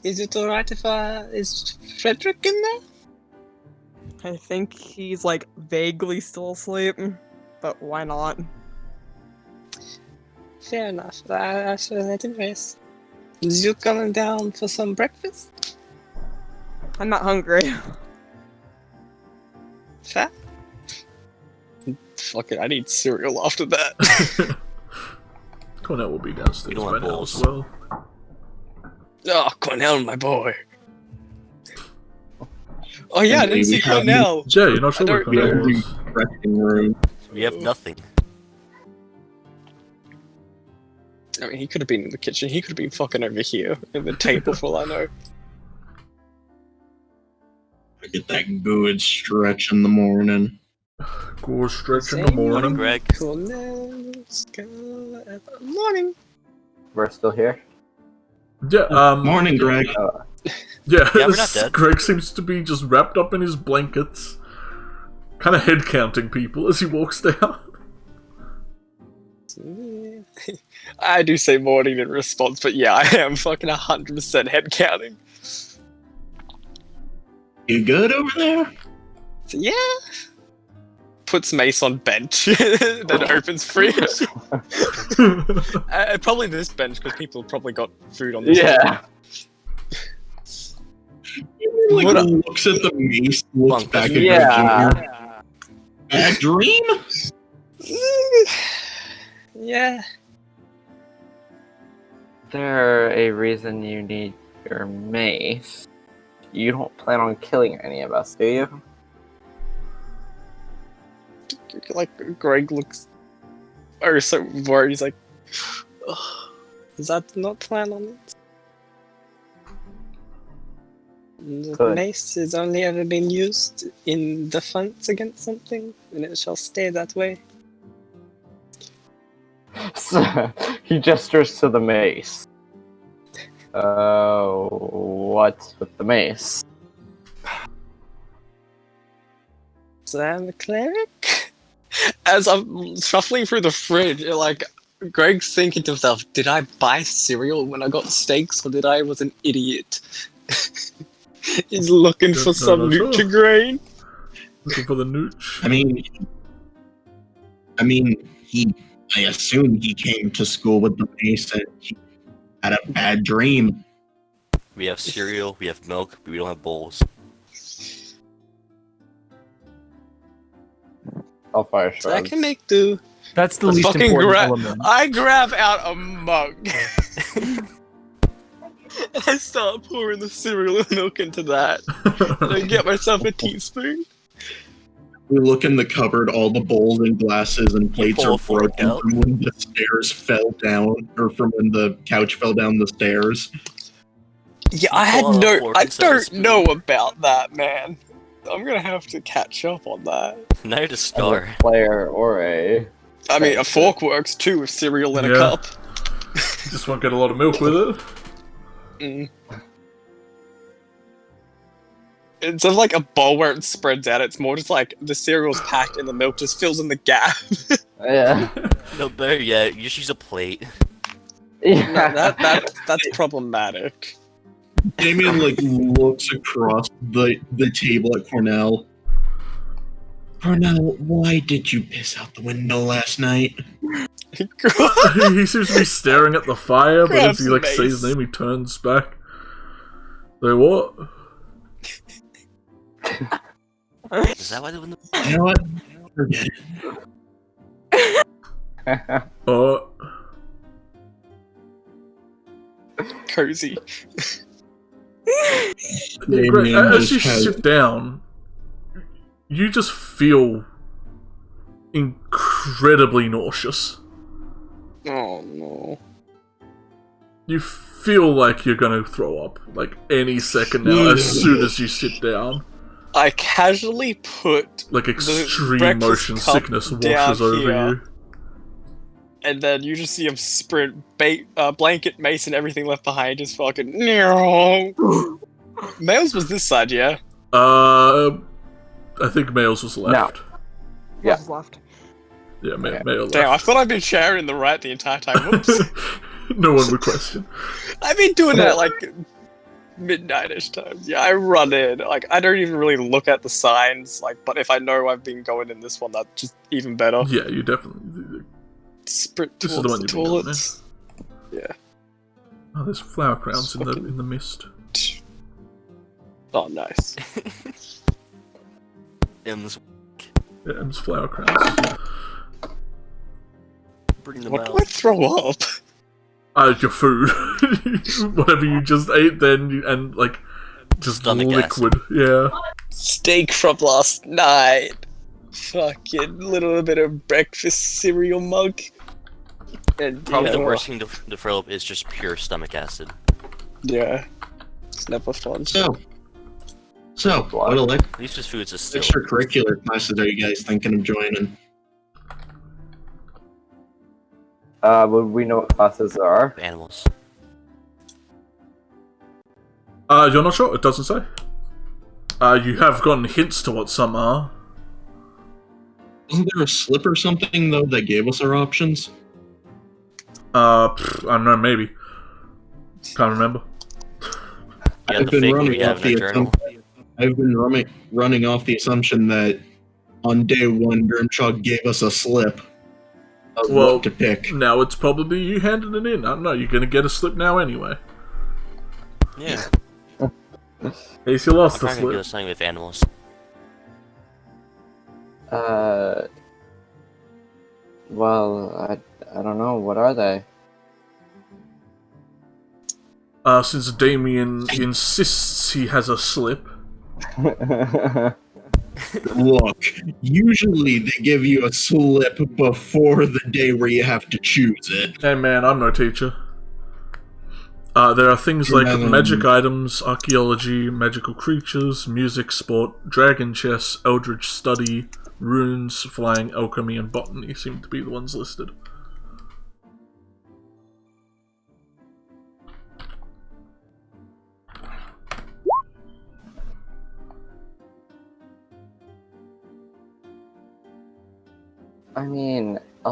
Is it alright if is Frederick in there? I think he's like vaguely still asleep, but why not? Fair enough. I should let him rest. Is you coming down for some breakfast? I'm not hungry. Fair? Fuck it, I need cereal after that. Cornell will be downstairs We don't by want now bowls. as well. Oh, Cornell, my boy. Oh yeah, I didn't see We have- Cornell. Jay, you're not sure I where don't We have Cornell the is. resting room. We have nothing. I mean, he could have been in the kitchen. He could have been fucking over here at the table for all I know. I get that good stretch in the morning. Go stretch in the Same Morning, morning. Greg. Cornell's morning. we're still here. Yeah, Morning, Greg. yeah, Yeah, we're not dead. Greg seems to be just wrapped up in his blankets, kind of head counting people as he walks down. I do say morning in response, but yeah, I am fucking 100% head counting. You good over there? So, yeah. Puts Mace on bench, then opens fridge. Probably this bench because people probably got food on this. Yeah. Like, What up? looks at the mace, looks Bunk. back at Yeah. Junior. Bad dream? Yeah. There a reason you need your mace? You don't plan on killing any of us, do you? Like Greg looks so worried. He's like, "Ugh, does that not plan on it? The Good. mace has only ever been used in defense against something, and it shall stay that way. So, he gestures to the mace. What's with the mace? So I'm a cleric? As I'm shuffling through the fridge, like, Greg's thinking to himself, did I buy cereal when I got steaks, or did I was an idiot? He's looking for some not sure. Nutrigrain. Looking for the nooch. I assume he came to school with the mace and he had a bad dream. We have cereal, we have milk, but we don't have bowls. I'll fire So I shrugs. can make do. That's the Let's least fucking important grab. element. I grab out a mug. And I start pouring the cereal and milk into that. And I get myself a teaspoon. We look in the cupboard, all the bowls and glasses and plates pull are a fork broken out. from when the stairs fell down, or from when the couch fell down the stairs. Yeah, I had Pull out a no. fork I instead of a don't spoon. know about that, man. I'm gonna have to catch up on that. Now you're the As star. a player or a... I mean, a fork works too with cereal in a Yeah. cup. Just won't get a lot of milk with it. Mm. Instead of like a bowl where it spreads out, it's more just like the cereal's packed and the milk just fills in the gap. Yeah. No, better yet, you just use a plate. Yeah. That's problematic. Damien looks across the table at Cornell. Cornell, why did you piss out the window last night? He seems to be staring at the fire, but as he Grabs says his mace. name, he turns back. Say what? Is that why they wouldn't? You know what? Forget it. Cozy. Yeah, great. Damien As you just has- sit down, you just feel incredibly nauseous. Oh no. You feel like you're gonna throw up, like any second now, as soon as you sit down. I casually put Like extreme breakfast motion cup sickness down washes over here. you. And then you just see him sprint, blanket, mace, and everything left behind. Just fucking. No. Males was this side, yeah. I think Males was left. Yeah. What's left? Yeah, Okay. Male Damn, I left. thought I'd been sharing the right the entire time. Whoops. No one would question. I've been doing that like midnight-ish times. Yeah, I run in. Like, I don't even really look at the signs. Like, but if I know I've been going in this one, that's just even better. Yeah, you definitely. Sprint This is the towards one the you've been going toilets. Yeah. Oh, there's flower crowns in the mist. Oh, nice. M's Yeah, and there's flower crowns. bring them What do out. I throw up? Your food. Whatever you just ate then, and like, just Stomach liquid. Yeah. Steak from last night. Fucking little bit of breakfast cereal mug. And Probably yeah, the worst thing to throw up is just pure stomach acid. Yeah. It's never fun. So, what At least with foods is still. extracurricular classes are you guys thinking of joining? Would we know what classes there are? Animals. You're not sure? It doesn't say. You have gotten hints to what some are. Wasn't there a slip or something though that gave us our options? I don't know, maybe. Can't remember. Yeah, I've the been fake one we running have off in the our journal. I've been running off the assumption that on day one, Grimshaw gave us a slip of Well, what to pick. now it's probably you handing it in. I don't know, you're gonna get a slip now anyway. Yeah. In case you I'm lost the trying to do slip. something with animals. Well, I don't know. What are they? Since Damien insists he has a slip. Look, usually they give you a slip before the day where you have to choose it. Hey man, I'm no teacher. There are things like magic items, archaeology, magical creatures, music, sport, dragon chess, eldritch study, runes, flying, alchemy, and botany seem to be the ones listed.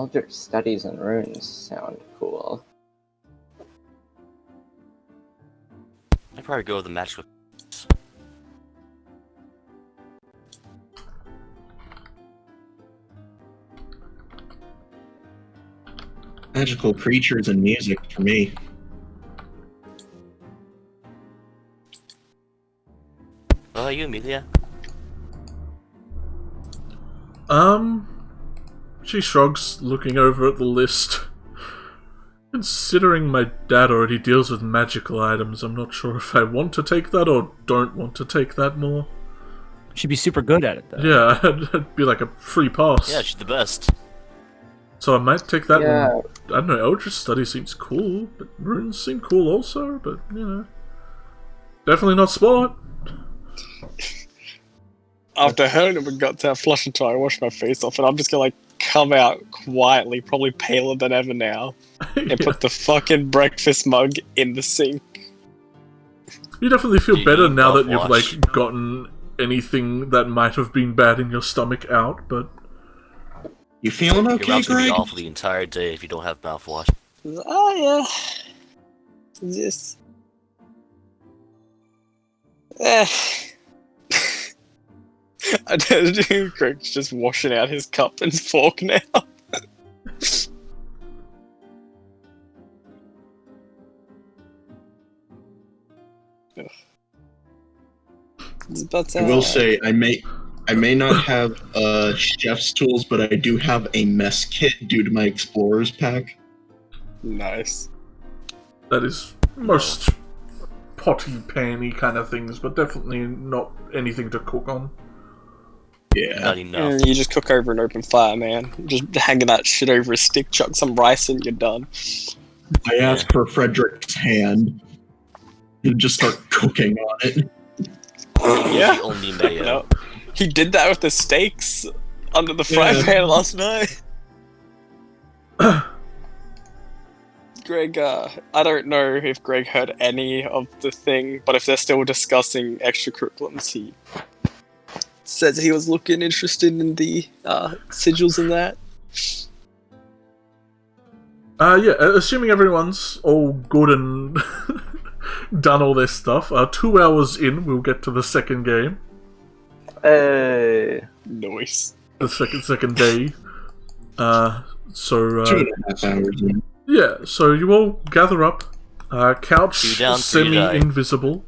Eldritch Studies and Runes sound cool. I'd probably go with the magical. Magical creatures and music for me. What about you, Amelia? She shrugs, looking over at the list. Considering my dad already deals with magical items, I'm not sure if I want to take that or don't want to take that more. She'd be super good at it, though. Yeah, it'd be like a free pass. Yeah, she's the best. So I might take that Yeah. one. I don't know, Eldritch Study seems cool, but runes seem cool also, but, you know. Definitely not sport. After hurting we got to have flush until I wash my face off, and I'm just gonna like come out quietly, probably paler than ever now, and put the fucking breakfast mug in the sink. You definitely feel Do you better need now that you've, mouthwash? like, gotten anything that might have been bad in your stomach out, but... You feeling Your okay, mouth's gonna be Greg? awful the entire day if you don't have mouthwash. Oh yeah. Just. I don't. Greg's just washing out his cup and fork now. But, I will say I may not have chef's tools, but I do have a mess kit due to my explorer's pack. nice. That is most potty panny kind of things, but definitely not anything to cook on. Yeah. Not enough. You just cook over an open fire, man. Just hanging that shit over a stick, chuck some rice, and you're done. I asked for Frederick's hand and just start cooking on it. Yeah. Only mayo. No. He did that with the steaks under the frying Yeah. pan last night. Greg, I don't know if Greg heard any of the thing, but if they're still discussing extracurriculums, he says he was looking interested in the sigils and that. Yeah, assuming everyone's all good and done all their stuff, 2 hours in, we'll get to the second game. Hey. Nice. The second day. So, 2.5 hours in. yeah, so you all gather up. Couch Two down, three die. semi-invisible.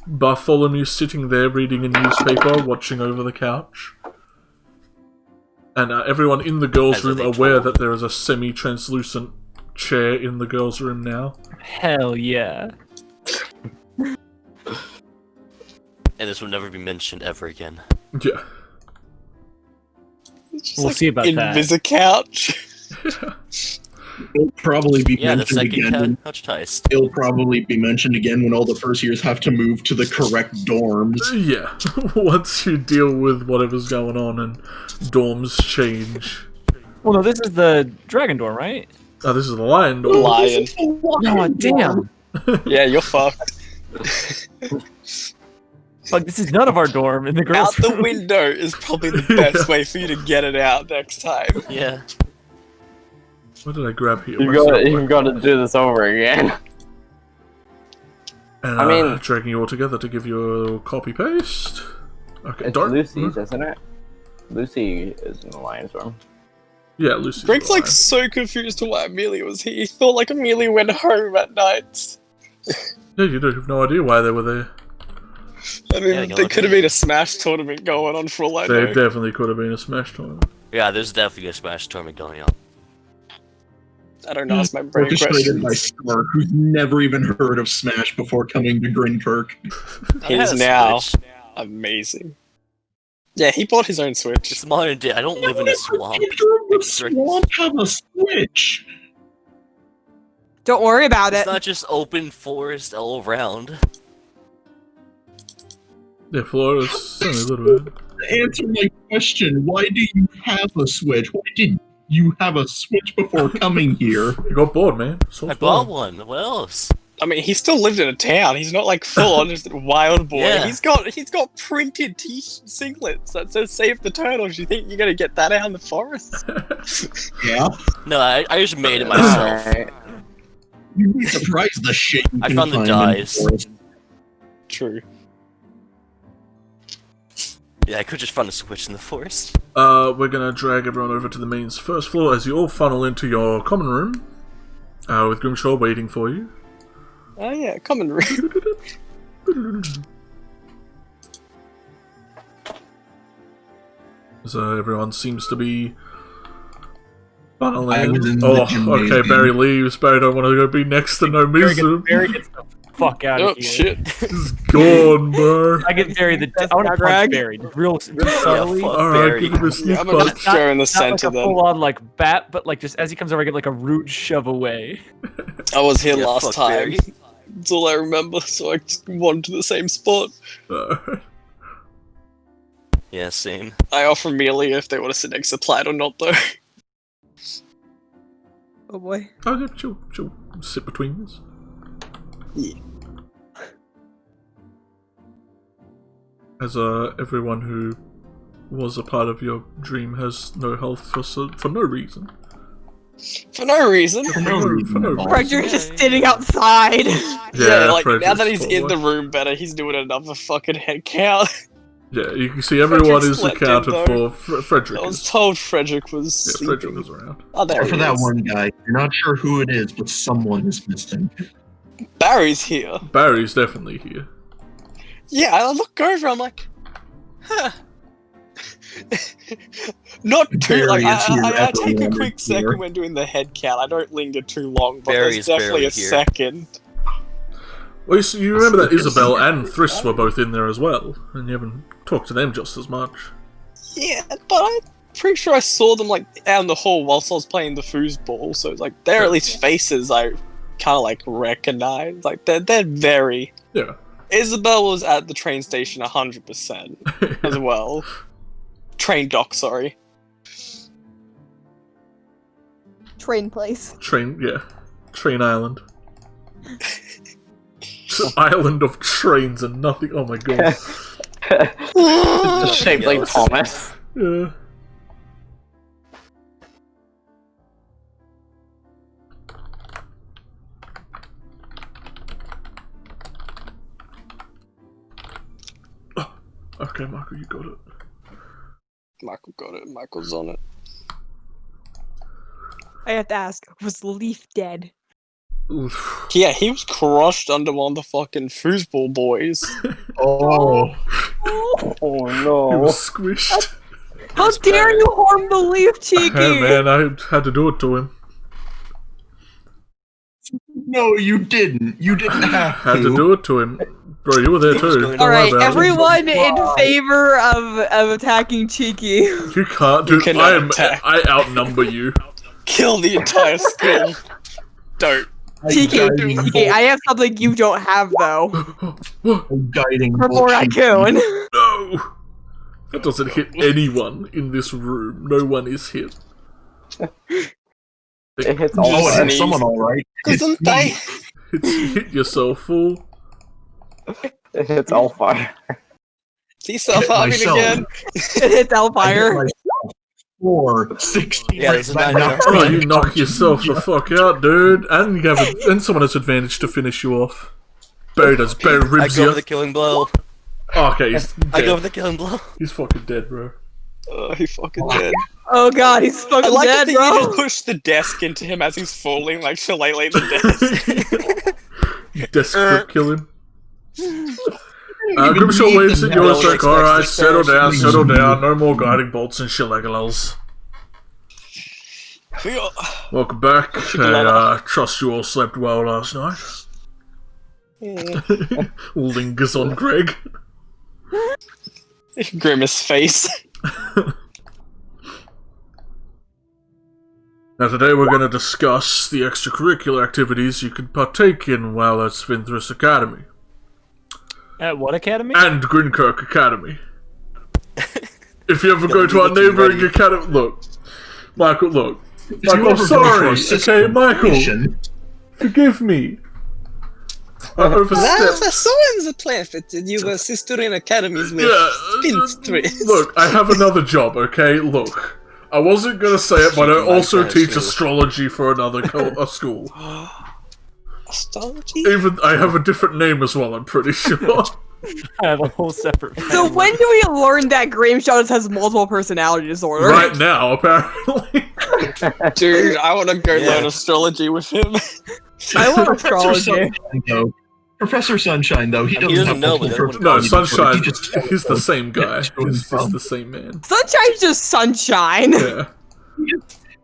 Bartholomew sitting there reading a newspaper, watching over the couch. And everyone in the girls' As are room they aware told. that there is a semi-translucent chair in the girls' room now. Hell yeah. And this will never be mentioned ever again. Yeah. It's just We'll see about that. Invis-a-couch. It'll probably be Yeah, the mentioned second again. couch heist. It'll probably be mentioned again when all the first years have to move to the correct dorms. Yeah, once you deal with whatever's going on and dorms change. Well, no, this is the Dragon Dorm, right? Oh, this is the lion door. Lion. Oh, damn. Yeah, you're fucked. Like, this is none of our dorm in the girls' Out the room. window is probably the best way for you to get it out next time. Yeah. What did I grab here? You've got to do this over again. And, I mean- dragging you all together to give you a copy paste. Okay, It's don't. Lucy's, isn't it? Lucy is in the lion's room. Yeah, Lucy's Greg's the like lion. so confused to why Amelia was here. He thought like Amelia went home at night. Yeah, you don't have no idea why they were there. I mean, Yeah, you there look could have at been a Smash tournament going on for all I They know. definitely could have been a Smash tournament. Yeah, there's definitely a Smash tournament going on. I don't know, it's my brain Orchestrated by questions. Star, who's never even heard of Smash before coming to Grinkirk. I had He's a now Switch. amazing. Yeah, he bought his own Switch. It's modern day. I don't live in a swamp. The swamp have a Switch. Don't worry about It's it. not just open forest all around. Yeah, Florida's only a little bit. Answer my question. Why do you have a Switch? Why did you have a Switch before coming here? You got bored, man. So I bought one. What else? I mean, he still lived in a town. He's not like full on just a wild boy. Yeah. He's got printed singlets that says "Save the turtles." You think you're gonna get that out in the forest? Yeah. No, I just made it myself. Alright. You'd be surprised the shit you I can found the find dyes. in the forest. True. Yeah, I could just find a switch in the forest. We're gonna drag everyone over to the main's first floor as you all funnel into your common room, with Grimshaw waiting for you. Oh yeah, common room. So everyone seems to be I funneling was in in. the Oh, gymnasium. okay, Barry leaves. Barry don't want to go be next to no Mizu. Barry gets the fuck out Oh of here. shit. He's gone, bro. I get Barry I want to punch Barry real subtly. fuck. Alright, Barry. give him a sneak Yeah, I'm gonna punch. go in the Not center like a then. full-on like bat, but like just as he comes over, I get like a rude shove away. I was here Yeah, last fuck time. Barry. That's all I remember, so I just wandered to the same spot. Yeah, same. I offer Amelia if they want to sit next to Plaid or not, though. Oh boy. Oh, yeah, she'll sit between us. Yeah. As everyone who was a part of your dream has no health for no reason. For no reason. For no reason. Frederick's just sitting outside. Yeah, like now Frederick's that he's in the probably- room better, he's doing another fucking head count. Yeah, you can see everyone Frederick is slept in, accounted though. for. Frederick I was is. told Frederick was Yeah, sleeping. Frederick is around. Oh, there Except for he that is. one guy. You're not sure who it is, but someone is missing. Barry's here. Barry's definitely here. Yeah, I look over, I'm like, huh. Not too, like, Barry is here, I take a everyone quick is here. second when doing the head count. I don't linger too long, but Barry's there's definitely barely a here. second. Well, you remember that Isabel and Thriss were both in there as well, and you haven't talked to them just as much. Yeah, but I'm pretty sure I saw them, like, out in the hall whilst I was playing the foosball, so it's like, they're at least faces I kind of, like, recognize. Like, they're very... Yeah. Isabel was at the train station 100% as well. Train dock, sorry. Train place. Train Island. Island of trains and nothing. Oh my god. It's just shaped like Yes. Thomas. Yeah. Oh, okay, Michael, you got it. Michael got it. Michael's on it. I have to ask, was Leaf dead? Oof. Yeah, he was crushed under one of the fucking foosball boys. Oh. Oh He no. was squished. How dare you harm the Leaf, Cheeky? Hey man, I had to do it to him. No, you didn't. You didn't have Had to do it to him. Bro, you were there too. Don't Alright, worry about everyone in favor of attacking Cheeky. it. You can't do. cannot attack. I outnumber you. Kill the entire school. Don't. Cheeky, guiding Cheeky, I have something you don't have though. guiding For more bolt raccoon. No! That doesn't hit anyone in this room. No one is hit. It hits Oh, all it sides. hit someone all right. Doesn't they? Hit yourself, fool. It hits all fire. See self-harming myself. again? It hits I hit Hellfire. myself 460. Yeah, there's a That 9 knocks Oh, me you knock yourself the fuck out, dude. And you have and someone has advantage to finish you off. Barry does. Barry I ribs go you. for the killing blow. Oh, okay, he's I go dead. for the killing blow. He's fucking dead, bro. Oh, he fucking dead. Oh god, he's I fucking like dead, that you just bro. push the desk into him as he's falling, like Shillelagh the desk. Desk flip killing. Grimshaw waves at yours like, alright, settle down, no more guiding bolts and shillagalas. Welcome back. I trust you all slept well last night. Lingers on Greg. Grimace face. Now today we're going to discuss the extracurricular activities you can partake in while at Sphinthris Academy. At what academy? And Grinkirk Academy. If you ever go to our neighbouring academy... Look. Michael, look. If you Michael, I'm ever go sorry. for a Okay, Michael. mission, Forgive me. overstepped. That's a science class that you were sister in academies with spinstress. Look, I have another job, okay? Look. I wasn't gonna say it, but I also teach astrology for another school. Astrology? Even I have a different name as well, I'm pretty sure. I have a whole separate family. So when do we learn that Grimshaw has multiple personality disorder? Right now, apparently. Dude, I want to go learn astrology with him. I love astrology. Professor Sunshine, though, he doesn't, doesn't know, have but multiple No, personality Sunshine, disorder. he's the same guy. He's the same man. Sunshine's just sunshine. Yeah.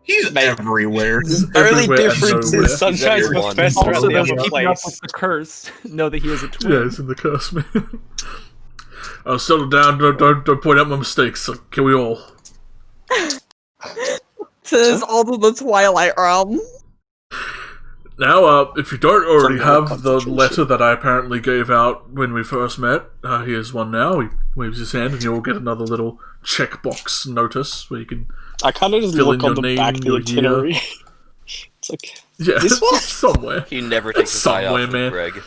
He's everywhere. Only everywhere and difference nowhere. is Sunshine's everyone. professor Also, at the those other keeping up with place. the curse know that he is a twin. Yeah, he's in the curse, man. I'll settle down, don't point out my mistakes, so can we all? Says all to the Twilight Realm. Now, if you don't already Some have the concentration. letter that I apparently gave out when we first met, here's one now. He waves his hand and you'll get another little checkbox notice where you can... I kind of just Fill look in on your the name, back of the your itinerary. It's like, Yeah, This it's one? somewhere. He never takes his eye off Somewhere, of man. Greg.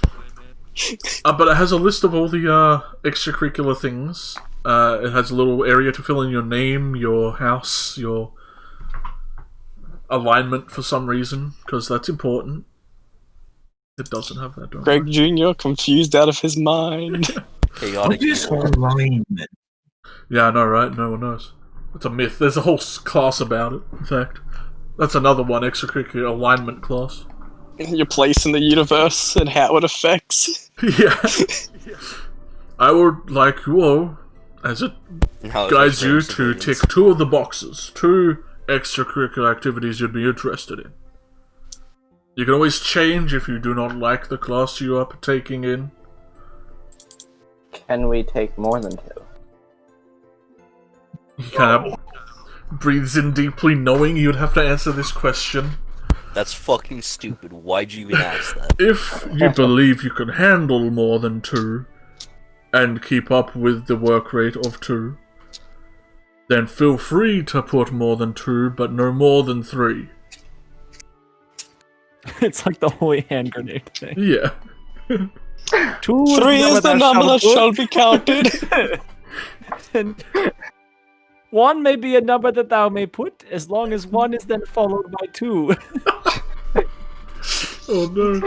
But it has a list of all the extracurricular things. It has a little area to fill in your name, your house, your alignment for some reason, because that's important. It doesn't have that, don't Greg Jr. confused out of his mind. Chaotic This evil. alignment. Yeah, I know, right? No one knows. It's a myth. There's a whole class about it, in fact. That's another one, extracurricular alignment class. Your place in the universe and how it affects. Yeah. I would like you all, as it And how it guides you affects to civilians. tick 2 of the boxes. 2 extracurricular activities you'd be interested in. You can always change if you do not like the class you are partaking in. Can we take more than 2? He kind of breathes in deeply, knowing you'd have to answer this question. That's fucking stupid. Why'd you even ask that? If you believe you can handle more than 2, and keep up with the work rate of 2, then feel free to put more than 2, but no more than 3. It's like the holy hand grenade thing. Yeah. 2 3 is the number that shall be counted. And 1 may be a number that thou may put, as long as 1 is then followed by 2. Oh no.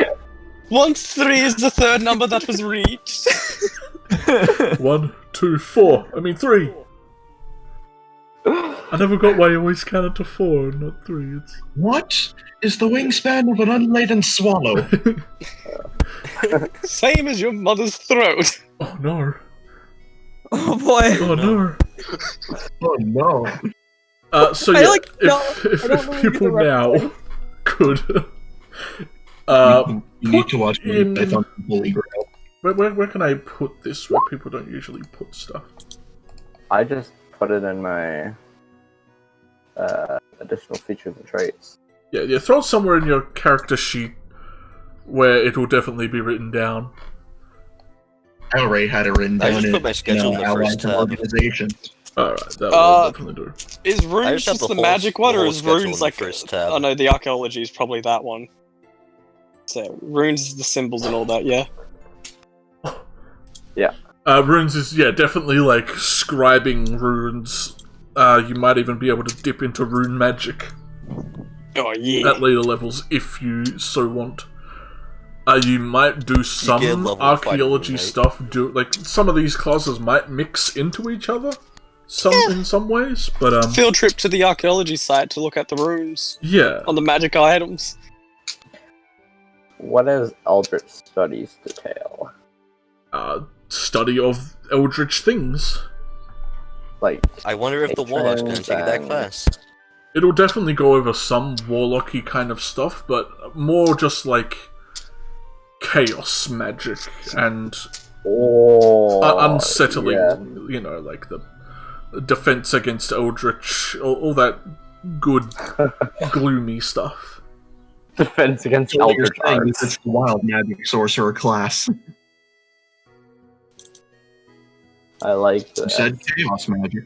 Once 3 is the third number that was reached. 1, 2, 4. I mean 3. I never got why you always counted to 4 and not 3. It's... What is the wingspan of an unladen swallow? Same as your mother's throat. Oh no. Oh boy. Oh no. Oh no. So I yeah, like- no, if I don't know people the now reference. could... You need to watch in- Python Holy Grail. where can I put this where people don't usually put stuff? I just put it in my additional features and traits. Yeah, throw it somewhere in your character sheet where it will definitely be written down. I already had it written I down just put my schedule in the outline first to tab. organization. Alright, that will definitely do. Is I runes just have just the the whole- magic one, the or whole is schedule in runes the like... first tab. Oh no, the archaeology is probably that one. So, runes is the symbols and all that, yeah? Runes is, definitely like scribing runes. You might even be able to dip into rune magic Oh yeah. at later levels if you so want. You might do some get level archaeology 5 rune, right? stuff. Like some of these classes might mix into each other, in some ways. But Field trip to the archaeology site to look at the runes yeah, on the magic items. What is Eldritch Studies detail? study of eldritch things. Like, I wonder if the Warlock's gonna take that and- class. It'll definitely go over some warlocky kind of stuff, but more just like chaos magic and unsettling, yeah. you know, like the defense against eldritch, all that good, gloomy stuff. Defense against So what you're Eldritch saying is Arts. it's the wild magic sorcerer class. I like You that. said chaos magic.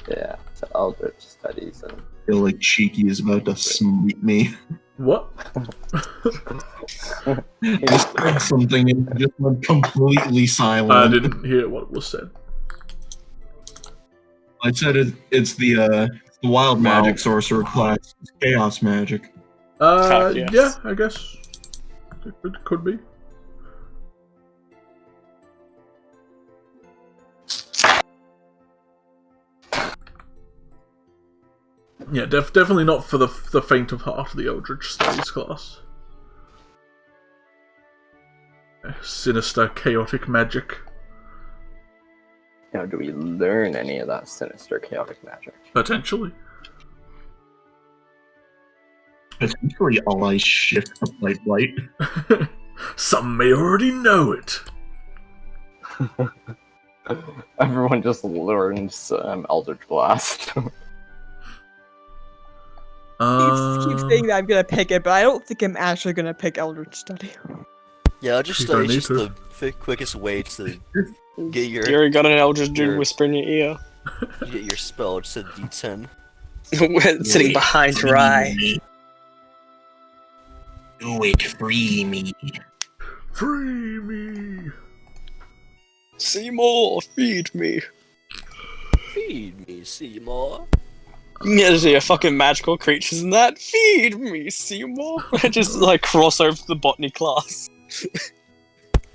Yeah. So Eldritch studies and I feel like Cheeky is about to smeet me. What? I said something and it just went completely silent. I didn't hear what was said. I said it's the wild magic sorcerer class. It's chaos magic. Yes. Yeah, I guess it could be. Yeah, definitely not for the faint of heart, the Eldritch Studies class. Sinister, chaotic magic. do we learn any of that sinister, chaotic magic? Potentially. Potentially all I shift to light. Some may already know it. Everyone just learns Eldritch Blast. Keep saying that I'm gonna pick it, but I don't think I'm actually gonna pick Eldritch Study. Yeah, it's just the quickest way to get your You already got an Eldritch Dude whisper in your ear. get your spell to D10. Sitting behind your eye. Do it, free me. Free me. Seymour, feed me. Feed me, Seymour. Yeah, there's a fucking magical creatures in that. Feed me, Seymour. Just like cross over to the botany class.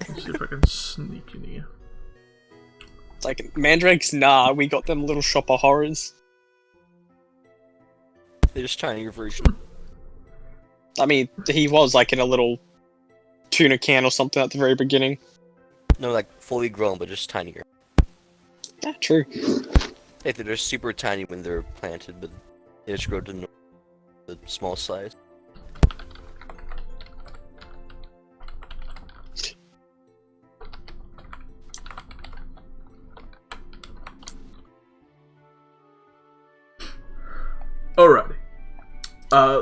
Let's see if I can sneak in here. It's like, mandrakes, nah, we got them little shopper horrors. They're just tiny version. I mean, he was like in a little tuna can or something at the very beginning. No, like fully grown, but just tinier. Yeah, true. Like they're just super tiny when they're planted, but they just grow to the small size. Alrighty.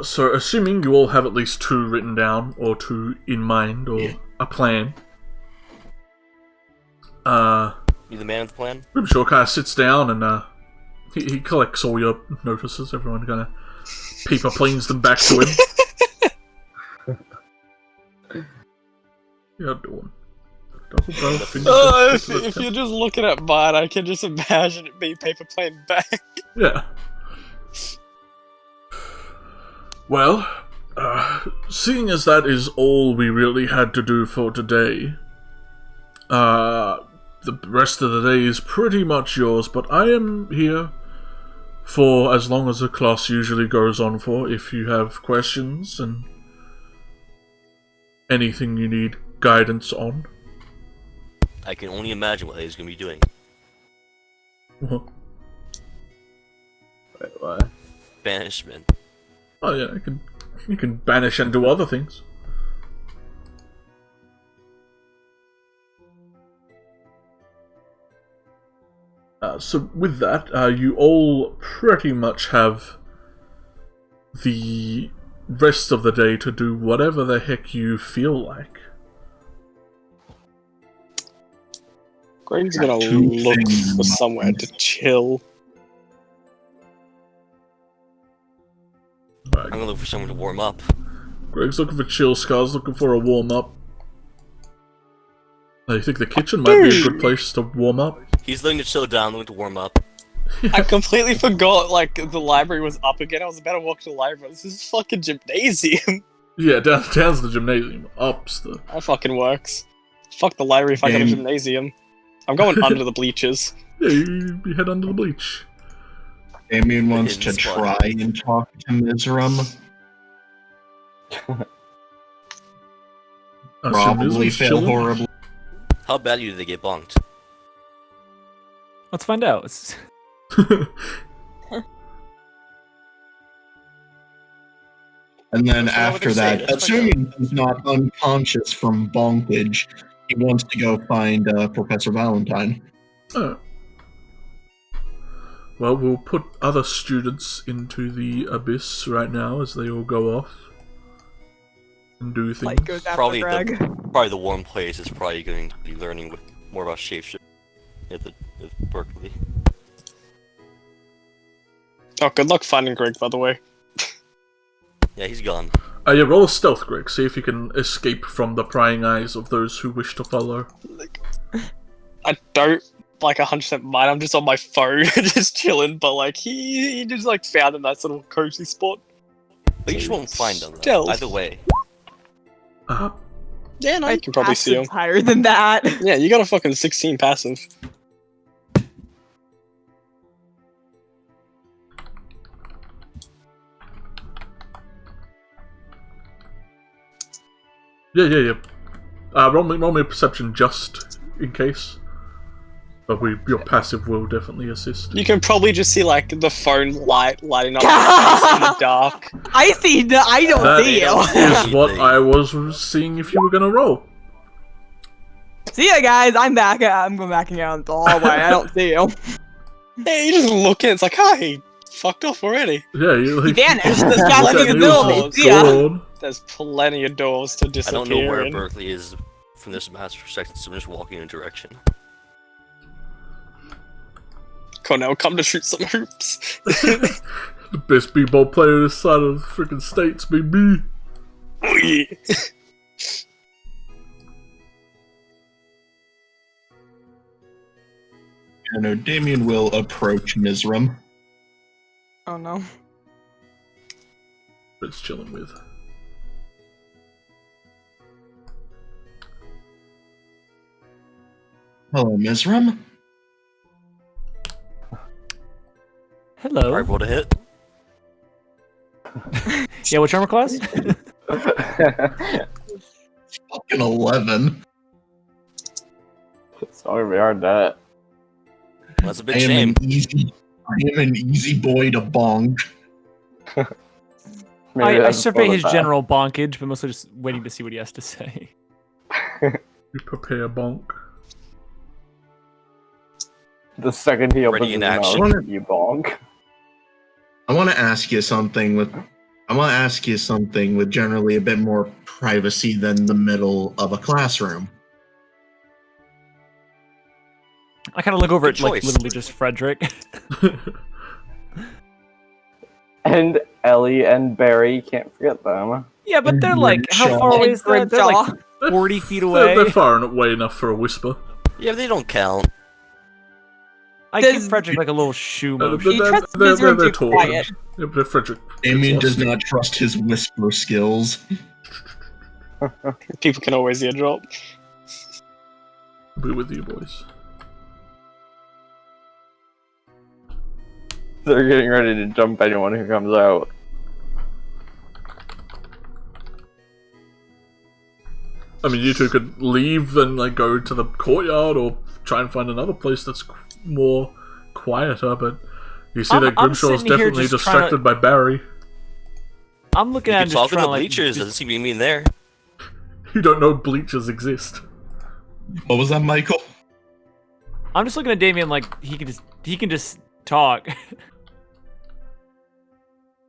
So assuming you all have at least 2 written down, or 2 in mind, or a plan. You the man of the plan? Grimshaw kind of sits down and he collects all your notices. Everyone kind of paper planes them back to him. You're doing. Double barrel finger. If you're just looking at mine, I can just imagine it being paper plane back. Yeah. Well, seeing as that is all we really had to do for today, the rest of the day is pretty much yours, but I am here for as long as the class usually goes on for, if you have questions and anything you need guidance on. I can only imagine what he's gonna be doing. What? Wait, what? Banishment. Oh yeah, you can banish and do other things. So with that, you all pretty much have the rest of the day to do whatever the heck you feel like. Greg's gonna look for somewhere to chill. I'm gonna look for someone to warm up. Greg's looking for chill, Scar's looking for a warm-up. I think the kitchen might be a good place to warm up. He's looking to chill down, looking to warm up. I completely forgot, like, the library was up again. I was about to walk to the library. This is fucking gymnasium. Yeah, down's the gymnasium. Up's the... That fucking works. Fuck the library if I got a gymnasium. I'm going under the bleachers. Yeah, you head under the bleach. Damien wants to try and talk to Mizram. Probably fail horribly. How badly do they get bonked? Let's find out. And then after that, assuming he's not unconscious from bonkage, he wants to go find Professor Valentine. Oh. Well, we'll put other students into the abyss right now as they all go off and do things. Light goes after Probably Greg. probably the warm place is probably going to be learning more about shapeshifting at Berkeley. Oh, good luck finding Greg, by the way. Yeah, he's gone. Yeah, roll a stealth, Greg. See if you can escape from the prying eyes of those who wish to follow. I don't 100% mind. I'm just on my phone, just chilling. But he just found a nice little cozy spot. But you just won't find them, though. Stealth. Either way. Yeah, no, My you can probably see him. passive's higher than that. Yeah, you got a fucking 16 passive. Yeah. Roll me a perception just in case. But your passive will definitely assist. You can probably just see the phone lighting up in the dark. I see. I don't see you. That is what I was seeing if you were gonna roll. See ya, guys. I'm back. I'm going backing out into the hallway. I don't see you. Yeah, you just look in. It's like, hi, he fucked off already. Yeah, He vanished. There's Yeah, nothing in the middle of me. See ya. Gone. There's plenty of doors to I disappear don't know where in. Berkeley is from this map's perspective, so I'm just walking in a direction. Cornell, come to shoot some hoops. The best b-ball player this side of the freaking states, baby. Oh, yeah. I know Damien will approach Mizram. Oh no. It's chilling with. Hello, Mizram. Hello. Alright, roll to hit. Yeah, which armor class? Fucking 11. It's not gonna be hard to Well, that's a I big am shame. an easy boy to bonk. I survey his general bonkage, but mostly just waiting to see what he has to say. You prepare bonk. The second he opens Ready in his action. mouth, you bonk. I want to ask you something with generally a bit more privacy than the middle of a classroom. I kind of look over Good at, like, choice. literally just Frederick. And Ellie and Barry, can't forget them. Yeah, but they're like, how Grimshaw. far away is that? They're like Grimshaw. 40 feet They're away. far away enough for a whisper. Yeah, they don't count. I Does- give Frederick like a little shoe They're, motion. He trusts Mizram they're too tall. quiet. Yeah, but Frederick. Damien does not trust his whisper skills. People can always eardrop. Be with you, boys. They're getting ready to jump anyone who comes out. I mean, you two could leave and go to the courtyard, or try and find another place that's more quieter. But you see that I'm Grimshaw is sitting here definitely just trying distracted by Barry. I'm looking You at can him talk just in trying the to like. bleachers, doesn't seem to be there. You don't know bleachers exist. What was that, Michael? I'm just looking at Damien like he can just talk.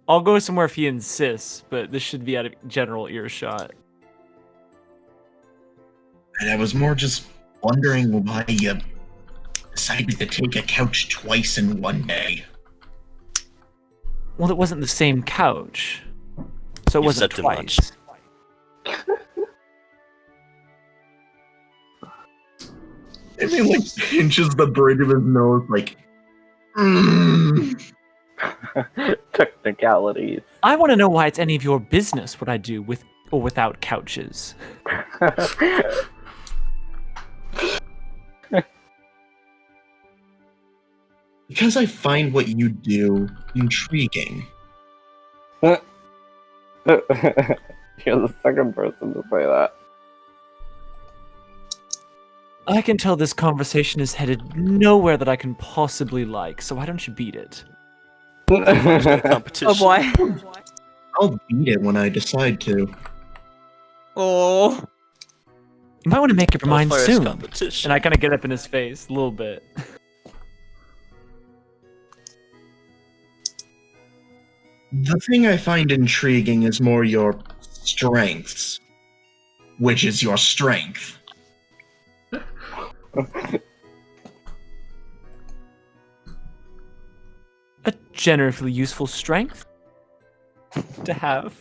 I'll go somewhere if he insists, but this should be out of general earshot. And I was more just wondering why you decided to take a couch twice in one day. Well, it wasn't the same couch, so it You wasn't said too twice. much. Damien pinches the bridge of his nose Technicalities. I want to know why it's any of your business what I do with or without couches. Because I find what you do intriguing. You're the second person to say that. I can tell this conversation is headed nowhere that I can possibly like, so why don't you beat it? Competition. Oh boy. I'll beat it when I decide to. Oh. You might want to make up your mind Fierce soon. competition. And I kind of get up in his face a little bit. The thing I find intriguing is more your strengths. Which is your strength? A generally useful strength to have.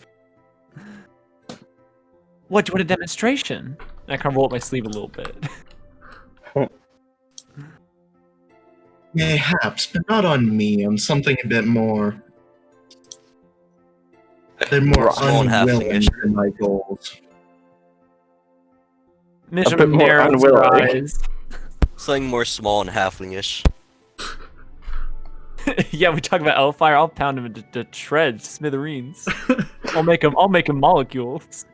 What, do you want a demonstration? And I kind of roll up my sleeve a little bit. Mayhaps, but not on me. On something a bit more. They're more Small and unwilling halfling-ish. to my goals. Mr. bit more narrows her unwilling. eyes. Something more small and halfling-ish. Yeah, we talk about Elfire. I'll pound him into shreds, smithereens. I'll make him molecules.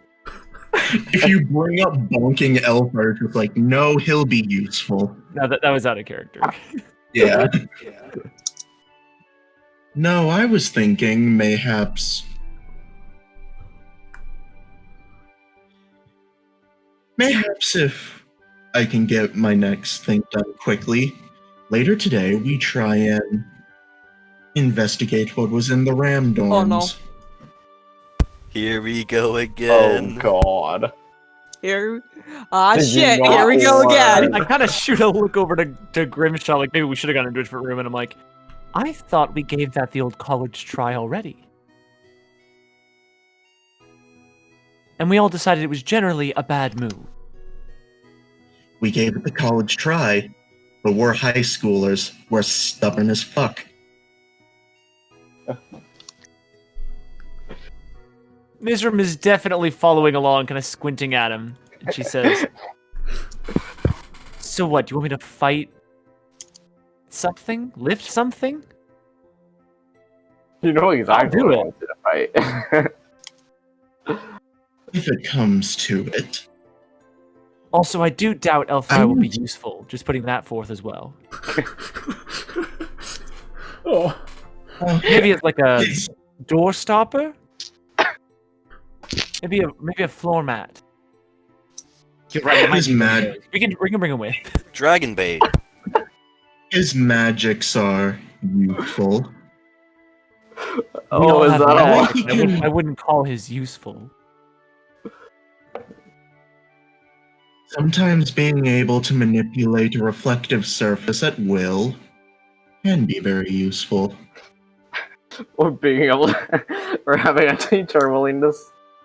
If you bring up bonking Elfire, it's like, no, he'll be useful. No, that was out of character. Yeah. No, I was thinking mayhaps. Mayhaps if I can get my next thing done quickly, later today we try and investigate what was in the ram dorms. Oh, no. Here we go again. Oh god. Here, Did you shit! not Here we go learn? again. I kind of shoot a look over to Grimshaw, like maybe we should have gone into a different room, and I'm like, I thought we gave that the old college try already. And we all decided it was generally a bad move. We gave it the college try, but we're high schoolers. We're stubborn as fuck. Mizram is definitely following along, kind of squinting at him. And she says, so what, do you want me to fight something? Lift something? You know exactly do what it. I wanted to fight. If it comes to it. Also, I do doubt Elfire will be useful. Just putting that forth as well. Oh, Maybe it's like a door stopper? Maybe a floor mat. You're right, it might His be mag- good. We can bring him with. Dragon bait. His magics are useful. We Oh, all is have that all? magic. I wouldn't call his useful. Sometimes being able to manipulate a reflective surface at will can be very useful. Or being able to, or having a teacher willing to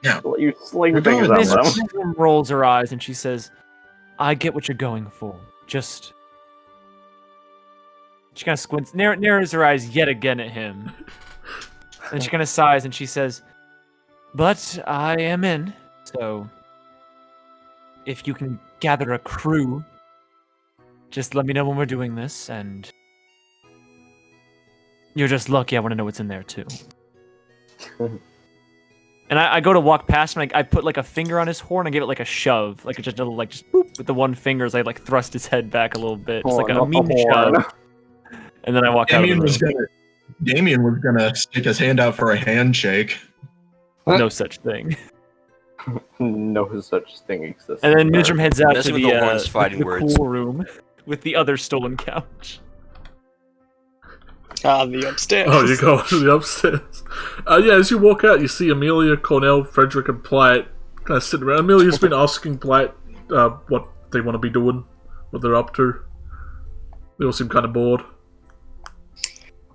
Yeah. let you sling things Regardless. at them. Mizram rolls her eyes and she says, I get what you're going for. Just... She kind of squints, narrows her eyes yet again at him. And she kind of sighs and she says, but I am in, so... If you can gather a crew, just let me know when we're doing this, and... You're just lucky I want to know what's in there, too. And I go to walk past him, I put like a finger on his horn and give it like a shove. Like just a little, like, just boop, with the one finger as I like thrust his head back a little bit. Just like a Not the mean horn. shove. And then I walk out of the room. Damien was gonna stick his hand out for a handshake. No such thing. No such thing exists. And then there. Mizram heads out Messing to with the, the horns, fighting the words. cool room with the other stolen couch. The upstairs. oh, you go to the upstairs. Yeah, as you walk out, you see Amelia, Cornell, Frederick, and Platt kind of sitting around. Amelia's been asking Platt what they want to be doing, what they're up to. They all seem kind of bored.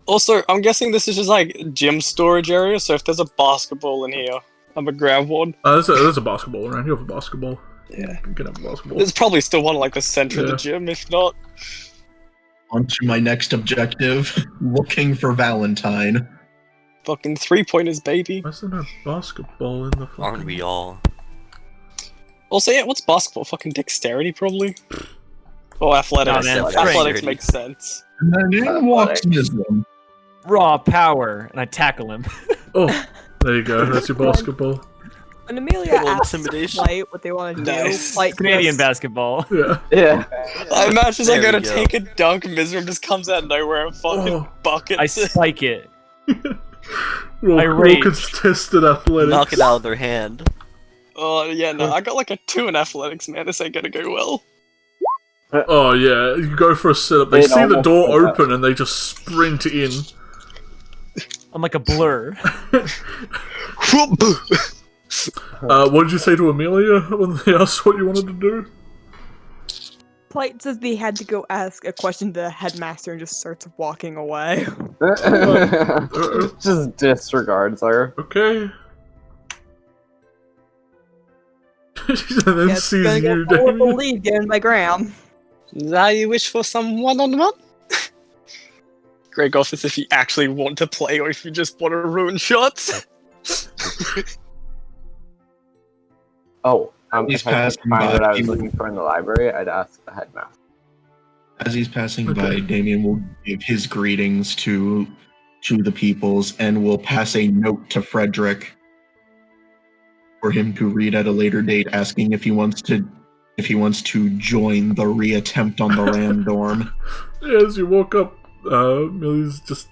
Also, I'm guessing this is just like gym storage area, so if there's a basketball in here, I'm gonna grab one. There's a basketball around. You have a basketball. Yeah. You can have a basketball. There's probably still one like the center of the Yeah. gym, if not. On to my next objective, looking for Valentine. Fucking 3-pointers, baby. Why is there no basketball in the Aren't fucking... we all? Also, yeah, what's basketball? Fucking dexterity, probably? Oh, athletics. No, man, Athletics strength. makes sense. And then in walks Mizram. Raw power, and I tackle him. Oh, there you go. That's your basketball. When Amelia Little asks to intimidation. fight what they want to do, Nice. like Canadian this. basketball. Yeah. Yeah. I imagine I There go to we go. take a dunk, Mizram just comes out of nowhere and fucking Oh. buckets I it. spike it. Roll, I roll rage. contested athletics. Knock it out of their hand. Oh, yeah, no, I got like a 2 in athletics, man. This ain't gonna go well. Oh yeah, you go for a setup. They It see the almost door went up. open and they just sprint in. I'm like a blur. What did you say to Amelia when they asked what you wanted to do? Plight says they had to go ask a question to the headmaster and just starts walking away. Just disregards her. Okay. And then Yes, sees gonna you, go forward the Damien. lead given by Graham. Now you wish for some one-on-one? Greg off as if you actually want to play or if you just want to ruin shots. Oh, He's if I could passing find by. what I was looking for in the library, I'd ask the headmaster. As he's passing by, Damien will give his greetings to the peoples and will pass a note to Frederick for him to read at a later date, asking if he wants to join the reattempt on the Ram dorm. Yeah, as you walk up, Millie's just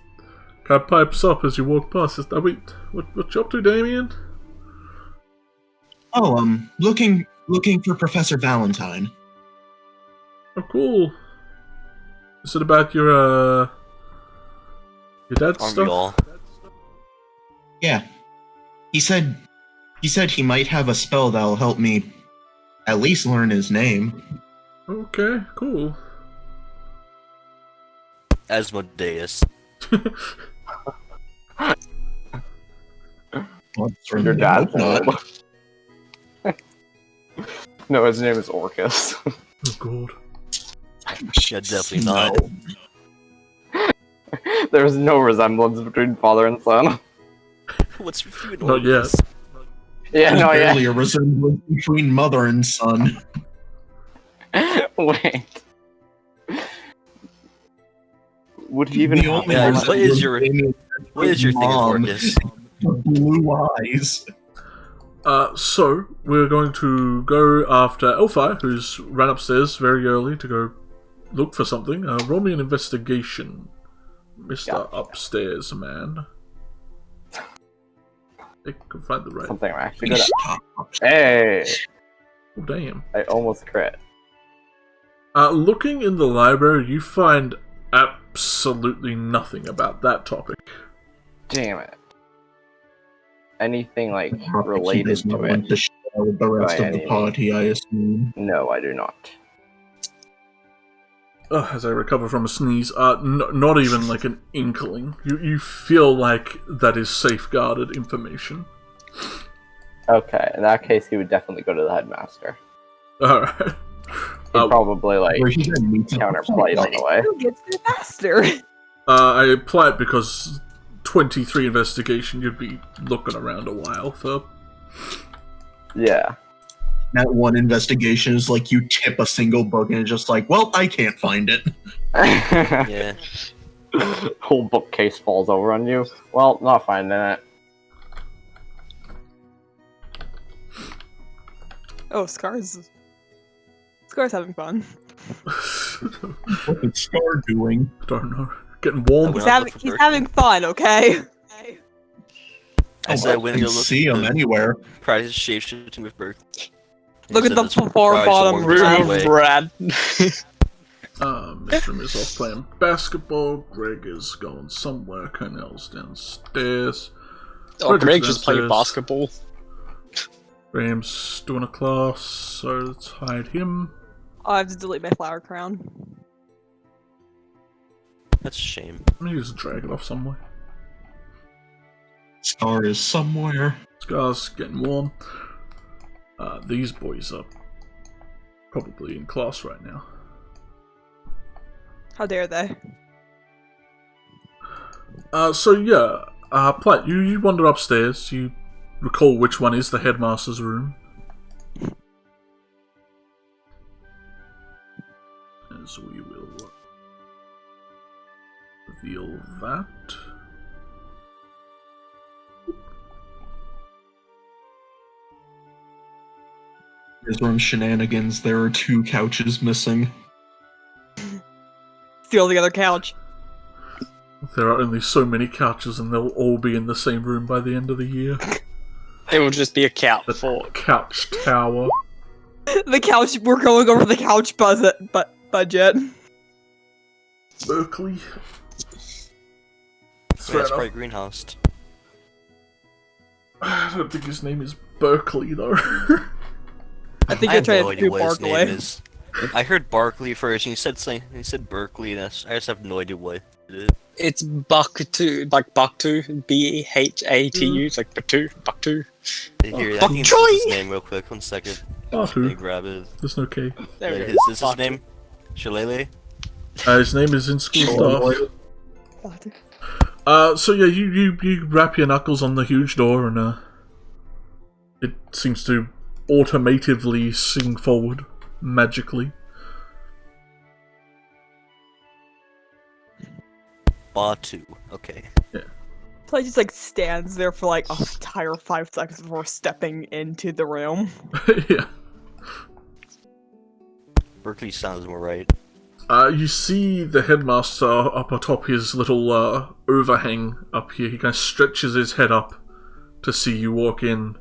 kind of pipes up as you walk past. Says, "Oh, wait, what you up to, Damien?" Oh, looking for Professor Valentine. Oh, cool. Is it about your dad's Aren't stuff? we all? Yeah. He said he might have a spell that'll help me at least learn his name. Okay, cool. Asmodeus. Your dad's not. No, his name is Orcus. Oh god. Yeah, definitely not. There's no resemblance between father and son. What's with you and Not yet. Orcus? Yeah, There's no, barely a resemblance between mother and son. Wait. Would he even The have only Yeah, resemblance what is your Damien thing of Mom. Orcus? blue eyes. So, we're going to go after Elfi, who's ran upstairs very early to go look for something. Roll me an investigation, Mr. Upstairs Man. I can find the right. something I'm actually good at? Hey! Oh, damn. I almost crit. Looking in the library, you find absolutely nothing about that topic. Damn it. Anything like He related does to not want it? to share with the rest By of the any party, I assume. No, I do not. As I recover from a sneeze, not even like an inkling. You feel like that is safeguarded information. Okay, in that case, he would definitely go to the headmaster. Alright. He'd probably like Where he said meet counterplate on the way. Who gets there faster? I apply it because 23 investigation, you'd be looking around a while for. Yeah. That one investigation is like you tip a single book and it's just like, well, I can't find it. Yeah. Whole bookcase falls over on you. Well, not finding it. Oh, Scar's having fun. What is Scar doing? Don't know. Getting warm. We're He's not having looking for he's having fun, okay? I said when I you're can looking see him anywhere. practice shapeshifting with birth. Look at the There's far probably bottom some more left. way. Brad. Mr. is off playing basketball. Greg is going somewhere. Cornell's downstairs. Oh, Greg Frederick's just played downstairs. basketball. Graham's doing a class, so let's hide him. Oh, I have to delete my flower crown. That's a shame. I'm gonna just drag it off somewhere. Scar is somewhere. Scar's getting warm. These boys are probably in class right now. How dare they? So yeah, Platt, you wander upstairs. You recall which one is the headmaster's room. As we will reveal that. His room shenanigans. There are 2 couches missing. Steal the other couch. There are only so many couches, and they'll all be in the same room by the end of the year. It will just be a couch The for. couch tower. The couch. We're going over the couch budget. Berkeley. So that's probably greenhouse. I don't think his name is Berkeley though. I think I you're have trying no to idea do what his name Barkley. is. I heard Barkley first, and he said Berkeley, and I just have no idea what it is. It's Bucktu, like Bucktu, Bhatu. It's like Bucktu. Here, I think this is his name real quick. 1 second. Let me Batu. grab it. There's no K. There Yeah, we is go. this his name? Shillelagh? His name is in school staff. So yeah, you wrap your knuckles on the huge door, and it seems to automatively sing forward magically. Batu. Okay. Play just like stands there for like an entire 5 seconds before stepping into the room. Yeah. Berkeley sounds more right. You see the headmaster up atop his little overhang up here. He kind of stretches his head up to see you walk in.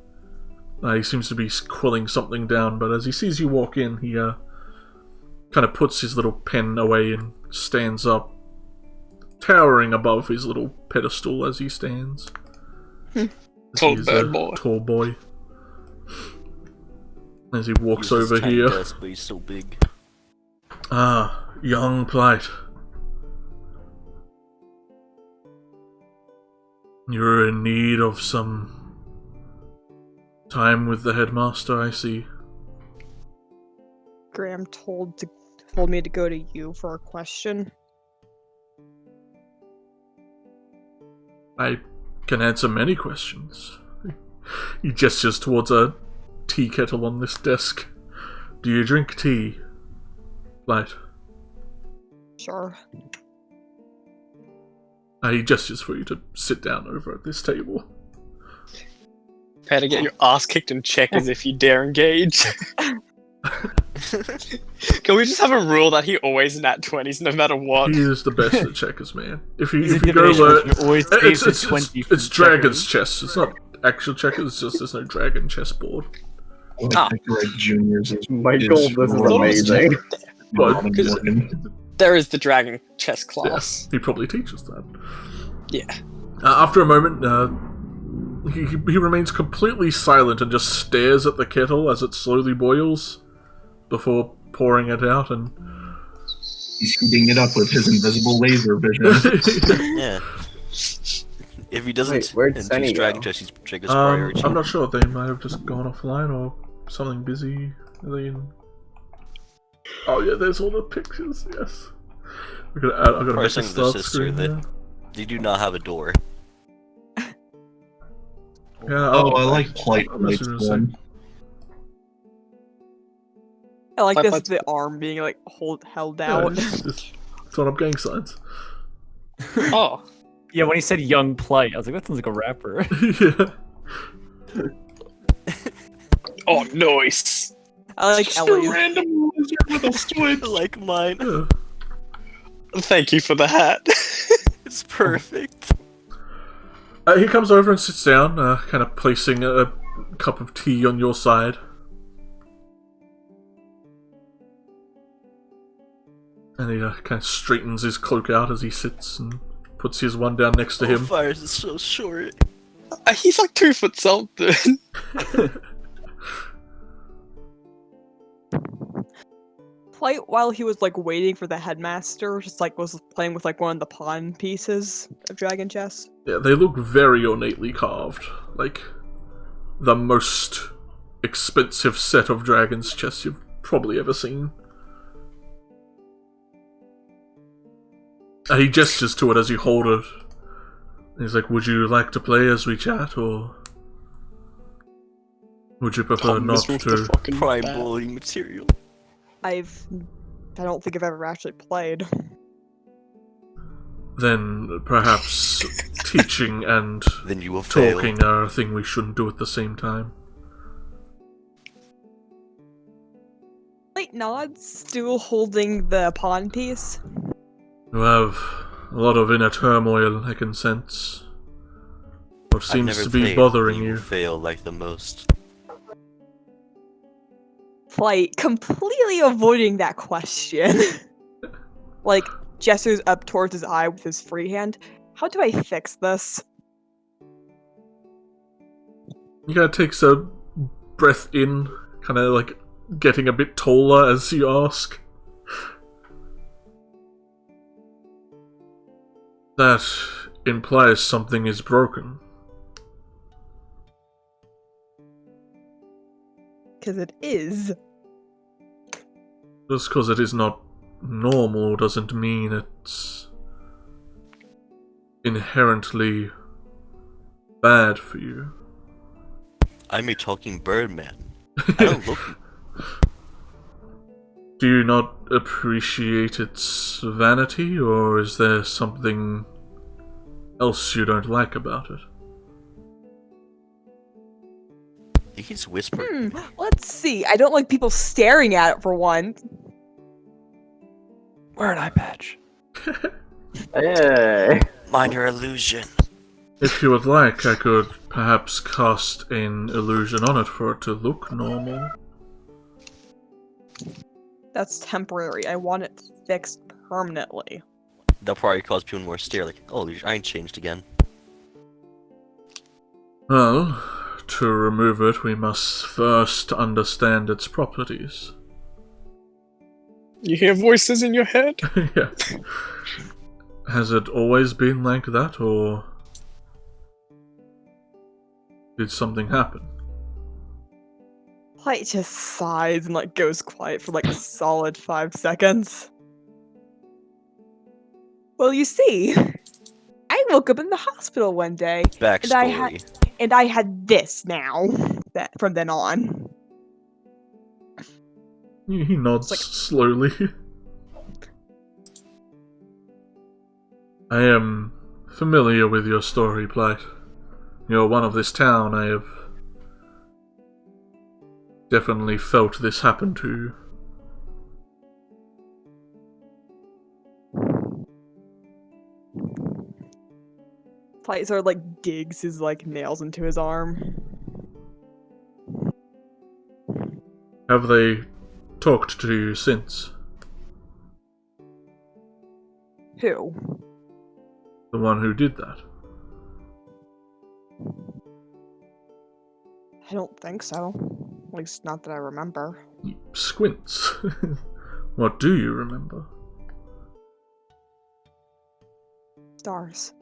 He seems to be quilling something down, but as he sees you walk in, he kind of puts his little pen away and stands up, towering above his little pedestal as he stands. Tall He's bird a boy. Tall boy. As he walks He's just over tiny here. desk, but he's so big. Young plight. You're in need of some time with the headmaster, I see. Graham told me to go to you for a question. I can answer many questions. He gestures towards a tea kettle on this desk. Do you drink tea? Light. Sure. He gestures for you to sit down over at this table. Prepare to get your ass kicked in checkers if you dare engage. Can we just have a rule that he always nat 20s no matter what? He is the best at checkers, man. If you He's go divination, learn, you always saves it's, a 20 from it's dragon's checkers. chess. It's not actual checkers. It's just there's no dragon chessboard. Ah. Like juniors. Michael, this is amazing. But There is the dragon chess class. he probably teaches that. Yeah. After a moment, he remains completely silent and just stares at the kettle as it slowly boils before pouring it out. And he's heating it up with his invisible laser vision. Yeah. If he doesn't Wait, where'd use Sunny Dragon go? Chess, he's Jacob's priority. I'm not sure. They might have just gone offline or something busy. Are they in? Oh yeah, there's all the pictures. Yes. I'm gonna make a Parsing the start sister screen that now. they do not have a door. Yeah. Oh, I like Plight I'm not sure to one. I like But- this, but- the arm being like held Yeah, down. it's on up gang signs. Oh. Yeah, when he said young plight, I was like, that sounds like a rapper. Yeah. Oh, nice. I like Just a Ellie. random lizard with a switch. Like mine. Yeah. Thank you for the hat. It's perfect. He comes over and sits down, kind of placing a cup of tea on your side. And he kind of straightens his cloak out as he sits and puts his one down next to him. Fires is so short. He's like 2 foot something. Plight, while he was like waiting for the headmaster, just like was playing with like one of the pawn pieces of dragon chess. Yeah, they look very ornately carved. Like the most expensive set of dragon's chess you've probably ever seen. He gestures to it as you hold it. He's like, would you like to play as we chat, or would you prefer not to? Prime bullying material. I don't think I've ever actually played. Then perhaps teaching and Then you will fail. talking are a thing we shouldn't do at the same time. Plight nods, still holding the pawn piece. You have a lot of inner turmoil, I can sense. What I've seems never to be played, bothering but you. will fail like the most. Plight completely avoiding that question. Like, gestures up towards his eye with his free hand. How do I fix this? He kind of takes a breath in, kind of like getting a bit taller as you ask. That implies something is broken. Because it is. Just because it is not normal doesn't mean it's inherently bad for you. I'm a talking bird man. I don't look. Do you not appreciate its vanity, or is there something else you don't like about it? You can just whisper. Let's see. I don't like people staring at it for one. Wear an eye patch. Hey. Minor illusion. If you would like, I could perhaps cast an illusion on it for it to look normal. That's temporary. I want it fixed permanently. That'll probably cause people more stare, like, oh, I ain't changed again. Well, to remove it, we must first understand its properties. You hear voices in your head? Yeah. Has it always been like that, or did something happen? Light just sighs and like goes quiet for like a solid 5 seconds. Well, you see, I woke up in the hospital one day, Backstory. and I had this now. That from then on. He nods slowly. I am familiar with your story, Blight. You're one of this town. I have definitely felt this happen to you. Light sort of like digs his like nails into his arm. Have they talked to you since? Who? The one who did that? I don't think so. At least not that I remember. He squints. What do you remember? Stars.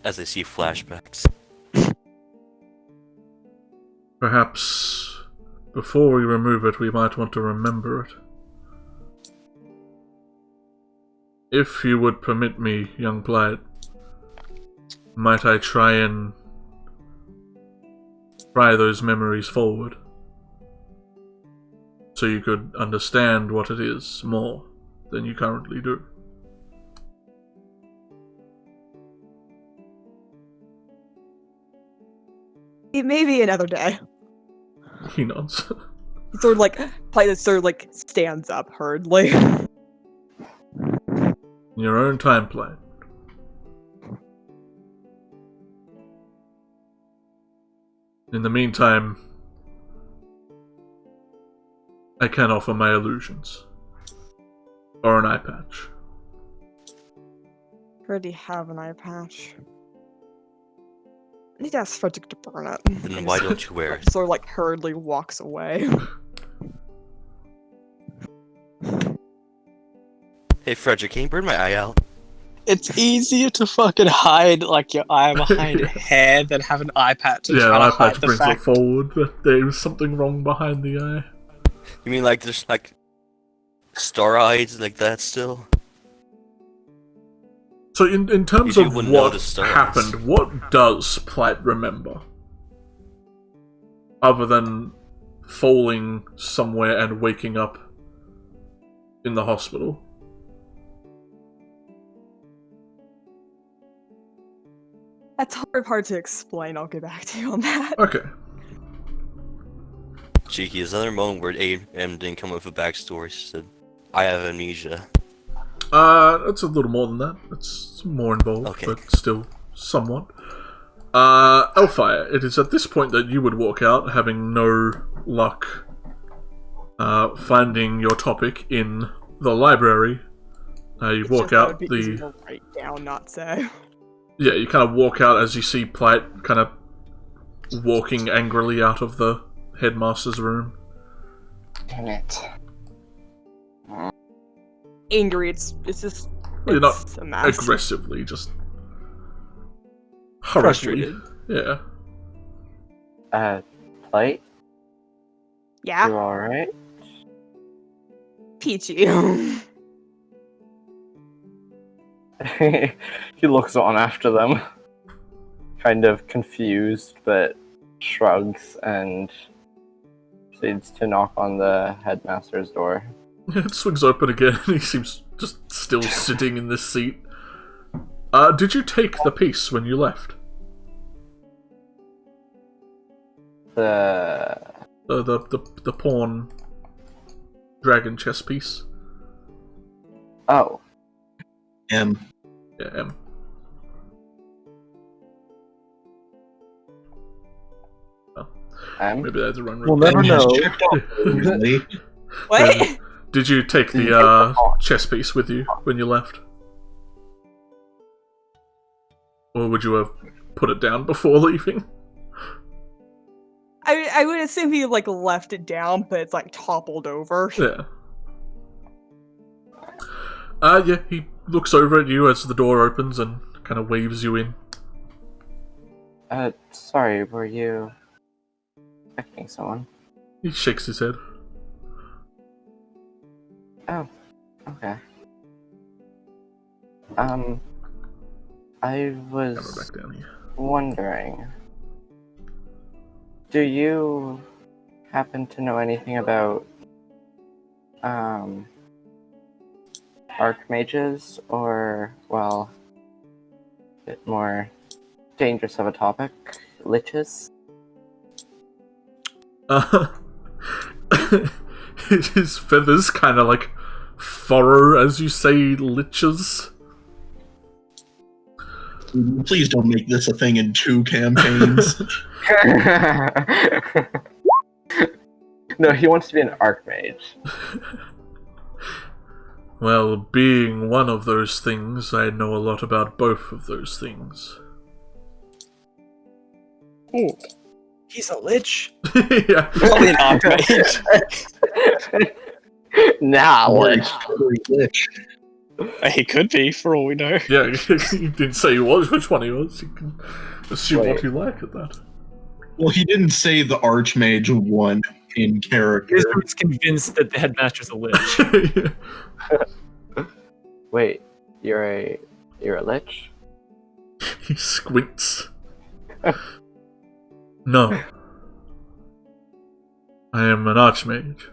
As I see flashbacks. Perhaps before we remove it, we might want to remember it. If you would permit me, young Blight, might I try those memories forward? So you could understand what it is more than you currently do. It may be another day. He nods. Sort of like, Light sort of like stands up hurriedly. In your own time, Blight. In the meantime, I can offer my illusions. Or an eye patch. Already have an eye patch. I need to ask Frederick to burn it. Then why don't you wear it? Sort of like hurriedly walks away. Hey Frederick, can you burn my eye out? It's easier to fucking hide like your eye behind your hair than have an eye patch to Yeah, try eye to hide patch the brings it fact. forward that there is something wrong behind the eye. You mean like there's like star eyes like that still? So in terms You of wouldn't what notice stars. happened, what does Blight remember? Other than falling somewhere and waking up in the hospital. That's hard to explain. I'll get back to you on that. Okay. Cheeky, is another moment where AM didn't come up with a backstory. She said, I have amnesia. It's a little more than that. It's more involved, Okay. but still somewhat. Elfire, it is at this point that you would walk out, having no luck finding your topic in the library. You It's walk just that out would be the... easy to write down, not say. Yeah, you kind of walk out as you see Blight kind of walking angrily out of the headmaster's room. Damn it. Angry. It's just. You're not it's a mess. aggressively, just hurriedly. Frustrated. Yeah. Plate? Yeah, You alright? Peachy. He looks on after them, kind of confused, but shrugs and proceeds to knock on the headmaster's door. It swings open again, and he seems just still sitting in this seat. Did you take the piece when you left? The pawn dragon chess piece? Oh. Yeah, M. Maybe that's the wrong We'll never know. What? Did you take the chess piece with you when you left? Or would you have put it down before leaving? I would assume he like left it down, but it's like toppled over. Yeah. Yeah, he looks over at you as the door opens and kind of waves you in. Sorry, were you expecting someone? He shakes his head. Oh, okay. I was Back down here. wondering, do you happen to know anything about, archmages, or, well, a bit more dangerous of a topic, liches? His feathers kind of like furrow as you say liches. Please don't make this a thing in 2 campaigns. No, he wants to be an archmage. Well, being one of those things, I know a lot about both of those things. Ooh, He's a lich. Yeah. probably an archmage. Nah, lich. He could be, for all we know. Yeah, he didn't say which one he was. You can assume what Wait. you like at that. Well, he didn't say the Archmage won in character. He's convinced that the headmaster's a lich. Wait, you're a lich? He squints. No. I am an archmage.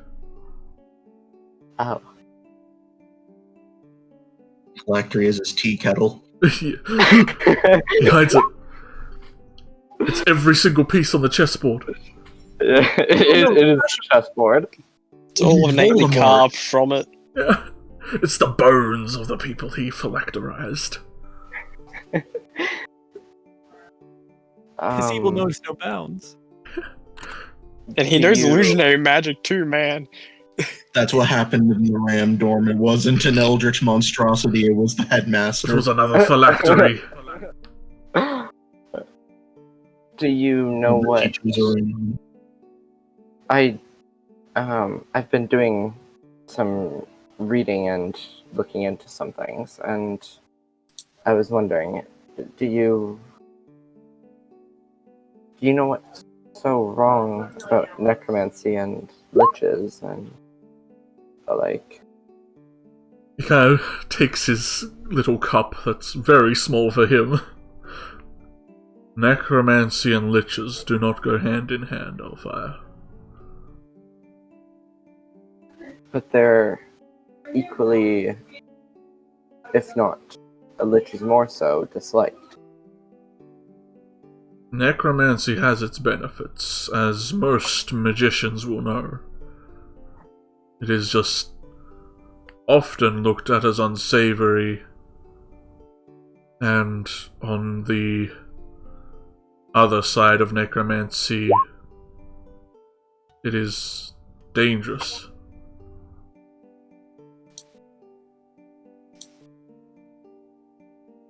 Oh. Phylactery is his tea kettle. He hides it. It's every single piece on the chessboard. It is a chessboard. It's all ornately Voldemort. carved from it. Yeah. It's the bones of the people he phylacterized. His evil knows no bounds. And he knows You- illusionary magic too, man. That's what happened in the Ram Dorm. It wasn't an eldritch monstrosity, it was the It headmaster. was another phylactery. Do you know The what teachers are in- I've been doing some reading and looking into some things, and I was wondering, do you know what's so wrong about necromancy and liches and the like? He kind of takes his little cup that's very small for him. Necromancy and liches do not go hand in hand, Elfire. But they're equally, if not a lich is more so, disliked. Necromancy has its benefits, as most magicians will know. It is just often looked at as unsavory, and on the other side of necromancy, it is dangerous.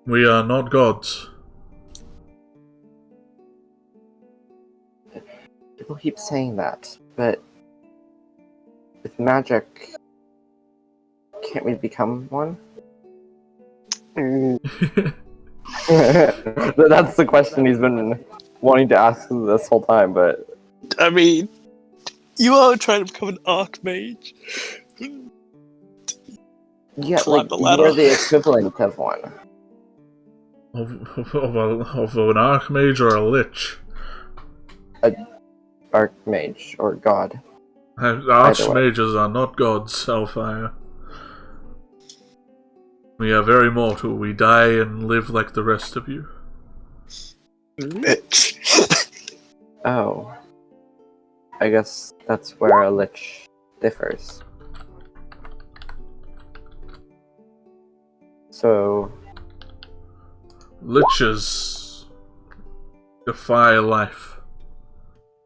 We are not gods. People keep saying that, but with magic, can't we become one? That's the question he's been wanting to ask this whole time, but I mean, you are trying to become an archmage. yeah, Climb like the ladder. you're the equivalent of one. Of an archmage or a lich? Archmage or god. Archmages are not gods, Hellfire. We are very mortal. We die and live like the rest of you. Lich. Oh. I guess that's where a lich differs. So, Liches defy life.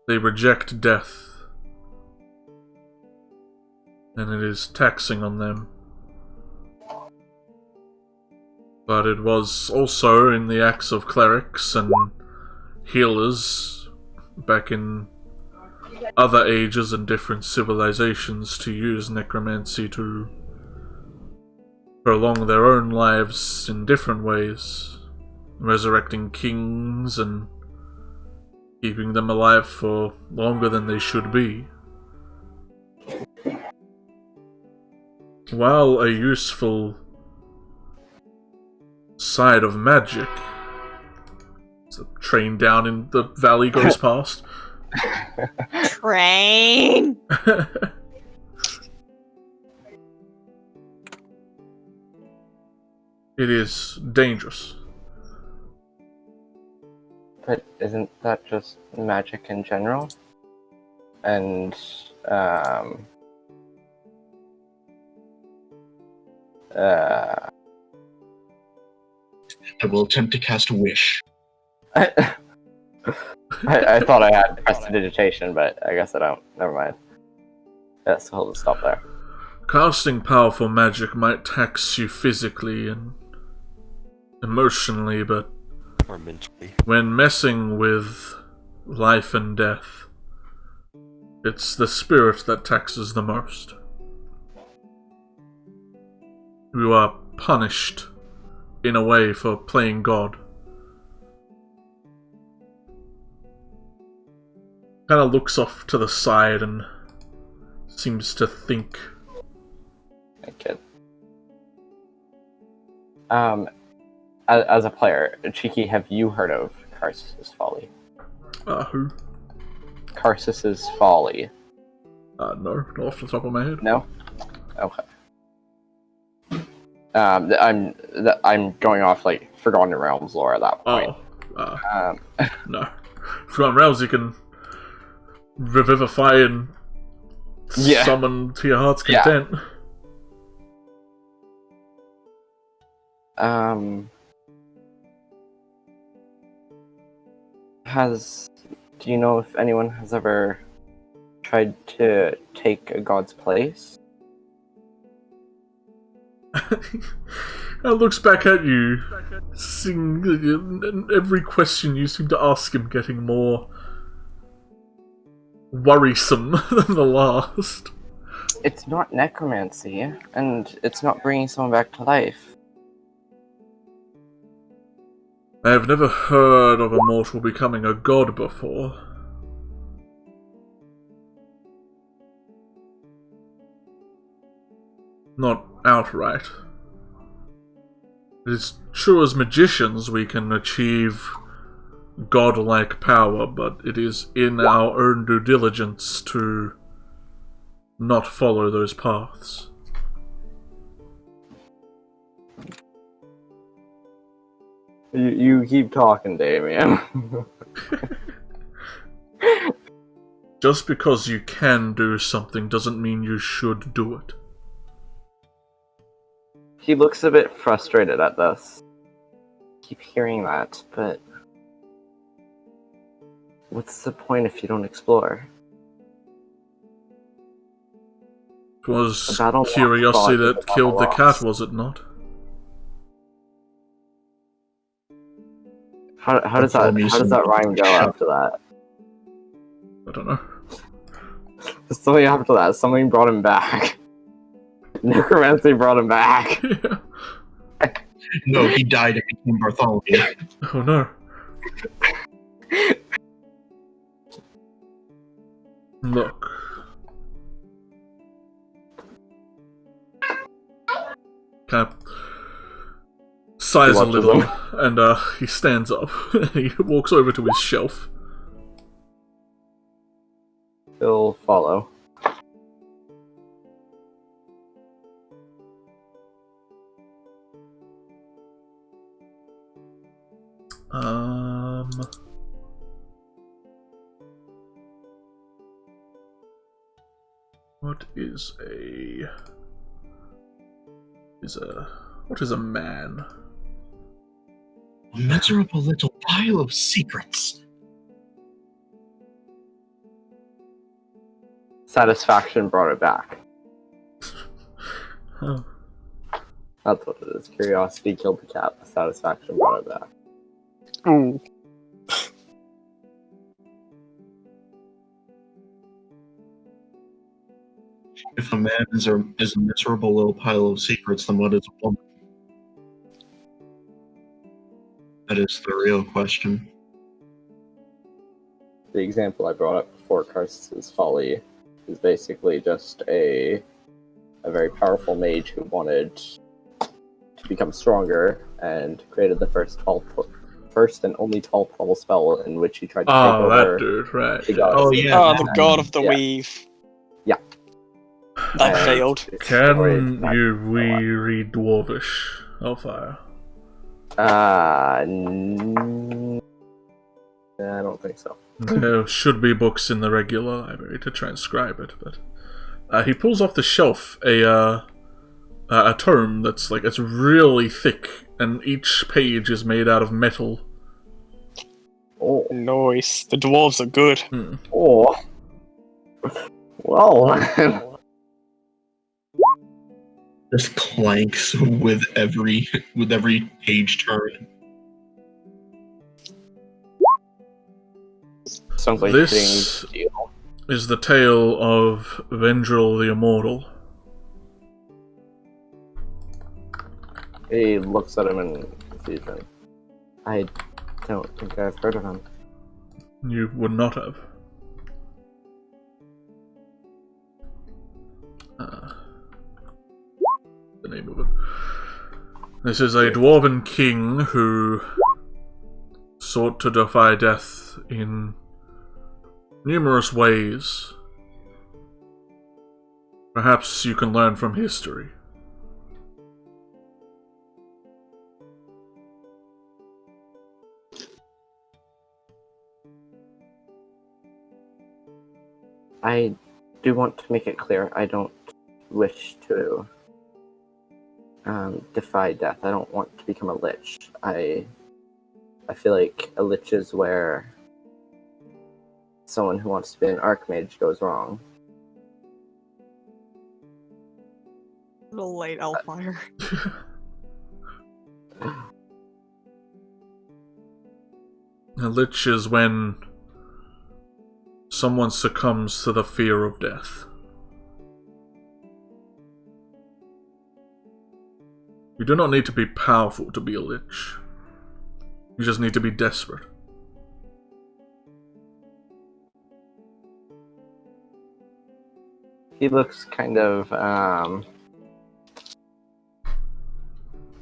They reject death. And it is taxing on them. But it was also in the acts of clerics and healers back in other ages and different civilizations to use necromancy to prolong their own lives in different ways, resurrecting kings and keeping them alive for longer than they should be. While a useful side of magic, as the train down in the valley goes past. Train! It is dangerous. but isn't that just magic in general? And I will attempt to cast a wish. I thought I had prestidigitation, but I guess I don't. Never mind. Yes, hold it. Stop there. Casting powerful magic might tax you physically and emotionally, but Or mentally. when messing with life and death, it's the spirit that taxes the most. You are punished, in a way, for playing God. Kind of looks off to the side and seems to think. Okay. As a player, Cheeki, have you heard of Karsus's Folly? Who? Karsus's Folly. No, not off the top of my head. No? Okay. I'm going off like Forgotten Realms lore at that point. No. Forgotten Realms, you can revivify and summon to your heart's content. Do you know if anyone has ever tried to take a god's place? And looks back at you, seeing every question you seem to ask him getting more worrisome than the last. It's not necromancy, and it's not bringing someone back to life. I have never heard of a mortal becoming a god before. Not outright. It is true as magicians we can achieve godlike power, but it is in our own due diligence to not follow those paths. You keep talking, Damien. Just because you can do something doesn't mean you should do it. He looks a bit frustrated at this. Keep hearing that, but what's the point if you don't explore? It was curiosity that killed the cat, was it not? How does that rhyme go after that? don't know. Something after that. Something brought him back. Necromancy brought him back. Yeah. No, he died and became Bartholomew. Oh no. Look. Kind of sighs a watches little, him. and he stands up. He walks over to his shelf. He'll follow. What is a man? A miserable little pile of secrets. Satisfaction brought it back. Oh. That's what it is. Curiosity killed the cat. Satisfaction brought it back. Ooh. If a man is a miserable little pile of secrets, then what is a woman? That is the real question. The example I brought up before, Karst's Folly, is basically just a very powerful mage who wanted to become stronger and created the first and only 12th level spell in which he tried to take Oh, over that dude, right. the gods. Oh, yeah. Oh, the god of the Yeah. weave. Yeah. That And failed. it's Can destroyed you that- read Dwarvish, Hellfire? I don't think so. There should be books in the regular library to transcribe it, but he pulls off the shelf a tome that's like it's really thick, and each page is made out of metal. Oh, Nice. The dwarves are good. oh. Well, Just clanks with every page turn. sounds like This hitting steel. is the tale of Vendril the Immortal. He looks at him in confusion. I don't think I've heard of him. You would not have. The name of it. This is a dwarven king who sought to defy death in numerous ways. Perhaps you can learn from history. I do want to make it clear, I don't wish to defy death. I don't want to become a lich. I feel like a lich is where someone who wants to be an archmage goes wrong. Little late, Elfire. A lich is when someone succumbs to the fear of death. You do not need to be powerful to be a lich. You just need to be desperate. He looks kind of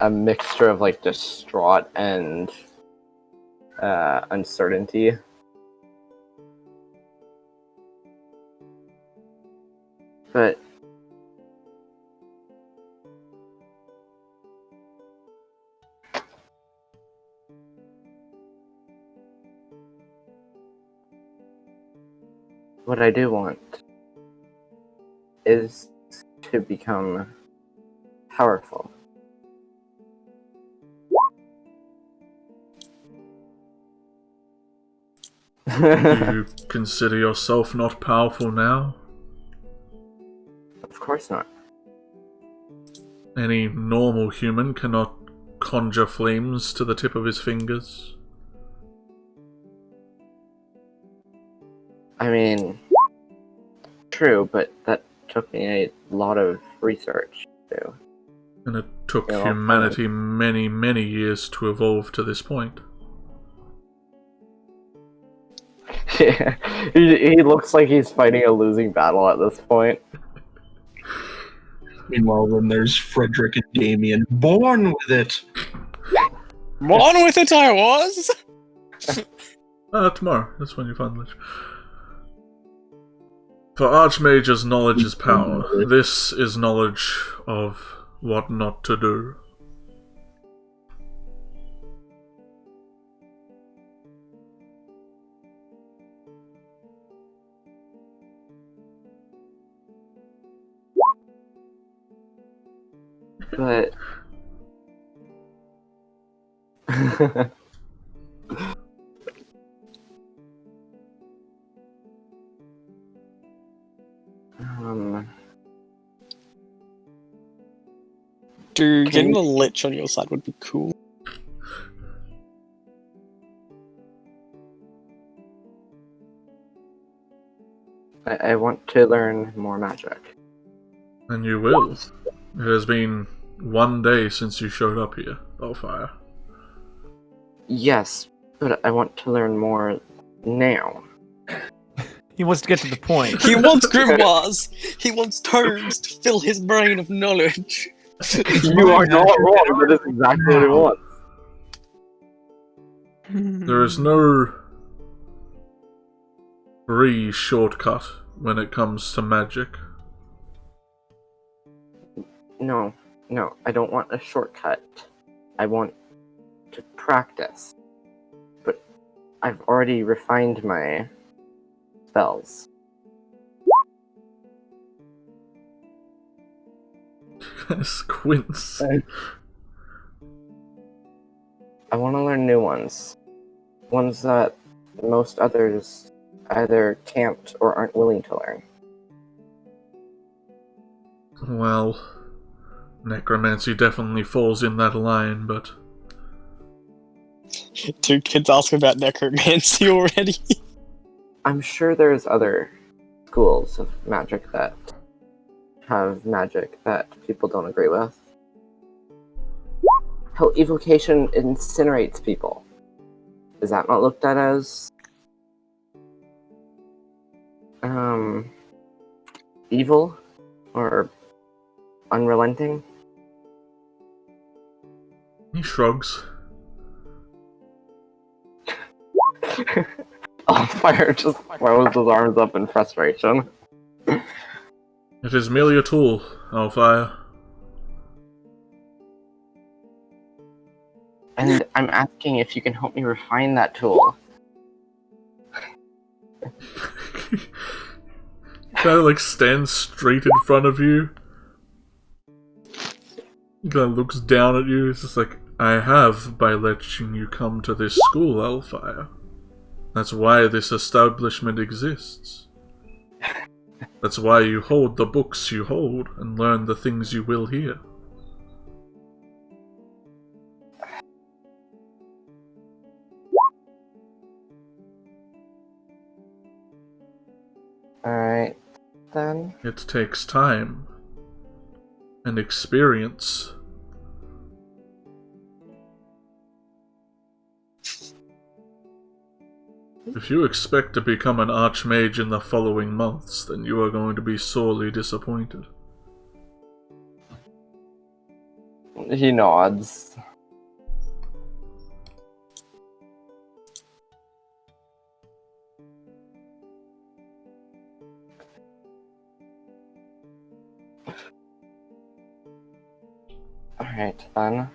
a mixture of like distraught and uncertainty. But what I do want is to become powerful. Do you consider yourself not powerful now? Of course not. Any normal human cannot conjure flames to the tip of his fingers. I mean, true, but that took me a lot of research to. And it took Yeah, humanity many, many years to evolve to this point. He looks like he's fighting a losing battle at this point. Meanwhile, then there's Frederick and Damien, born with it. Born with it, I was. Tomorrow. That's when you find Lich. For Archmages, knowledge is power. This is knowledge of what not to do. But Dude, getting a lich on your side would be cool. I want to learn more magic. And you will. It has been 1 day since you showed up here, Bellfire. Yes, but I want to learn more now. He wants to get to the point. He wants grimoires. He wants tomes to fill his brain of knowledge. You are not wrong. That is exactly what he wants. There is no free shortcut when it comes to magic. No, I don't want a shortcut. I want to practice. But I've already refined my spells. Squints. I want to learn new ones. Ones that most others either can't or aren't willing to learn. Well, necromancy definitely falls in that line, but... Two kids ask about necromancy already. I'm sure there's other schools of magic that have magic that people don't agree with. Hell, evocation incinerates people. Is that not looked at as evil or unrelenting? He shrugs. Fire just throws his arms up in frustration. It is merely a tool, Alfire. And I'm asking if you can help me refine that tool. Kind of like stands straight in front of you. Kind of looks down at you. It's just like, I have by letting you come to this school, Alfire. That's why this establishment exists. That's why you hold the books you hold and learn the things you will hear. Alright, then. It takes time and experience. If you expect to become an archmage in the following months, then you are going to be sorely disappointed. He nods. Alright, then.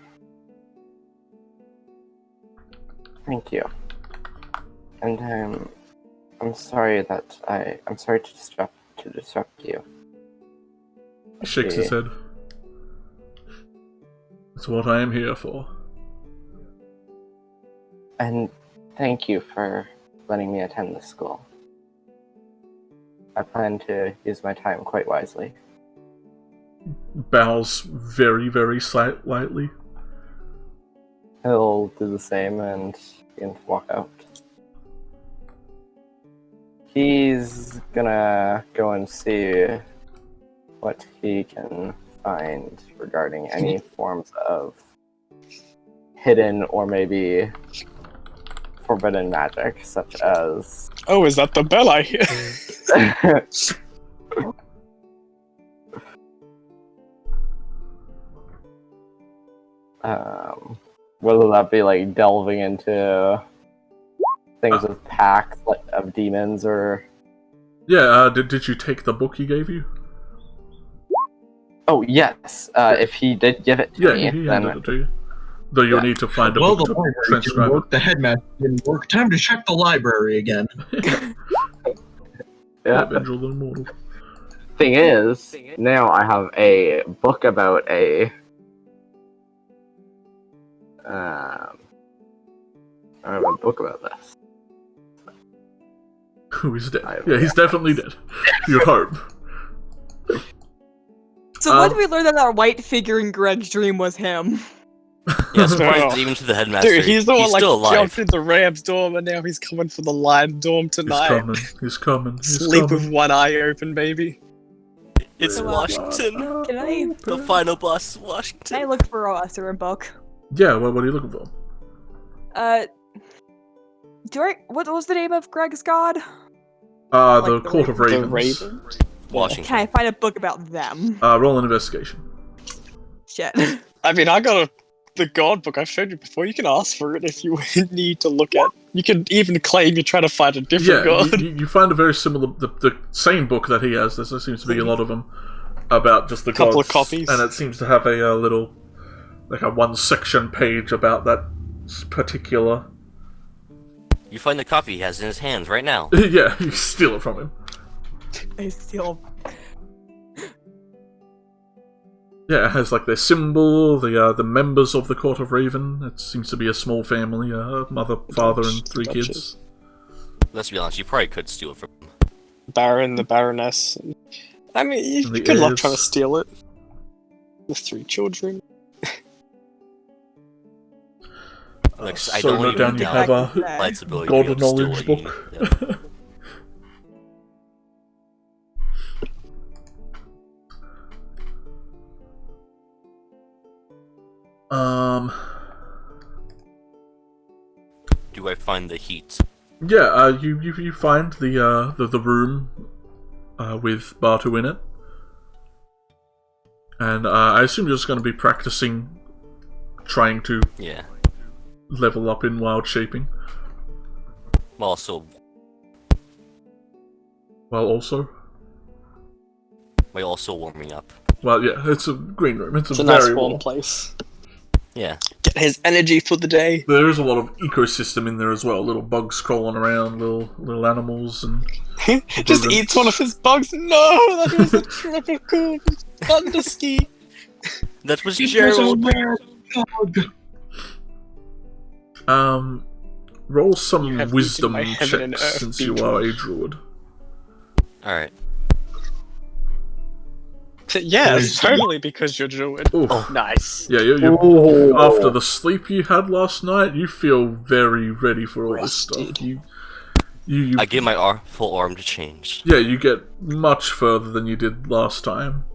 Thank you. And I'm sorry that I'm sorry to disrupt you. He shakes his head. That's what I am here for. And thank you for letting me attend this school. I plan to use my time quite wisely. Bows very, very slightly. He'll do the same and begin to walk out. He's gonna go and see what he can find regarding any forms of hidden or maybe forbidden magic, such as... Oh, is that the bell I hear? Whether that be like delving into things with packs of demons or... Yeah, did you take the book he gave you? Oh, yes. If he did give it to me, he then... handed it to you. Though you'll need to find a Well, book the to library didn't transcribe work. The headmaster didn't work. Time to check the library again. Yeah. Angel the Immortal. Thing is, now I have a book about a... I have a book about this. Who is dead? Yeah, he's definitely dead. You'd hope. So when did we learn that our white figure in Greg's dream was him? Yeah, surprised even to the headmaster. Dude, he's the one like still alive. jumped into Ram's dorm and now he's coming for the lion dorm tonight. He's coming. Sleep with one eye open, baby. It's Washington. Can I? The final boss is Can Washington. I look for a certain book? Yeah, what are you looking for? What was the name of Greg's god? The Court of Ravens. The Raven? Washington. Can I find a book about them? Roll an investigation. Shit. I mean, I got the god book I've showed you before. You can ask for it if you need to look at. You can even claim you're trying to find a different god. You find a very similar, the same book that he has. There seems to be a lot of them about just the Couple gods, of copies. and it seems to have a little, like a one-section page about that particular. You find the copy he has in his hands right now. Yeah, you steal it from him. I still. Yeah, it has like their symbol, the members of the Court of Raven. It seems to be a small family, mother, father, and 3 kids. Let's be honest, you probably could steal it from him. Baron, the Baroness. I mean, you could love trying to steal it. The 3 children. Like, So I don't no even doubt you have doubt a Light's ability God to of be able to Knowledge steal book. it. Do I find the heat? Yeah, you find the room with Bartu in it, and I assume you're just going to be practicing, trying to level up in wild shaping. Also, While also warming up. Well, yeah, it's a green room. It's a nice very warm place. Yeah. Get his energy for the day. There is a lot of ecosystem in there as well. Little bugs crawling around, little animals, and Just eats one of his bugs. No, that was a tropical thunderski. That was Gerald. Roll some You have wisdom eaten my heaven and checks earth since you are a druid. Alright. Yeah, it's totally because you're druid. Oh, nice. Yeah, you after the sleep you had last night, you feel very ready for all this stuff. I get my full arm to change. Yeah, you get much further than you did last time.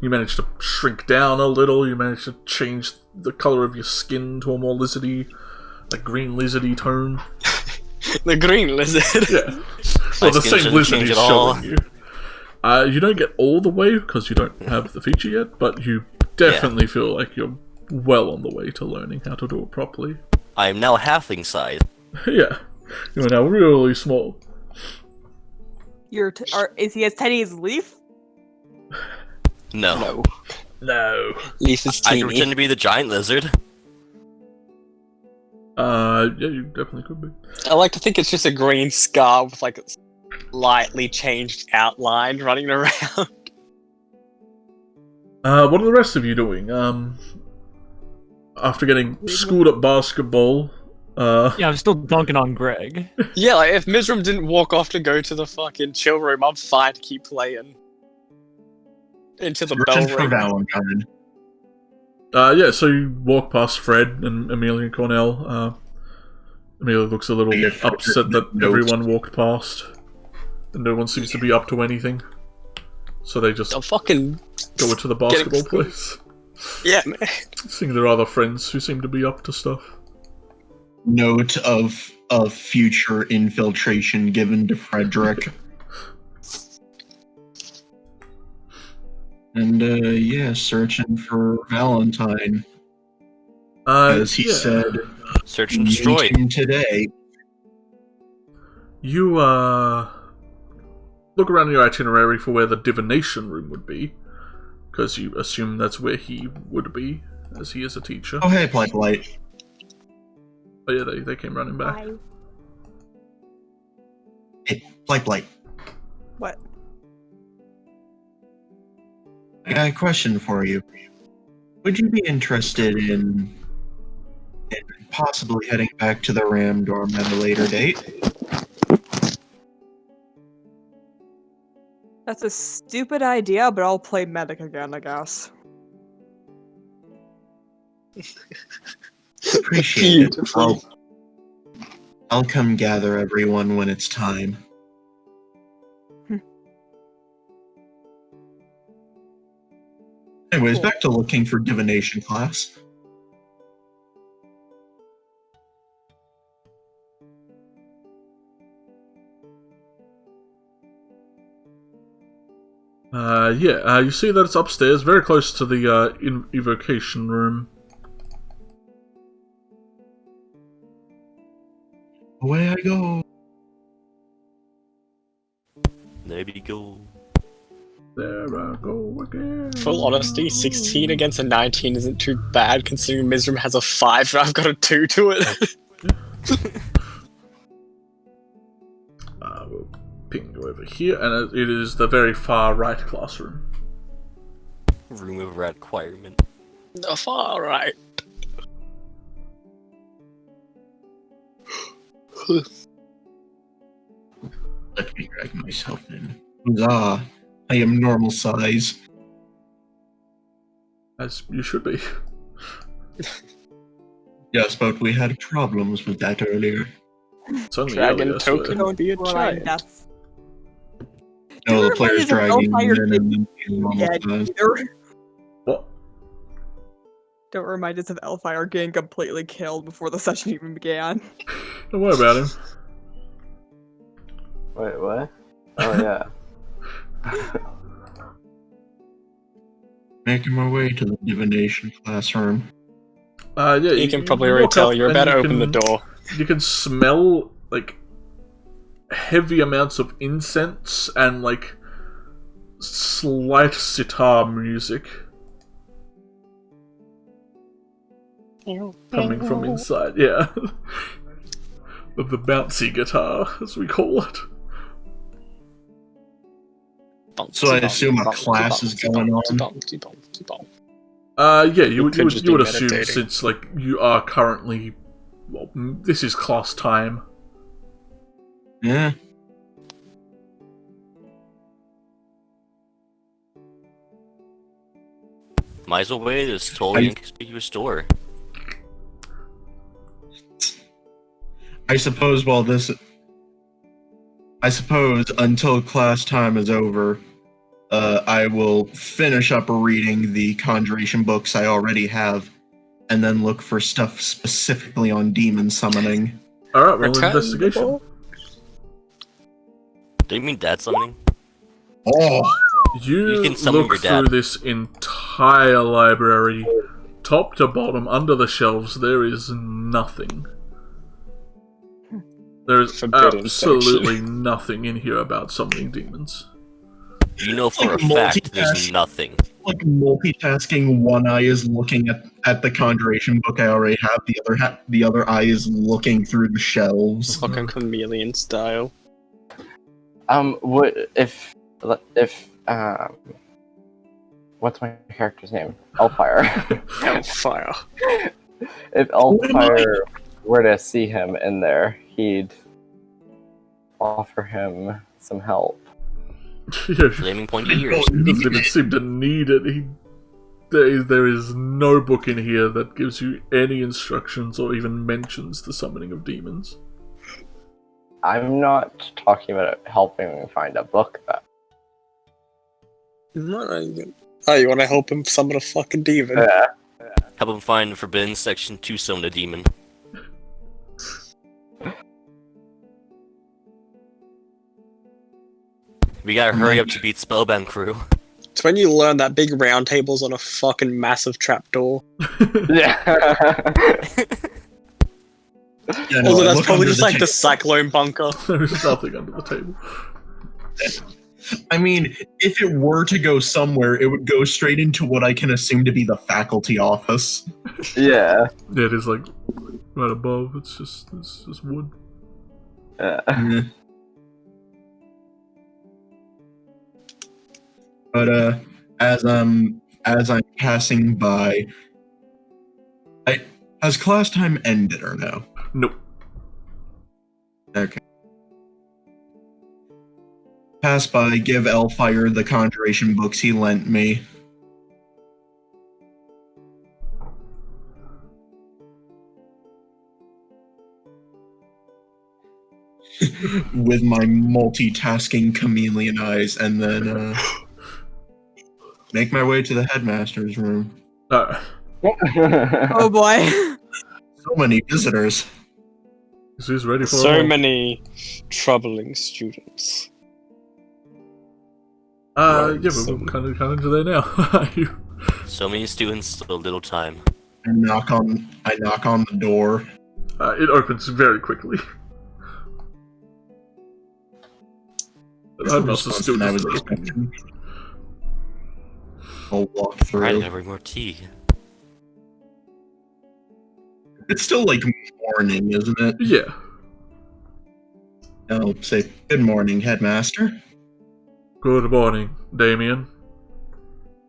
You managed to shrink down a little. You managed to change the color of your skin to a more lizardy, like green lizardy tone. The green lizard. Yeah. Well, the same lizard is showing you. You don't get all the way because you don't have the feature yet, but you definitely feel like you're well on the way to learning how to do it properly. I am now halfling size. Yeah, you're now really small. Is he as tiny as Leaf? No. Leaf is I teeny. can pretend to be the giant lizard. Yeah, you definitely could be. I like to think it's just a green scar with like a slightly changed outline running around. What are the rest of you doing? After getting schooled at basketball, Yeah, I'm still dunking on Greg. Yeah, like if Mizram didn't walk off to go to the fucking chill room, I'm fine to keep playing. Into the bell for ring. Valentine. Yeah, so you walk past Fred and Amelia and Cornell. Amelia looks a little upset that everyone walked past. and no one seems to be up to anything. So they just I'm fucking go into the basketball Get- place, yeah, man. seeing their other friends who seem to be up to stuff. Note of future infiltration given to Frederick. And yeah, searching for Valentine. As he said, Search and destroy. meeting today. You look around your itinerary for where the divination room would be, because you assume that's where he would be, as he is a teacher. Oh hey, Blight. Oh yeah, they came running back. Hi. Hey, Blight. What? I got a question for you. Would you be interested in possibly heading back to the Ram dorm at a later date? That's a stupid idea, but I'll play medic again, I guess. Appreciate it. Beautiful. I'll come gather everyone when it's time. Anyways, Cool. back to looking for divination class. You see that it's upstairs, very close to the evocation room. Away I go. There we go. There I go again. Full honesty, 16 against a 19 isn't too bad, considering Mizram has a 5 and I've got a 2 to it. We'll ping you over here, and it is the very far right classroom. Room of requirement. The far right. Let me drag myself in. Huzzah! I am normal size. As you should be. Yes, but we had problems with that earlier. It's only Dragon early, I swear. token would be a Well, giant. that's No, Do the you player's remember dragging the Hellfire in and then being normal dead size. either. What? Don't remind us of Elfire getting completely killed before the session even began. Don't worry about him. Wait, what? Oh yeah. Making my way to the divination classroom. Yeah, You can probably already walk tell up you're and about to you open the can- door. You can smell, like, heavy amounts of incense and, like, slight sitar music coming from inside, yeah. Of the bouncy guitar, as we call it. So I assume a class is going on? Yeah, you could just would be assume, meditating. since, like, you are currently... Well, this is class time. Yeah. Might as well wait this totally inconspicuous door. I suppose until class time is over, I will finish up reading the conjuration books I already have, and then look for stuff specifically on demon summoning. Alright, well, Return the investigation. ball. Do you mean dad summoning? Oh, You can summon look your dad. through this entire library, top to bottom, under the shelves, there is nothing. There is Forbidden absolutely nothing in here about summoning demons. You know for a Like fact there's multitask. nothing. like multitasking. One eye is looking at the conjuration book I already have. The other eye is looking through the shelves. Fucking chameleon style. What if what's my character's name? Elfire. Hellfire. If Elfire were to see him in there, he'd offer him some help. Yeah, Flaming pointy ears. he doesn't even seem to need it. There is no book in here that gives you any instructions or even mentions the summoning of demons. I'm not talking about helping me find a book, though. Oh, you want to help him summon a fucking demon? Yeah. Help him find Forbidden Section 2 summon a demon. We gotta hurry up to beat Spellbound Crew. It's when you learn that big round table's on a fucking massive trapdoor. Yeah. Yeah, no, Although I that's look probably under just the like the table. cyclone bunker. There's nothing under the table. I mean, if it were to go somewhere, it would go straight into what I can assume to be the faculty office. Yeah. Yeah, it is like right above. It's just wood. Mm. But as I'm passing by, has class time ended or no? Nope. Okay. Pass by, give Elfire the conjuration books he lent me. With my multitasking chameleon eyes, and then make my way to the headmaster's room. Oh boy. So many visitors. He's ready for So it all. many troubling students. Yeah, but we're kind of into there now. So many students, so little time. I knock on the door. It opens very quickly. I'm not so Response still than I was just expecting. I'll walk Right, I through. gotta bring more tea. It's still like morning, isn't it? Yeah. I'll say, good morning, headmaster. Good morning, Damien.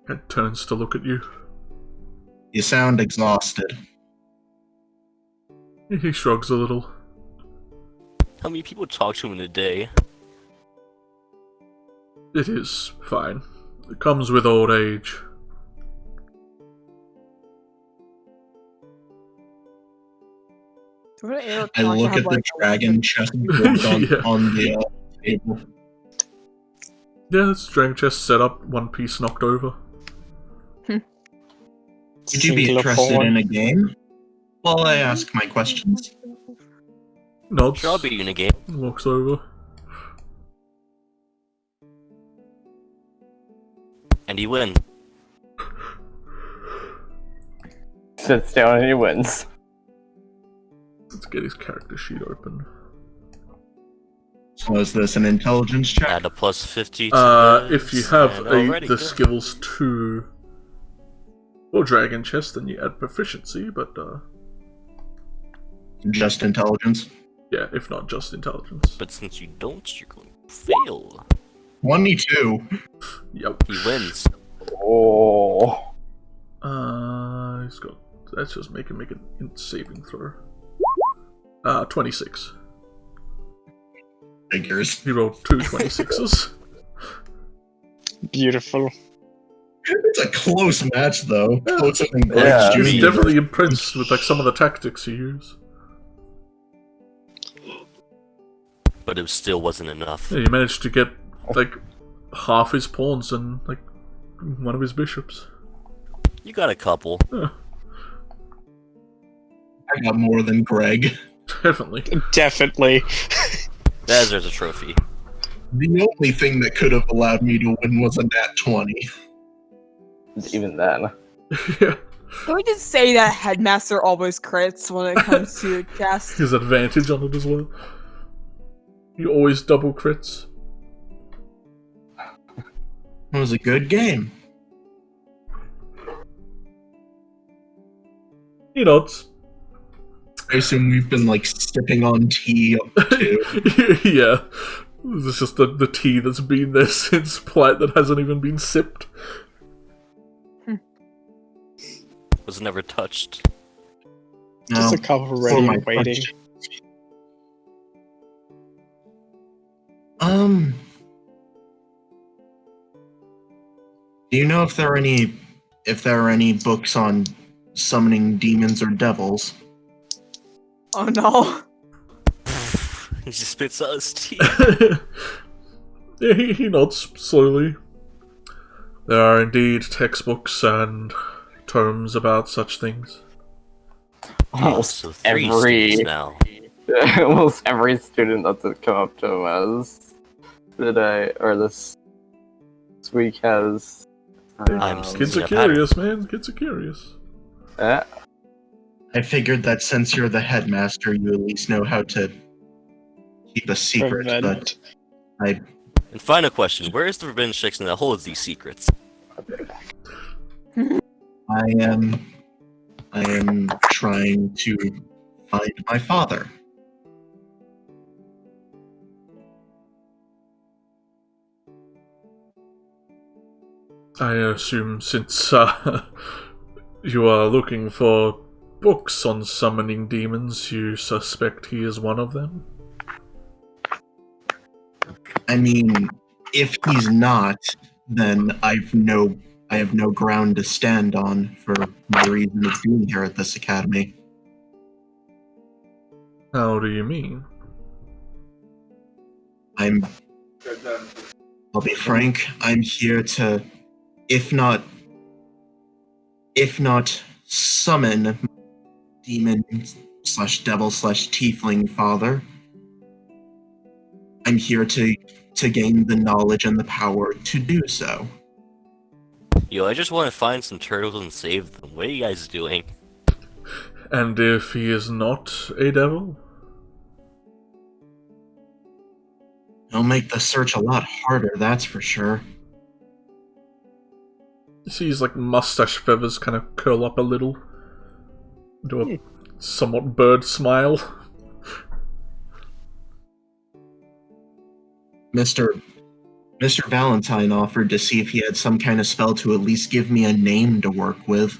It turns to look at you. You sound exhausted. He shrugs a little. How many people talk to him in a day? It is fine. It comes with old age. I look at the dragon chest book on, Yeah. on the table. Yeah, it's dragon chest set up, one piece knocked over. Would you be Singular interested form. in a game? While I ask my questions. Nods. Sure, I'll beat you in a game. Walks over. And he win. Sits down and he wins. Let's get his character sheet open. So is this an intelligence check? Add a plus 50 to If you this, have and already the good. skills to or dragon chest, then you add proficiency, but Just intelligence? yeah, if not just intelligence. But since you don't, you're going to fail. 22. Yep. He wins. Oh. He's got. Let's just make him make an int saving throw. 26. Figures. He rolled two 26s. Beautiful. It's a close match, though. Closer than Greg Yeah. Jr. He's definitely impressed with like some of the tactics you use. But it still wasn't enough. Yeah, he managed to get like half his pawns and like one of his bishops. You got a couple. Yeah, I got more than Greg. definitely. Definitely. There's a trophy. The only thing that could have allowed me to win was a nat 20. Even then. Yeah, Can we just say that Headmaster always crits when it comes to your chest? his advantage on it as well. He always double crits. It was a good game. He nods. I assume we've been like sipping on tea too. Yeah. It's just the tea that's been there since Plight that hasn't even been sipped. Was never touched. Just a couple for ready my and waiting. question. Do you know if there are any books on summoning demons or devils? Oh no. He just spits out his teeth. Yeah, he nods slowly. There are indeed textbooks and terms about such things. Almost So 3 every students now. almost every student that's come up to him as today or this week has. I'm Kids sensing are a pattern. curious, man. Kids are curious. Yeah. I figured that since you're the headmaster, you at least know how to keep a secret, Prevent. but And final question: where is the revenge section that holds these secrets? I am trying to find my father. I assume since you are looking for books on summoning demons, you suspect he is one of them? I mean, if he's not, then I have no ground to stand on for my reason of being here at this academy. How do you mean? I'll be frank, I'm here to, if not summon demon slash devil slash tiefling father, I'm here to gain the knowledge and the power to do so. Yo, I just want to find some turtles and save them. What are you guys doing? And if he is not a devil? It'll make the search a lot harder, that's for sure. You see his mustache feathers kind of curl up a little. Do a somewhat bird smile. Mr. Valentine offered to see if he had some kind of spell to at least give me a name to work with.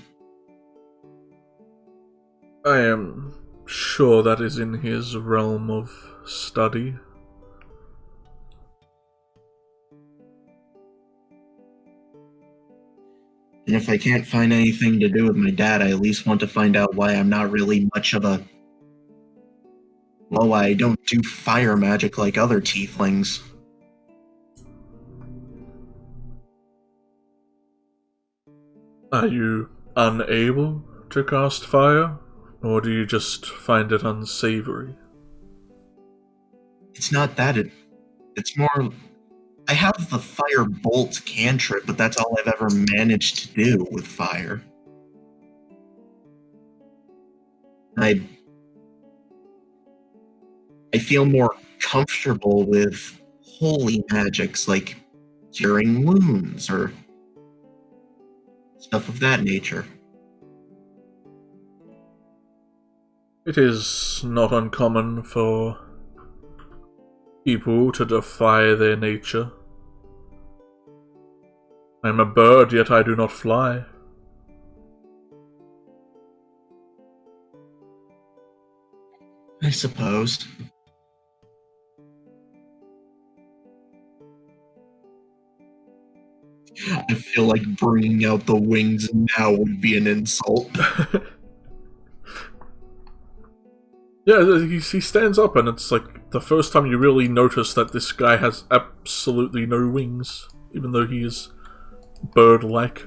I am sure that is in his realm of study. And if I can't find anything to do with my dad, I at least want to find out why I'm not really much of a... Well, why I don't do fire magic like other tieflings. Are you unable to cast fire? Or do you just find it unsavory? It's not that, it's more... I have the fire bolt cantrip, but that's all I've ever managed to do with fire. I feel more comfortable with holy magics like curing wounds or stuff of that nature. It is not uncommon for people to defy their nature. I am a bird, yet I do not fly. I suppose. I feel like bringing out the wings now would be an insult. Yeah, he stands up and it's the first time you really notice that this guy has absolutely no wings, even though he is bird-like.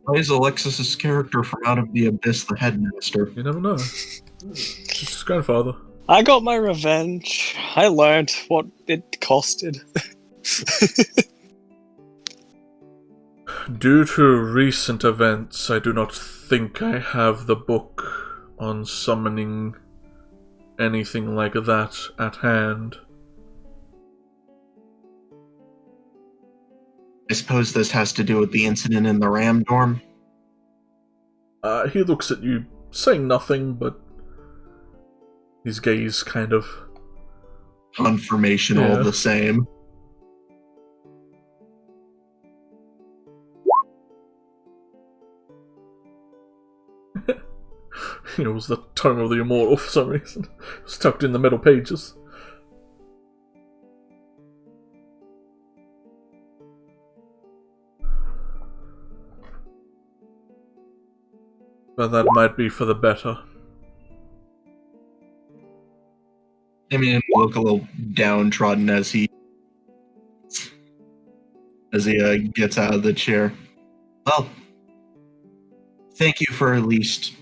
Why is Alexis's character from Out of the Abyss the headmaster? You never know. It's his grandfather. I got my revenge. I learned what it costed. Due to recent events, I do not think I have the book on summoning anything like that at hand. I suppose this has to do with the incident in the Ram dorm? He looks at you, saying nothing, but his gaze kind of... Confirmation all the same. It was the Tome of the Immortal for some reason. It was tucked in the middle pages. But that might be for the better. Damien will look a little downtrodden as he gets out of the chair. Well, thank you for at least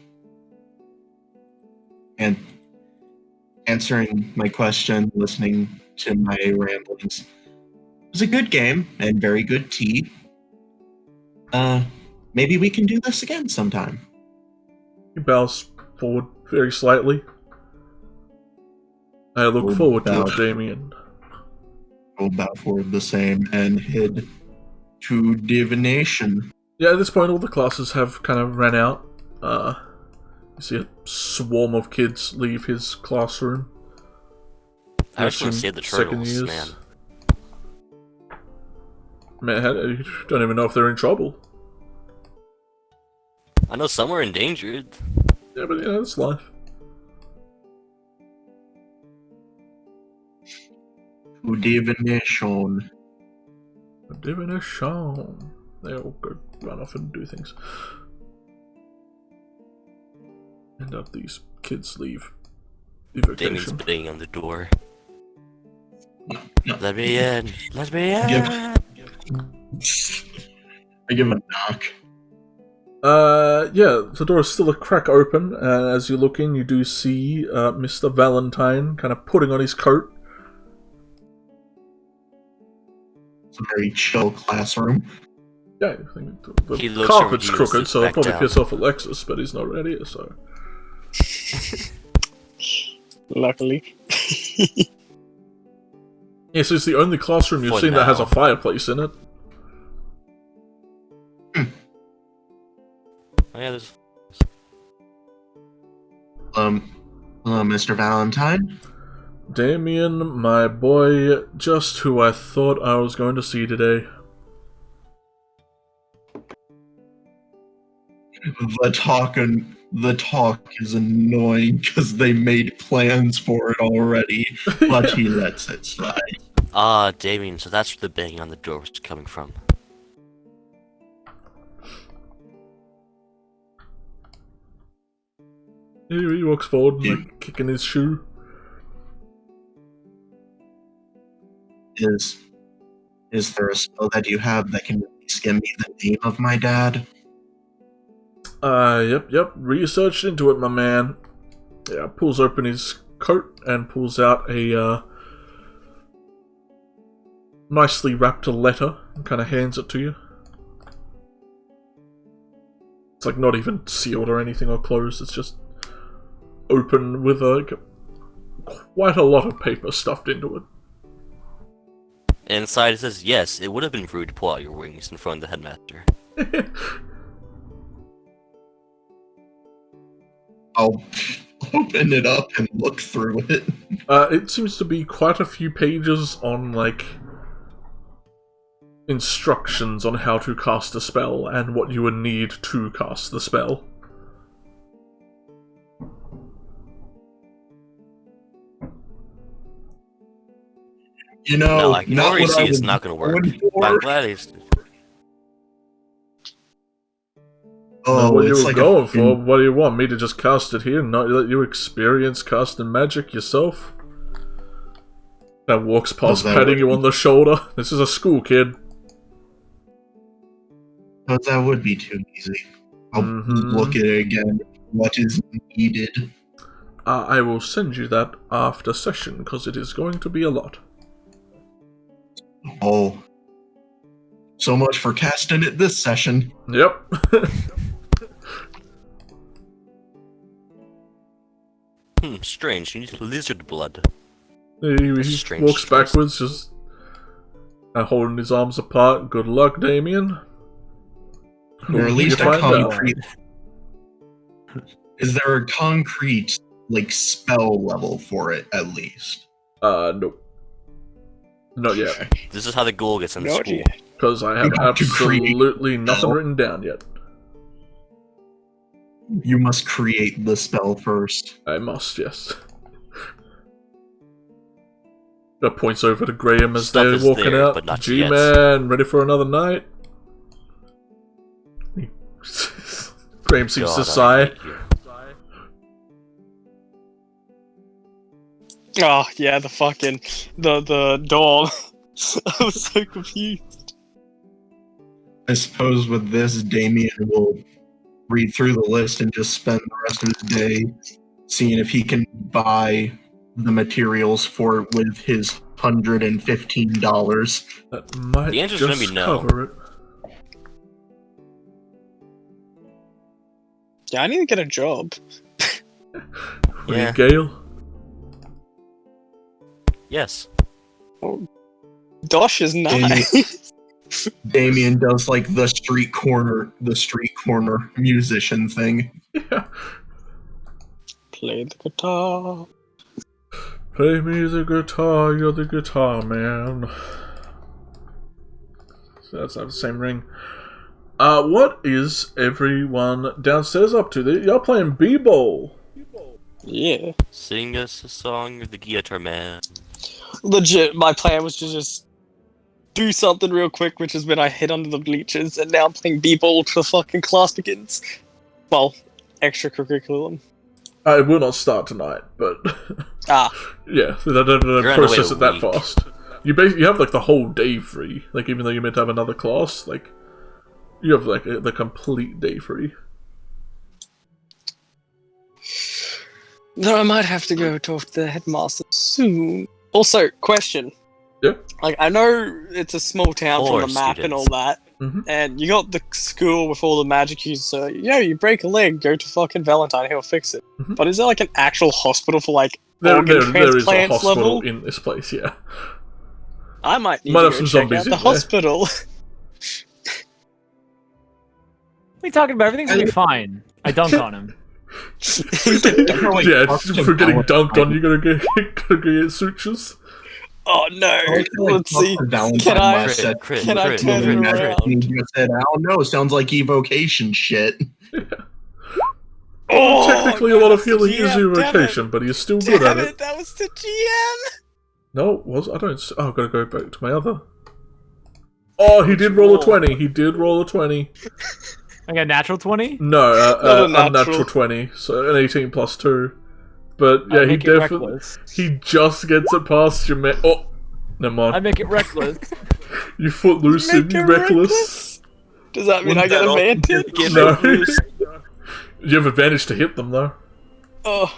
answering my question, listening to my ramblings. It was a good game and very good tea. Maybe we can do this again sometime. He bows forward very slightly. I look forward to it, Damien. I'll bow forward the same and head to divination. Yeah, at this point, all the classes have kind of ran out. You see a swarm of kids leave his classroom. I just want to see the turtles, man. Man, you don't even know if they're in trouble. I know some are endangered. Yeah, but yeah, that's life. To divination. Divination. They all go run off and do things. And these kids leave. Damien's banging on the door. No. Let me in. Let me in. I give him a knock. Yeah, the door is still a crack open, and as you look in, you do see Mr. Valentine kind of putting on his coat. It's a very chill classroom. Yeah, I think the He carpet's crooked, sits so I'll back probably down. piss off Alexis, but he's not right here, so... Luckily. Yes, it's the only classroom you've For seen that has now. a fireplace in it. Oh, yeah, there's... Mr. Valentine? Damien, my boy, just who I thought I was going to see today. The talk is annoying because they made plans for it already, but he lets it slide. Ah, Damien, so that's where the banging on the door was coming from. He walks forward, like, kicking his shoe. Is there a spell that you have that can give me the name of my dad? Yep. Researched into it, my man. Yeah, pulls open his coat and pulls out a, nicely wrapped letter and kind of hands it to you. It's like not even sealed or anything or closed, it's just open with quite a lot of paper stuffed into it. Inside it says, yes, it would have been rude to pull out your wings in front of the headmaster. I'll open it up and look through it. It seems to be quite a few pages on, like, instructions on how to cast a spell and what you would need to cast the spell. You know, No, I can not already what see I it's was not going to work. going But for. I'm glad he's... Oh, what you it's were like going for? What do you want? Me to just cast it here and not let you experience casting magic yourself? That walks past that patting would- you on the shoulder. This is a school kid. But that would be too easy. I'll Mhm. look at it again. What is needed? I will send you that after session, because it is going to be a lot. Oh. So much for casting it this session. Yep. Strange, you need lizard blood. He Strange walks choice. backwards, just holding his arms apart. Good luck, Damien. Or at You least a find out. concrete. Is there a concrete, like, spell level for it, at least? Nope. Not yet. This is how the ghoul gets into No, school. Because I have You have to create absolutely nothing spell. written down yet. You must create the spell first. I must, yes. That points over to Graham as Stuff they're is walking there, out. but not yet. G-Man, ready for another night? Graham seems God, to I sigh. hate you. Oh yeah, the door. I was so confused. I suppose with this, Damien will read through the list and just spend the rest of his day seeing if he can buy the materials for it with his $115. That might The answer's just gonna be no. cover it. Yeah, I need to get a job. What are Yeah. you, Gale? Yes. Dosh is nice. Damien does like the street corner musician thing. Yeah. Play the guitar. Play me the guitar, you're the guitar man. So that's not the same ring. What is everyone downstairs up to? Y'all playing b-ball. Yeah. Sing us a song of the guitar man. Legit, my plan was to just do something real quick, which is when I hid under the bleachers, and now I'm playing b-ball till fucking class begins. Well, extracurriculum. It will not start tonight, but Ah. yeah, they don't You're on the process way it that a week. fast. You have like the whole day free. Like even though you're meant to have another class, like you have like the complete day free. Though I might have to go talk to the headmaster soon. Also, question. Yeah. Like, I know it's a small town For from the map and all students. that, Mhm. and you got the school with all the magic users, so, you break a leg, go to fucking Valentine, he'll fix it. Mhm. But is there, like, an actual hospital for, like, There organ is a transplants hospital level? in this place. Yeah. I might need Might to have go some check zombies out in the there. hospital. What are you talking about? Everything's gonna be fine. I dunk on him. Yeah, for getting dunked on, you gotta get sutures. Oh no! Let's see. Can I? Can I turn it around? He just said, I don't know, sounds like evocation shit. Oh, Technically, no, a lot of that's the healing is GM, damn evocation, but he's still good Damn at it! it. That was the GM. No, it was I don't. Oh, I've got to go back to my other. Oh, he did roll a 20. He did roll a 20. I got a natural 20? No, Not a unnatural natural. 20. So an 18 plus 2. But yeah, I he make it definitely. reckless. He just gets it past your man. Oh, never mind. I make it reckless. You footloose Make and it reckless. Does that mean Wouldn't I get that also advantage? Get No. loose. You have advantage to hit them though. Oh,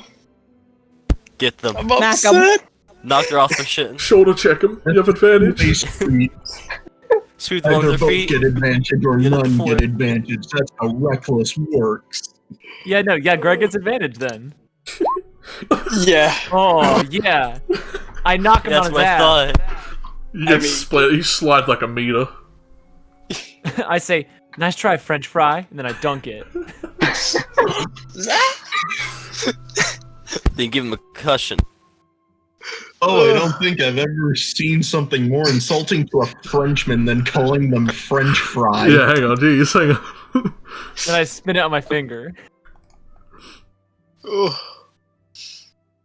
Get them. I'm Smack 'em. upset. Knock her off their shit. Shoulder check them. You have advantage. Sweep them off Either their both feet. get advantage or Get it none for get it. advantage. That's how reckless works. Yeah, no, yeah, Greg gets advantage then. Yeah. Oh, yeah. I knock him That's on what his I ass. thought. You get mean- split. You slide like a meter. I say, nice try, French fry, and then I dunk it. Then give him a cushion. Oh, I don't think I've ever seen something more insulting to a Frenchman than calling them French fry. Yeah, hang on, geez, hang on. Then I spin it on my finger. Oh.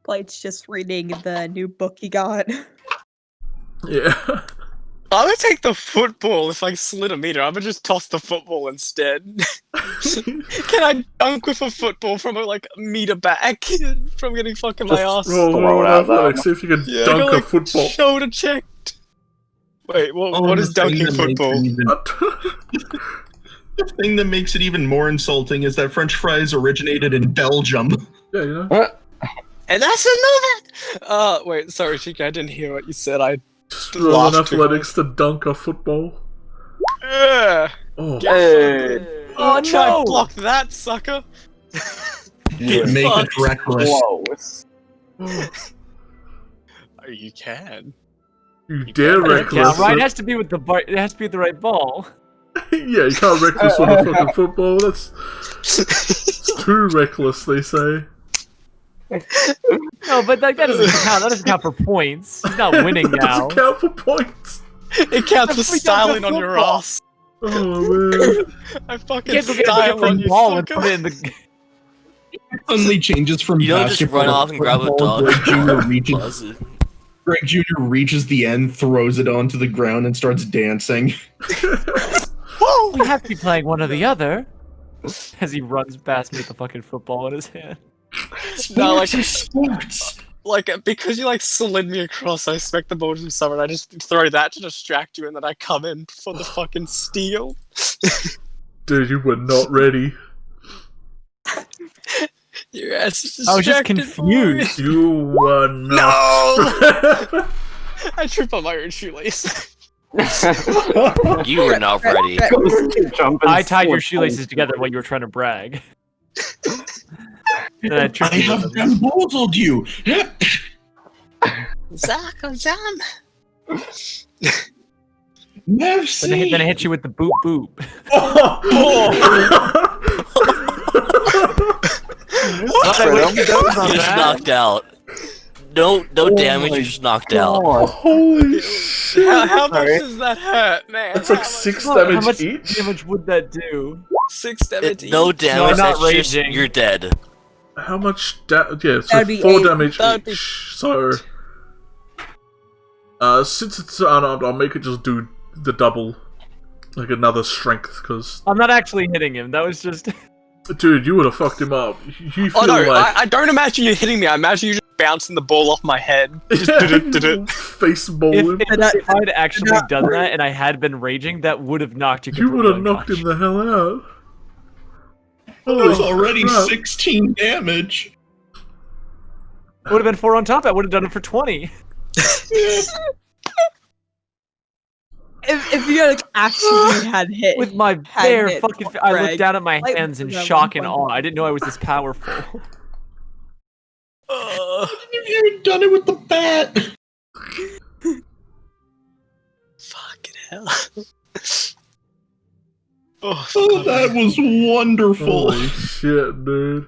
Blight's just reading the new book he got. Yeah. I would take the football if I slid a meter. I would just toss the football instead. Can I dunk with a football from a meter back from getting fucking my ass? Roll throw it out athletics, see if you can Yeah, I dunk got, a like, football. Shoulder checked. Wait, what Oh, is the thing dunking that makes football? it even- The thing that makes it even more insulting is that French fries originated in Belgium. Yeah, you know. And that's another. Wait, sorry, Cheeki, I didn't hear what you said. I. Just roll an Laughed too athletics to dunk a football. Oh, Hey, Oh, Try no! and block that, sucker. Get Make fucked. it reckless. close. Oh, you can. you dare Yeah, reckless. right? It has to be with the bar. It has to be with the right ball. Yeah, you can't reckless with a fucking football. That's it's too reckless, they say. No, but like, that doesn't count. That doesn't count for points. He's not winning It now. doesn't count for points. It counts for Freak out styling the on your football. ass. Oh man. I You fucking can't go get a style on different you, ball and sucker. put it in the. Suddenly changes from You don't just basketball run to off and grab a football. dog. Greg Jr. reaches the end, throws it onto the ground, and starts dancing. Whoa! We have to be playing one or the other. As he runs past me with the fucking football in his hand. No, like- Sports are sports. like because you like slid me across, I expect the bolt from summer, and I just throw that to distract you, and then I come in for the fucking steal. Dude, you were not ready. Your ass is I was just distracted, confused. boy. You were not. No! I trip on my own shoelace. You were not ready. I tied your shoelaces together while you were trying to brag. Then I tripped I you with have them. bamboozled you. Zach, Zam. Merci. Then I hit you with the boop boop. You just knocked out. No damage, you just knocked out. Holy shit! How much does that hurt, man? That's like How much- 6 How damage much each. damage would that do? 6 damage each. No damage, not that's just raging. you're dead. How much? Yeah, so That'd be 4 8. damage That'd be- each. So, since it's unarmed, I'll make it just do the double, like another strength. Because, I'm not actually hitting him. That was just. dude, you would have fucked him up. You feel Oh no, like I don't imagine you hitting me. I imagine you just bouncing the ball off my head. Just did-it. face ball him. If I'd actually done that and I had been raging, that would have knocked you. You would have completely knocked him the hell out. There's already crap. 16 damage. It would have been 4 on top. I would have done it for 20. If you like actually had hit With my Had bare hit, fucking. I looked Greg. down at my Like, hands in that shock and 1.1. awe. I didn't know I was this powerful. If you had done it with the bat. Fucking hell. Oh, that was wonderful. Holy shit, dude.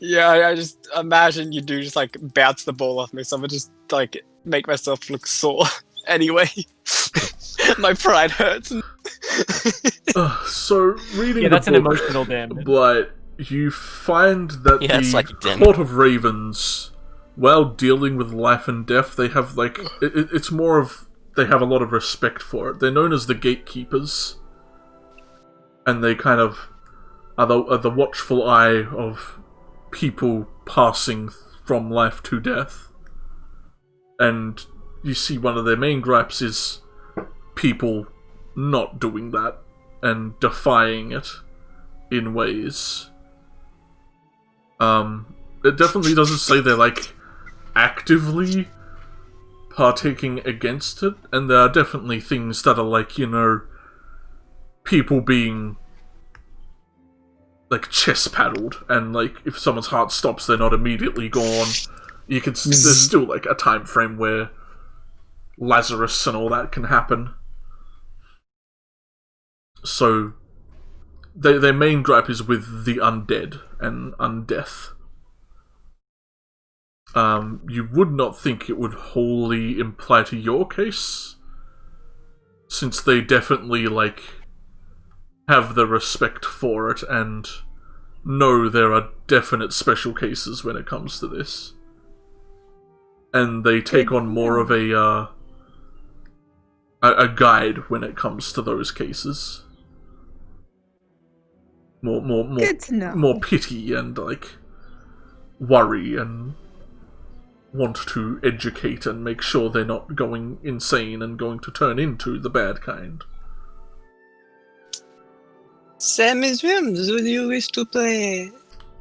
Yeah, I just imagine you do just like bounce the ball off me, so I'm gonna just like make myself look sore. Anyway, my pride hurts. So, reading Yeah, the that's an book, emotional damage. but you find that Yeah, it's the like damage. Court of Ravens, while dealing with life and death, they have like it's more of they have a lot of respect for it. They're known as the gatekeepers, and they kind of are the watchful eye of people passing from life to death. And you see one of their main gripes is people not doing that and defying it in ways. It definitely doesn't say they're like actively partaking against it, and there are definitely things that are like, you know, people being like chest paddled, and like if someone's heart stops, they're not immediately gone. You can there's still like a time frame where Lazarus and all that can happen. So their main gripe is with the undead and undeath. You would not think it would wholly imply to your case, since they definitely like have the respect for it and know there are definite special cases when it comes to this. And they take on more of a guide when it comes to those cases. More Good to know. more pity and like worry and want to educate and make sure they're not going insane and going to turn into the bad kind. Sammy's Whims, would you wish to play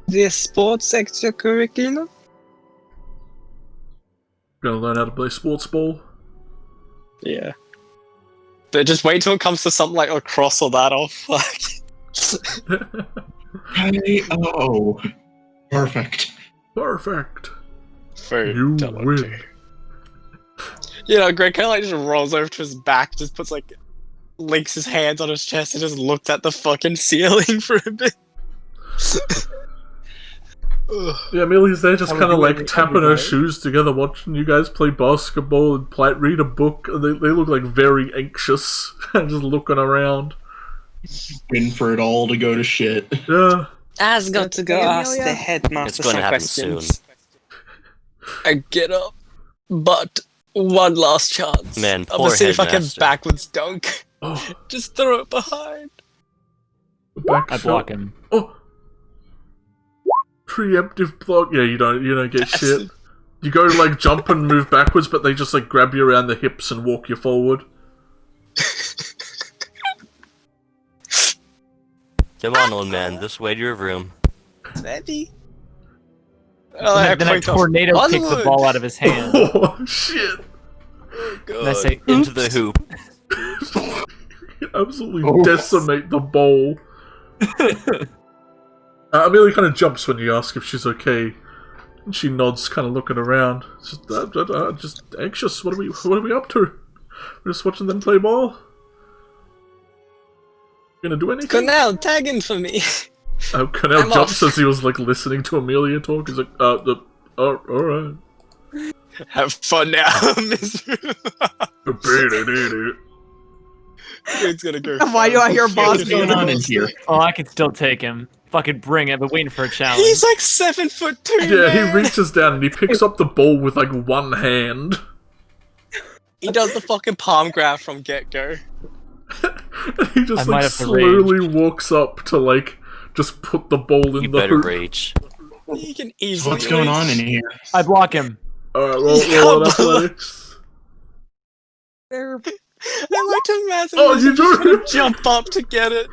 the sports extracurriculum? Gonna learn how to play sports ball. Yeah. But just wait till it comes to something like lacrosse or that, or fuck. Oh, perfect. Perfect. Very You talented. win. You know, Greg kind of like just rolls over to his back, just puts like, links his hands on his chest and just looked at the fucking ceiling for a bit. Ugh. Yeah, Amelia's there just I would kind of do like any- tapping her anyway. shoes together, watching you guys play basketball and read a book. And they look like very anxious and just looking around. Waiting for it all to go to shit. Yeah. I've got to go ask Amelia? the headmaster It's going to some happen questions. I get up, but one last chance. Man, I'm poor gonna see if I can headmaster. backwards dunk. Oh, Just throw it behind. back I shot. block him. Oh. preemptive block. Yeah, you don't get shit. You go to like jump and move backwards, but they just like grab you around the hips and walk you forward. Come on, old man. This way to your room. Maybe. Then a tornado kicks the ball out of his hand. Oh shit! And I say, Into the hoop. You absolutely decimate the bowl. Amelia kind of jumps when you ask if she's okay. And she nods, kind of looking around. Just anxious. What are we up to? We're just watching them play ball. Gonna do anything? Cornell, tag in for me. Cornell jumps as he was like listening to Amelia talk. He's like, alright. Have fun now, Miss. It's gonna go. Why do I hear boss What's going on in here? Oh, I can still take him. Fucking bring it, but waiting for a challenge. He's like 7'2". Yeah, man. he reaches down and he picks up the ball with like one hand. He does the fucking palm grab from get go. And he just I might like have to slowly walks up to like just put the ball in You the better hoop. rage. You can easily. What's going on in here? I block him. Alright, roll an athletics. They're- I like to imagine. Oh, he's you just do? gonna jump up to get it.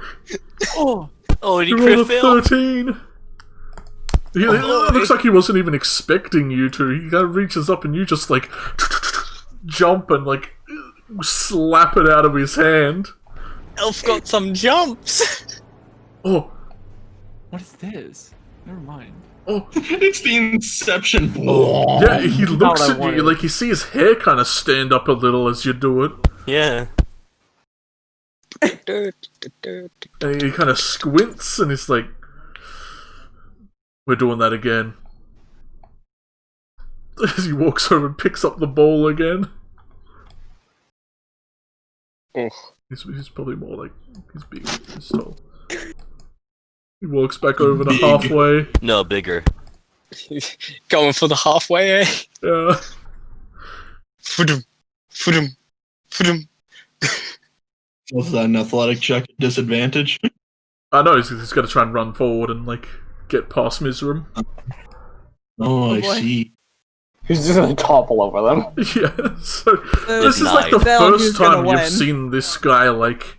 Oh, Oh, did You you rolled crit a fail? 13. It looks like he wasn't even expecting you to. He kind of reaches up and you just like jump and like slap it out of his hand. Elf got some jumps. Oh, what is this? Never mind. oh. It's the Inception. Yeah, he looks what I at you, wanted. like you see his hair kind of stand up a little as you do it. Yeah. And he kind of squints and he's like, we're doing that again. As he walks over and picks up the ball again. Oh. He's probably more like, he's big, he's tall. He walks back over to Big. halfway. No, bigger. Going for the halfway, eh? Yeah. Fudum, fudum, fudum. Was that an athletic check at disadvantage? I know, he's got to try and run forward and, like, get past Mizram. Oh, I boy. see. He's just gonna topple over them. Yeah, so this is like the Denied. Then who's first gonna time you've win? seen this guy, like,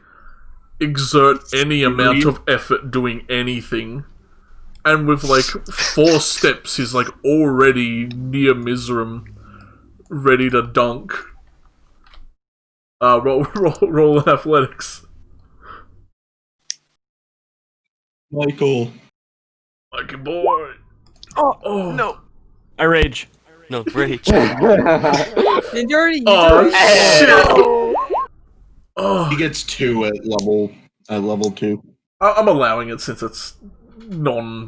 exert any amount of effort doing anything. And with, like, 4 steps, he's, like, already near Mizram, ready to dunk. Roll in athletics. Michael. Like, boy. Oh, no. I rage. No, rage. Did you already? Oh, shit! He Oh, gets 2 at level 2. I'm allowing it since it's non...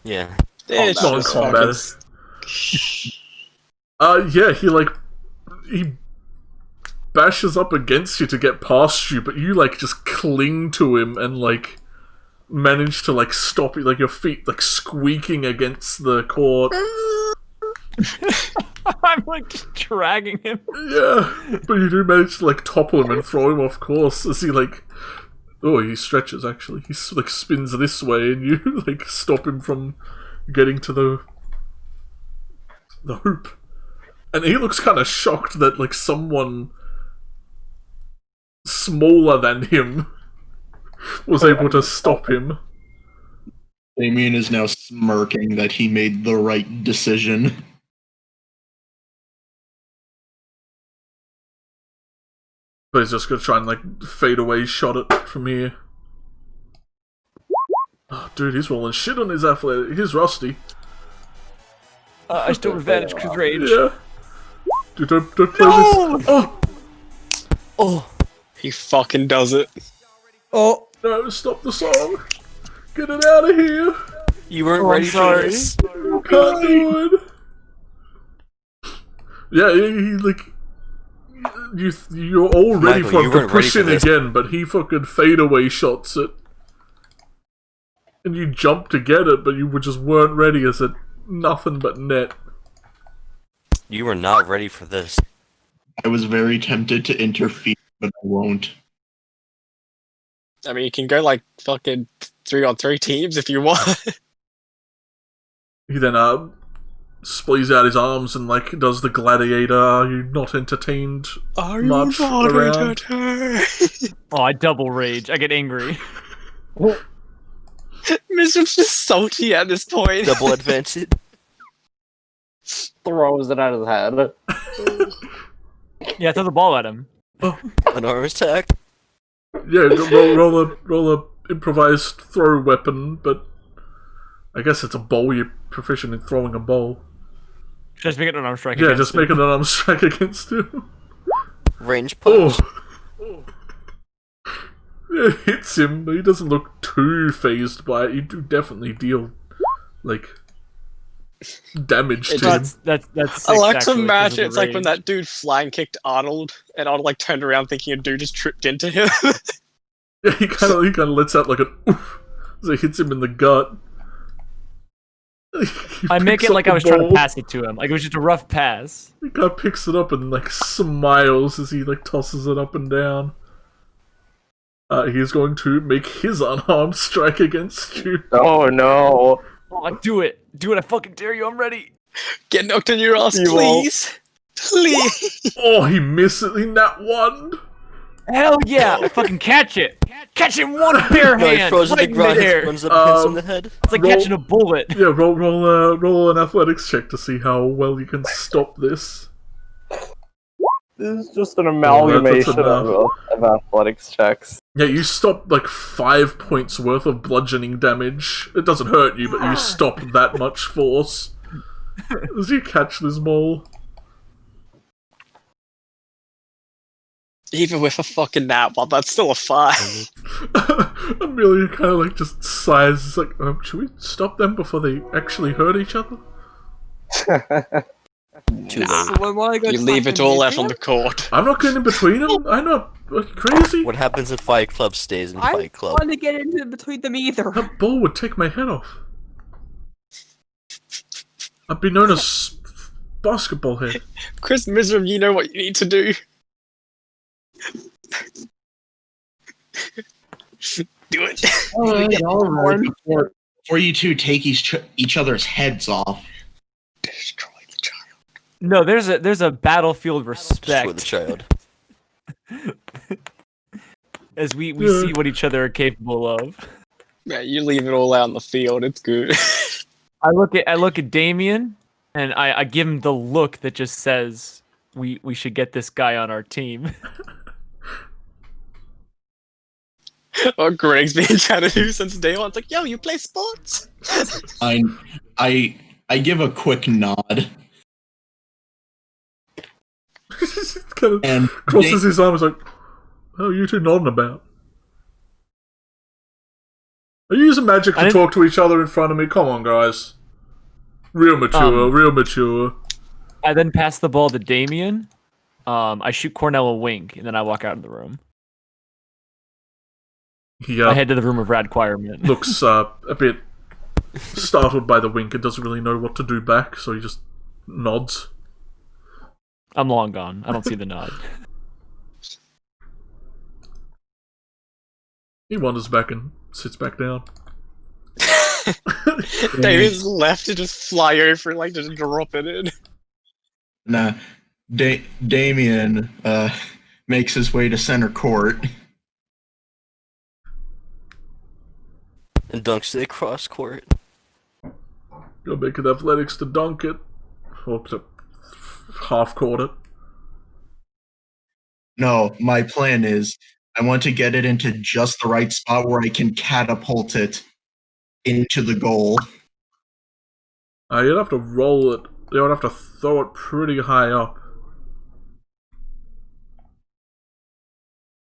Yeah. It's Oh, just non-combat. Yeah, he bashes up against you to get past you, but you, like, just cling to him and, like, manage to, like, stop you, like, your feet, like, squeaking against the court. I'm like just dragging him. Yeah, but you do manage to, like, topple him and throw him off course as he, like... Oh, he stretches, actually. He, like, spins this way and you, like, stop him from getting to the hoop. And he looks kind of shocked that, like, someone smaller than him was able to stop him. Damien is now smirking that he made the right decision. But he's just gonna try and, like, fade away shot it from here. Oh, dude, he's rolling shit on his athletic. He's rusty. I still have advantage because rage. Yeah. Dude, don't play this. Oh! Oh, He fucking does it. Oh, No, stop the song! Get it out of here! you weren't Oh, I'm ready for sorry. this. You can't do it! Yeah, he like... You're all ready Michael, for you him to weren't ready push for in this. again, but he fucking fadeaway shots it. And you jump to get it, but you just weren't ready as it nothing but net. You were not ready for this. I was very tempted to interfere, but I won't. I mean, you can go like fucking 3-on-3 teams if you want. He then splays out his arms and like does the gladiator. Are you not entertained Are much you not around? Oh, I double rage. I get angry. Mizrum's just salty at this point. Double advantage. Throws it at his head. Yeah, throw the ball at him. An arm attack. Yeah, roll a improvised throw weapon, but I guess it's a bowl. You're proficient in throwing a bowl. Just make it an arm strike. Yeah, against just him. make it an arm strike against him. Range punch. Oh. It hits him, but he doesn't look too phased by it. You do definitely deal, like, damage to him. That's I sick, like to actually, 'cause of imagine the it's like when rage. that dude flying kicked Arnold, and Arnold like turned around thinking a dude just tripped into him. Yeah, he kind of lets out like an oof as it hits him in the gut. I make it like I was trying to pass it to him. Like it was just a rough pass. The guy picks it up and like smiles as he like tosses it up and down. He's going to make his unarmed strike against you. Oh no. Oh, do it. Do it. I fucking dare you. I'm ready. Get knocked on your ass, You won't. please. Please. Oh, he misses in that one. Hell yeah. I fucking catch it. Catch it in one bare No, he hand. throws it Right to in the ground, midair. runs up and hits him in the head. It's like Roll- catching a bullet. Yeah, roll an athletics check to see how well you can stop this. This is just an amalgamation enough. of athletics checks. Yeah, you stop like 5 points worth of bludgeoning damage. It doesn't hurt you, but you stop that much force as you catch this ball. Even with a fucking nap, well, that's still a 5. Amelia kind of like just sighs. It's like, should we stop them before they actually hurt each other? Too late. So when I go You to leave it fucking all out museum, on the court. I'm not getting in between them. I'm not like, crazy. What happens in Fight Club stays in I Fight don't Club. want to get into between them either. That ball would take my head off. I'd be known as basketball head. Chris Mizrum, you know what you need to do. Do it. Alright. Before you two take each other's heads off. Destroy the child. No, there's a battlefield Destroy the respect child. as we see what each other are capable of. Yeah, you leave it all out in the field. It's good. I look at Damien and I give him the look that just says we should get this guy on our team. What Greg's been trying to do since day one. It's like, yo, you play sports? I give a quick nod Kind of and crosses his arms like, "Oh, you two nodding about? Are you using magic to talk to each other in front of me? Come on, guys. Real mature, real mature." I then pass the ball to Damien. I shoot Cornell a wink and then I walk out of the room. He I head to the room of requirement. looks a bit startled by the wink and doesn't really know what to do back, so he just nods. I'm long gone. I don't see the nod. He wanders back and sits back down. David's left to just fly over and like just drop it in. Nah, Damien makes his way to center court. And dunks to the cross court. You'll make it athletics to dunk it. Or to half court it. No, my plan is I want to get it into just the right spot where I can catapult it into the goal. You'd have to roll it. You would have to throw it pretty high up.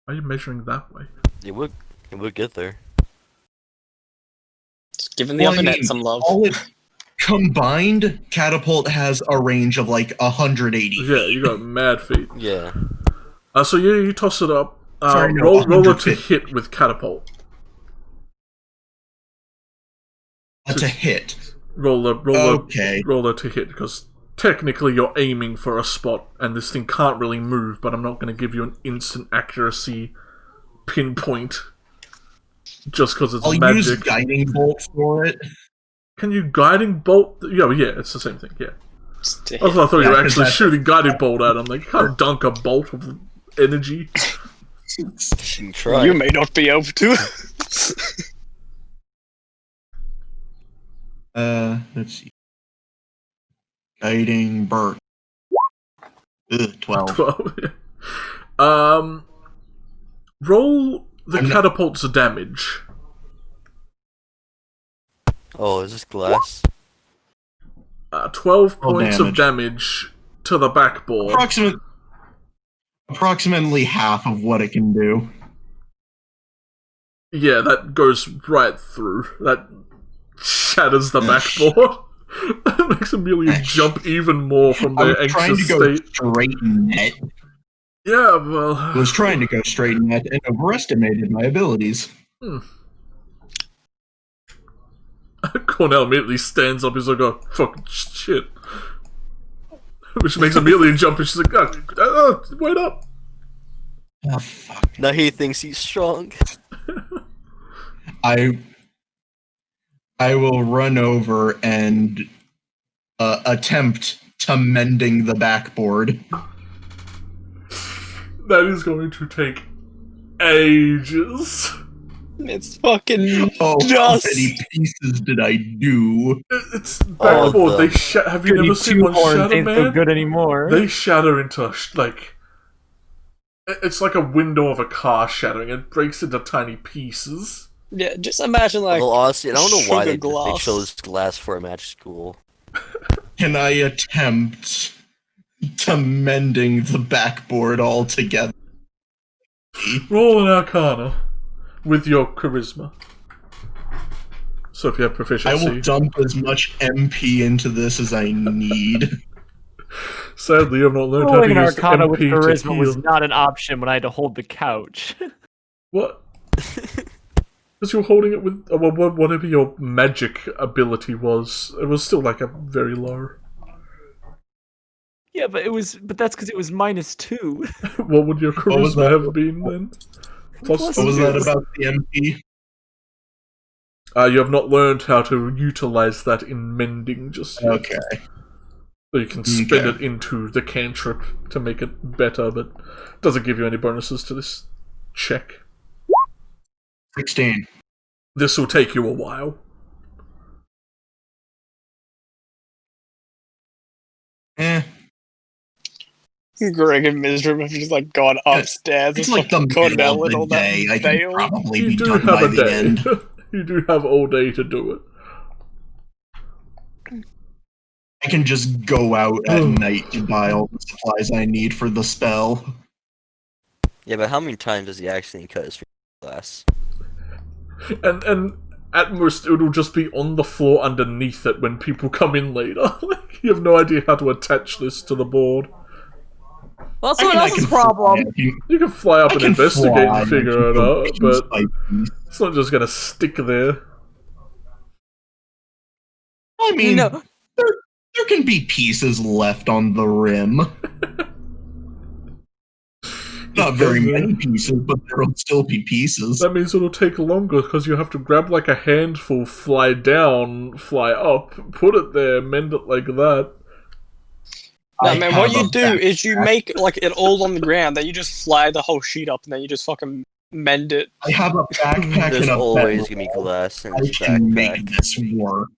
Are you measuring that way? It would get there. Just giving the Well, other I net mean, some love. all it combined, catapult has a range of like 180. Yeah, you got mad feet. Yeah. So you toss it up. Sorry, no, roll it to 150. hit with catapult. That's a hit. Roll Okay. it to hit, because technically you're aiming for a spot, and this thing can't really move, but I'm not going to give you an instant accuracy pinpoint just because it's I'll magic. use guiding bolt for it. Can you guiding bolt? Yeah, it's the same thing. Yeah. Stick. Also, I thought you were actually that's- shooting guiding bolt at him. Like, you can't dunk a bolt of energy. You can try. You may not be able to. Let's see. Guiding Bert. 12. 12. Yeah. Roll the I'm not- catapult's damage. Oh, is this glass? 12 Roll points of damage to the backboard. Approximately half of what it can do. Yeah, that goes right through. That shatters the backboard. That makes Amelia jump even more from I their was trying to anxious go state. straight net. Yeah, well... I was trying to go straight net and overestimated my abilities. Cornell immediately stands up. He's like, oh, fucking shit. Which makes Amelia jump, and she's like, wait up. Oh, fuck. Now he thinks he's strong. I will run over and attempt to mending the backboard. That is going to take ages. It's fucking Oh, how dust. many pieces did I do? It's backboard. Oh, They have you never seen one shatter, ain't man? so good anymore. They shatter into like it's like a window of a car shattering. It breaks into tiny pieces. Yeah, just imagine like. Well, honestly, I don't know why sugar they glass. chose glass for a match school. Can I attempt to mending the backboard altogether? Roll an Arcana with your charisma. So if you have I proficiency. will dump as much MP into this as I need. Sadly, I've not learned how to Rolling an use Arcana MP with to charisma heal. was not an option when I had to hold the couch. What? Because you're holding it with whatever your magic ability was. It was still like a very low. Yeah, but that's because it was -2. What would your What was charisma that? have been then? Plus What was that two. about the MP? You have not learned how to utilize that in mending just yet. Okay. So you can spin Okay. it into the cantrip to make it better, but it doesn't give you any bonuses to this check. 16. This will take you a while. Eh. Greg and Mizram have just like gone upstairs It's and like the fucking middle Cornell of and the all that day. I can veil. probably You be do done have by a the day. end. You do have all day to do it. I can just go out at night to buy all the supplies I need for the spell. Yeah, but how many times does he actually cut his glass? And at most it'll just be on the floor underneath it when people come in later. Like, you have no idea how to attach this to the board. Well, that's I someone mean, I else's can problem. fly. You can fly up I and can investigate fly, and figure I it can go out, piece but by piece. it's not just gonna stick there. I mean, No. there can be pieces left on the rim. Not very many pieces, but there will still be pieces. That means it'll take longer because you have to grab like a handful, fly down, fly up, put it there, mend it like that. No, I man, have what you a do is you make like it all on the ground, then you just fly the whole sheet up, and then you just fucking mend it. I have a backpack There's and a always bed. gonna be glass in I his can make backpack. this work.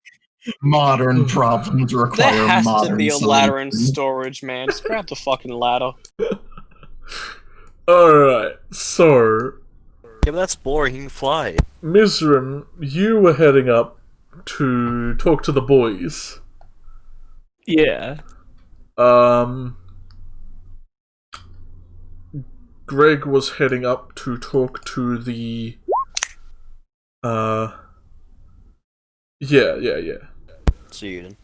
Modern problems require There has modern to be a ladder in solutions. storage, man. Just grab the fucking ladder. Alright, so, Yeah, but that's boring. He can fly. Mizram, you were heading up to talk to the boys. Yeah. Greg was heading up to talk to the, yeah. See you then.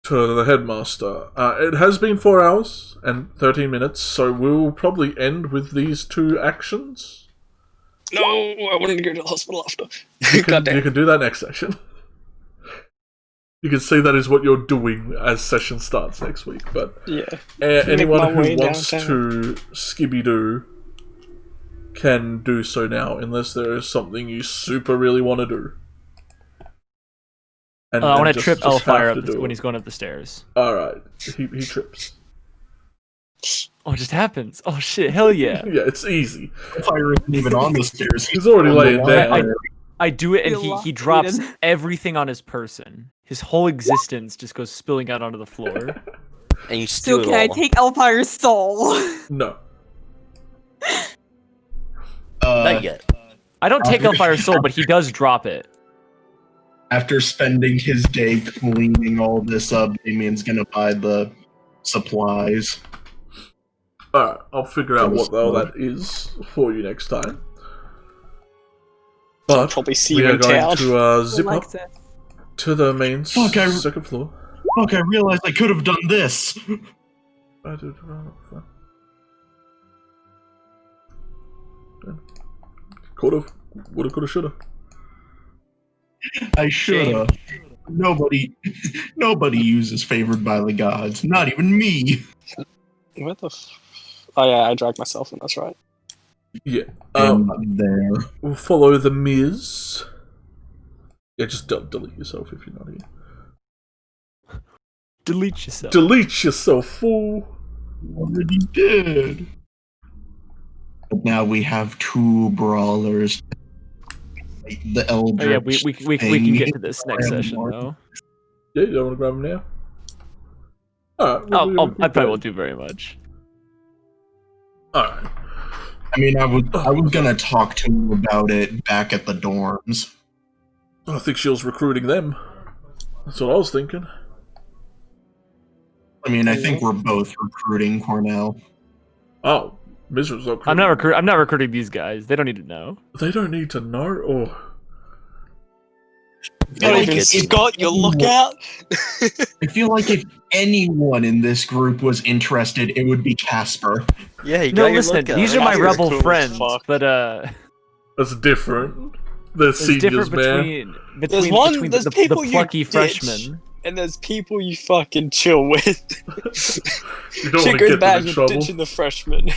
To the headmaster. It has been 4 hours and 13 minutes, so we'll probably end with these two actions. No, I wanted to go to the hospital after. You Goddamn. can do that next session. You can say that is what you're doing as session starts next week, but Yeah. anyone my who way wants downtown. to skibby-doo can do so now, unless there is something you super really want to do. And I want to just- trip just Elfire have up to do when it. he's going up the stairs. Alright, he trips. Oh, it just happens. Oh shit! Hell yeah! Yeah, it's easy. Fire isn't even on the stairs. He's already laying down. I do it, and We he lost drops Aiden. everything on his person. His whole existence just goes spilling out onto the floor. And you steal So it can I all. take Elfire's soul? No. Not yet. I don't take Elfire's soul, but he does drop it. After spending his day cleaning all this up, Damien's gonna buy the supplies. Alright, I'll figure out what the hell that is for you next time. But probably see we you are in going town. to zip up Alexa. to the main Fuck, I- second floor. Fuck, I realized I could have done this! I did Could've. Woulda, coulda, shoulda. I shoulda. Nobody uses favored by the gods. Not even me. What the Oh yeah, I dragged myself in, that's right. Yeah. I'm not there. We'll follow the Miz. Yeah, just delete yourself if you're not here. Delete yourself. Delete yourself, fool. Already did. But now we have two brawlers. The elder. Oh yeah, we can get to this next session though. Yeah, you don't want to grab him now? Alright. I probably won't do very much. Alright. I mean, I was gonna talk to him about it back at the dorms. I think she was recruiting them. That's what I was thinking. I mean, I think we're both recruiting Cornell. Oh, Miz was not I'm not recruiting these guys. They don't need to know. They don't need to know, or... Not even Scott, your lookout. I feel like if anyone in this group was interested, it would be Casper. Yeah, you No, got your listen, lookout. these are my You're rebel cool as friends, fuck. but That's different. They're it's seniors, different man. between there's the people you plucky ditch. freshmen. And there's people you fucking chill with. You don't Shit want to goes get bad, them in you're trouble. ditching the freshmen.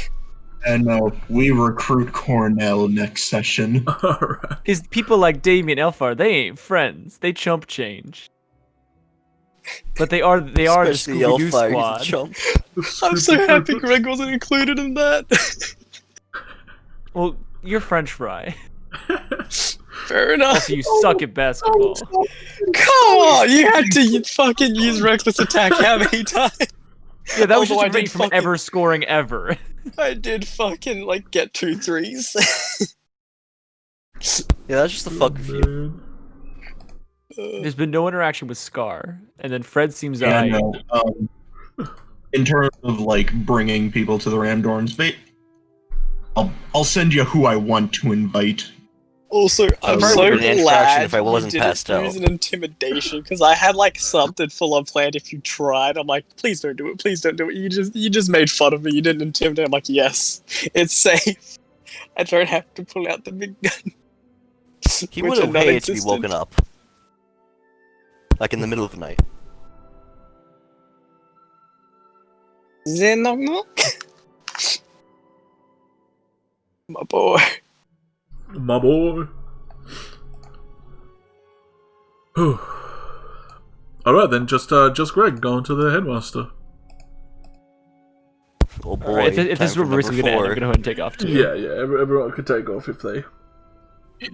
And we recruit Cornell next session. Alright. Because people like Damien Elfar, they ain't friends. They chump change. But they are the Especially Scooby-Doo Elfire, squad. he's a chump. I'm so happy Greg wasn't included in that. Well, you're French fry. Fair enough. Also, you suck at basketball. Come on, you had to fucking use reckless attack how many times? Yeah, that was Although I just did rate from fucking- ever scoring ever. I did fucking like get 2 threes. Yeah, that's just the fuck with you. There's been no interaction with Scar, and then Fred seems Yeah, alright. no. In terms of like bringing people to the Ram dorms, I'll send you who I want to invite. Also, I'm probably so would've been an interaction glad if I wasn't you passed didn't out. use an intimidation because I had like something full on planned. If you tried, I'm like, please don't do it. Please don't do it. You just made fun of me. You didn't intimidate. I'm like, yes, it's safe. I don't have to pull out the big gun. He Which would have are hated to be non-existent. woken up. Like in the middle of the night. Then knock knock. My boy. My boy. Alright then, just Greg going to the headmaster. Oh boy. Alright, if this is time where for Bruce is gonna end, I'm number gonna go ahead and take off too. Yeah, everyone can take off if they...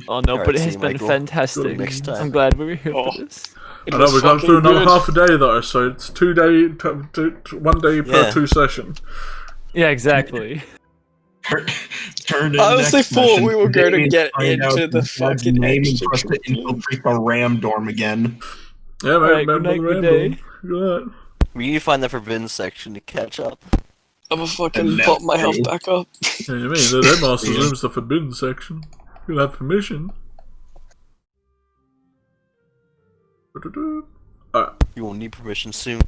Oh no, Alright, but it see has you, been Michael. fantastic. Next time. I'm glad we were here Oh. for this. It I know, was we're going fucking through another good. half a day though, so it's 2 day, 1 day per Yeah. 2 session. Yeah, Turn I in honestly next thought session, we were going to Damien get find out into the his dad's fucking name and extra trust to curriculum. infiltrate the Ram dorm again. Yeah, man, Alright, man, good night, another good random. day. Good night. We need to find the forbidden section to catch up. I'm gonna fucking And pop my that's health true. back up. What do you mean? The headmaster's room's the forbidden section. You'll have permission. Alright. You will need permission soon.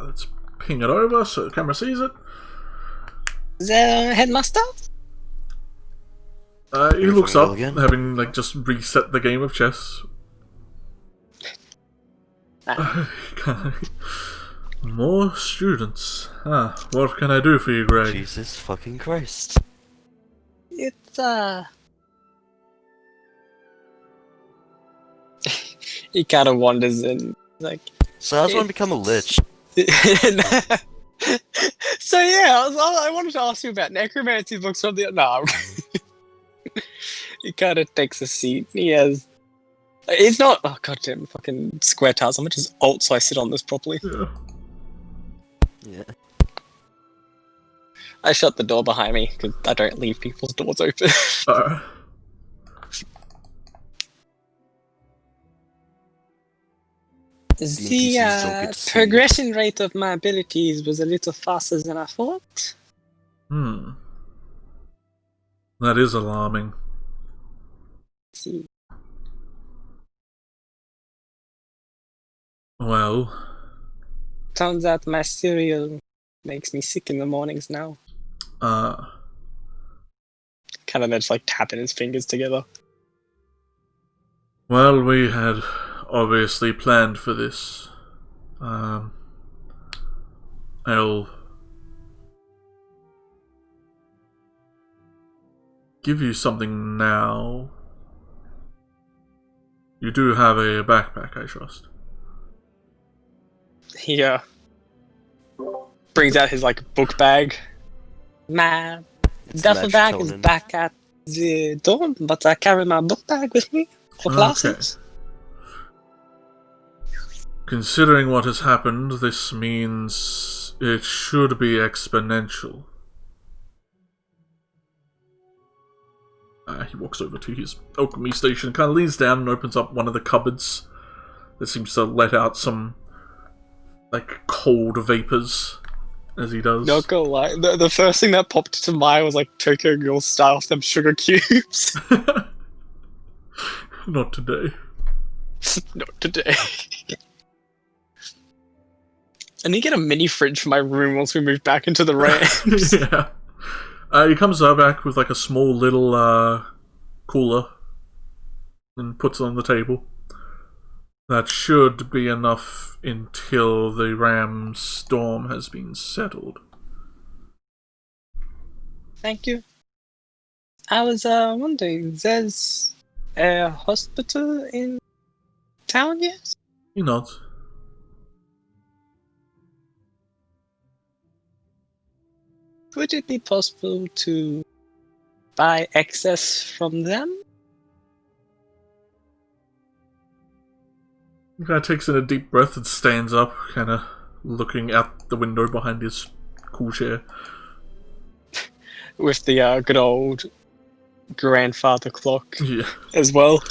Let's ping it over so the camera sees it. The headmaster? He Ready looks for me to up, go again? having like just reset the game of chess. More students. What can I do for you, Greg? Jesus fucking Christ. It's He kind of wanders in, like. So I just want to become a lich. So yeah, I wanted to ask you about necromancy books from the. No. He kind of takes a seat. He has. It's not. Oh goddamn! Fucking square tiles. I'm gonna just alt so I sit on this properly. Yeah. Yeah. I shut the door behind me because I don't leave people's doors open. NPCs don't get to see. Progression rate of my abilities was a little faster than I thought. That is alarming. See. Well, Turns out my cereal makes me sick in the mornings now. Kind of just like tapping his fingers together. well, we had obviously planned for this. I'll give you something now. You do have a backpack, I trust. He brings out his like book bag. My It's duffel bag is melatonin. back at the dorm, but I carry my book bag with me for classes. Considering what has happened, this means it should be exponential. He walks over to his alchemy station, kind of leans down and opens up one of the cupboards that seems to let out some, like, cold vapors as he does. Not gonna lie, the first thing that popped to mind was like Tokyo Ghoul style with them sugar cubes. Not today. Not today. I need to get a mini fridge for my room once we move back into the ramps. Yeah. He comes back with like a small little cooler and puts it on the table. That should be enough until the ram's storm has been settled. Thank you. I was wondering, there's a hospital in town yet? You not. Would it be possible to buy excess from them? He kind of takes in a deep breath and stands up, kind of looking out the window behind his cool chair. With the good old grandfather clock Yeah. as well.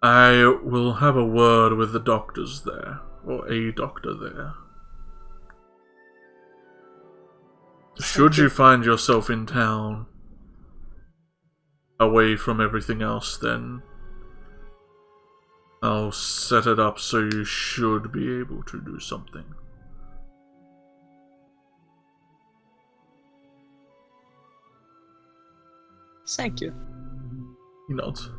I will have a word with the doctors there, or a doctor there. Should you find yourself in town, away from everything else, then I'll set it up so you should be able to do something. Thank you. He nods.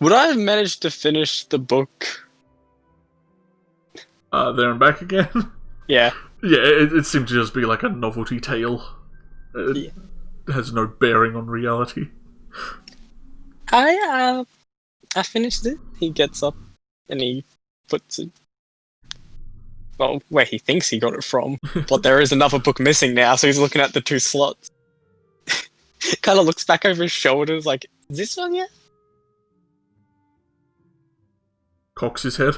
Would I have managed to finish the book? There and back again? Yeah. Yeah, it seemed to just be like a novelty tale. It has no bearing on reality. I finished it. He gets up and he puts it. Well, where he thinks he got it from, but there is another book missing now, so he's looking at the two slots. Kind of looks back over his shoulders, like, is this one yet? Cocks his head.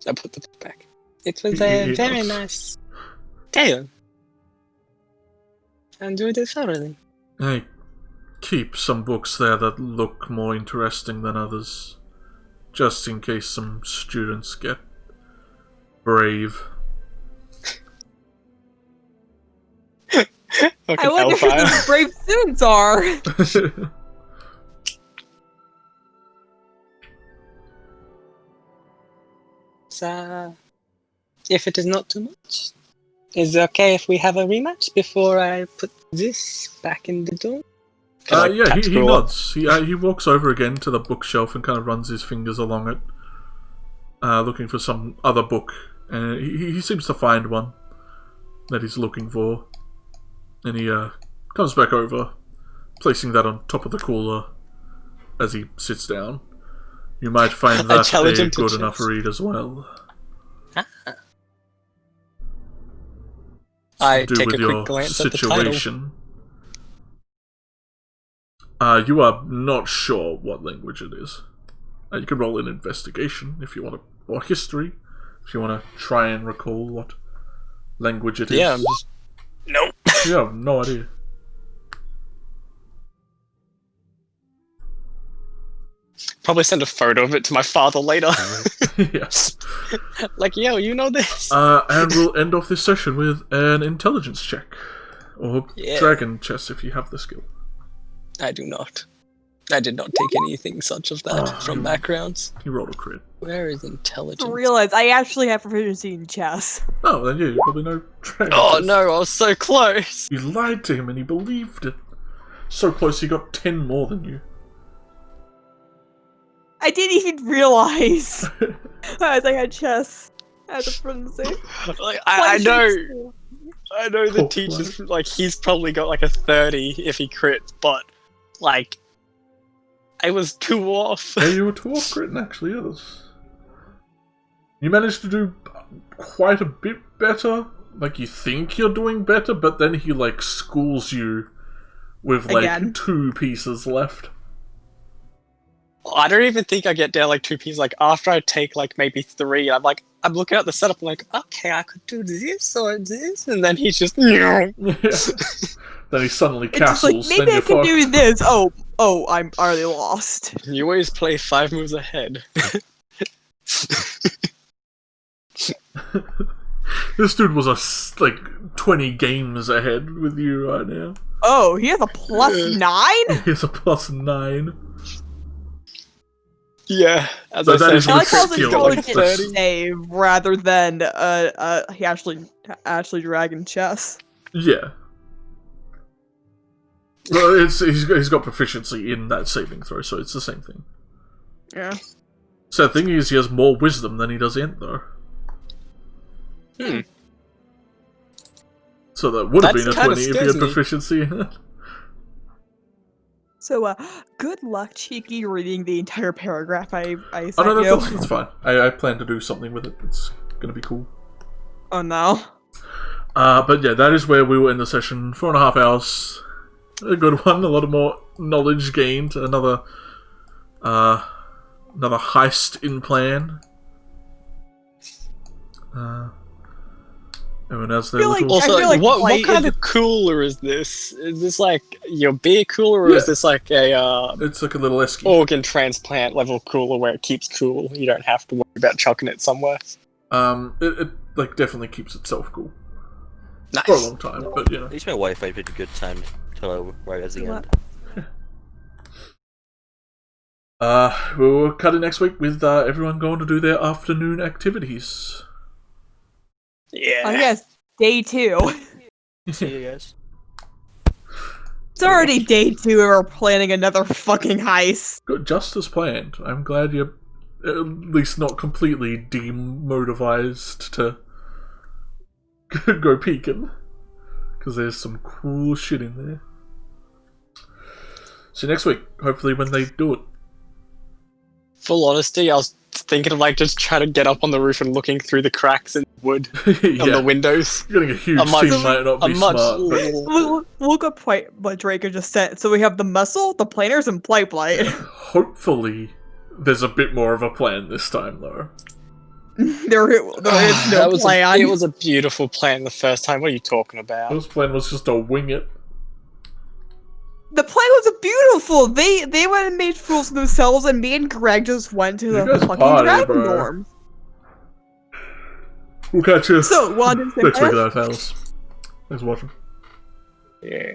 I put the book back. It was a very nice tale. I enjoyed it thoroughly. I keep some books there that look more interesting than others, just in case some students get brave. I wonder who those brave students are. So, if it is not too much, is it okay if we have a rematch before I put this back in the door? Yeah, he nods. He walks over again to the bookshelf and kind of runs his fingers along it, looking for some other book. And he seems to find one that he's looking for. And he comes back over, placing that on top of the cooler as he sits down. You might find that a good enough read as well. I Do take with a your quick glance at the title. situation. You are not sure what language it is. You can roll an investigation if you want to, or history if you want to try and recall what language it is. Yeah, I'm just... Nope. You have no idea. Probably send a photo of it to my father later. Yes. Like, yo, you know this? And we'll end off this session with an intelligence check. Or Yeah. dragon chess if you have the skill. I do not. I did not take anything such of that from backgrounds. You rolled a crit. Where is I intelligence? realize I actually have proficiency in chess. Oh, then yeah, you probably know dragon Oh chess. no, I was so close! You lied to him and he believed it. So close he got 10 more than you. I didn't even realize I had chess as a proficiency. Like, I know the Poor teacher's, like, he's probably got like a 30 if he crits, but, like, I was 2 off. Yeah, you were 2 off critting actually, yes. You managed to do quite a bit better. Like, you think you're doing better, but then he, like, schools you with, like, Again. 2 pieces left. I don't even think I get down like 2 pieces. Like, after I take like maybe 3, I'm looking at the setup, I'm like, okay, I could do this or this, and then he's just, Yeah. Then he suddenly It's just castles, like, maybe then I can you're do fucked. this. Oh, I'm already lost. You always play 5 moves ahead. This dude was like 20 games ahead with you right now. Oh, he has a +9? He's a +9. Yeah, as So I that said, is I like how the skill, like intelligence 30. save rather than he actually dragon chess. Yeah. Well, he's got proficiency in that saving throw, so it's the same thing. Yeah. So the thing is, he has more wisdom than he does int, though. So that would have That's been a kinda 20 if he scares had me. proficiency in it. So, good luck, Cheeky, reading the entire paragraph I sent Oh no, you. that's fine. I plan to do something with it. It's gonna be cool. Oh no. But yeah, that is where we will end the session. 4.5 hours. A good one. A lot of more knowledge gained. Another heist in plan. Everyone has their I feel like- little... Also, I feel like what Light kind is- of cooler is this? Is this like your beer cooler, or Yeah. is this like a It's like a little esky. organ transplant level cooler where it keeps cool? You don't have to worry about chucking it somewhere. It like definitely keeps itself cool Nice. for a long time, but you know. At least my Wi-Fi did a good time till right at the end. We'll cut it next week with everyone going to do their afternoon activities. Yeah. I guess day 2. See you guys. It's already day 2 and we're planning another fucking heist. Good, just as planned. I'm glad you're at least not completely demotivized to go peeking. Because there's some cool shit in there. See you next week, hopefully when they do it. Full honesty, I was thinking of like just trying to get up on the roof and looking through the cracks in the wood Yeah, on the windows. getting a huge A much- team might not A be much smart, but Look up what Draco just said. So we have the muscle, the planers, and Blight. hopefully there's a bit more of a plan this time, though. there is no It plan. was a beautiful plan the first time. What are you talking about? This plan was just to wing it. The plan was beautiful. They went and made fools of themselves, and me and Greg just went to You the guys fucking party, dragon bro. dorm. We'll catch you So, what is next week at our house. Thanks for watching. Yeah.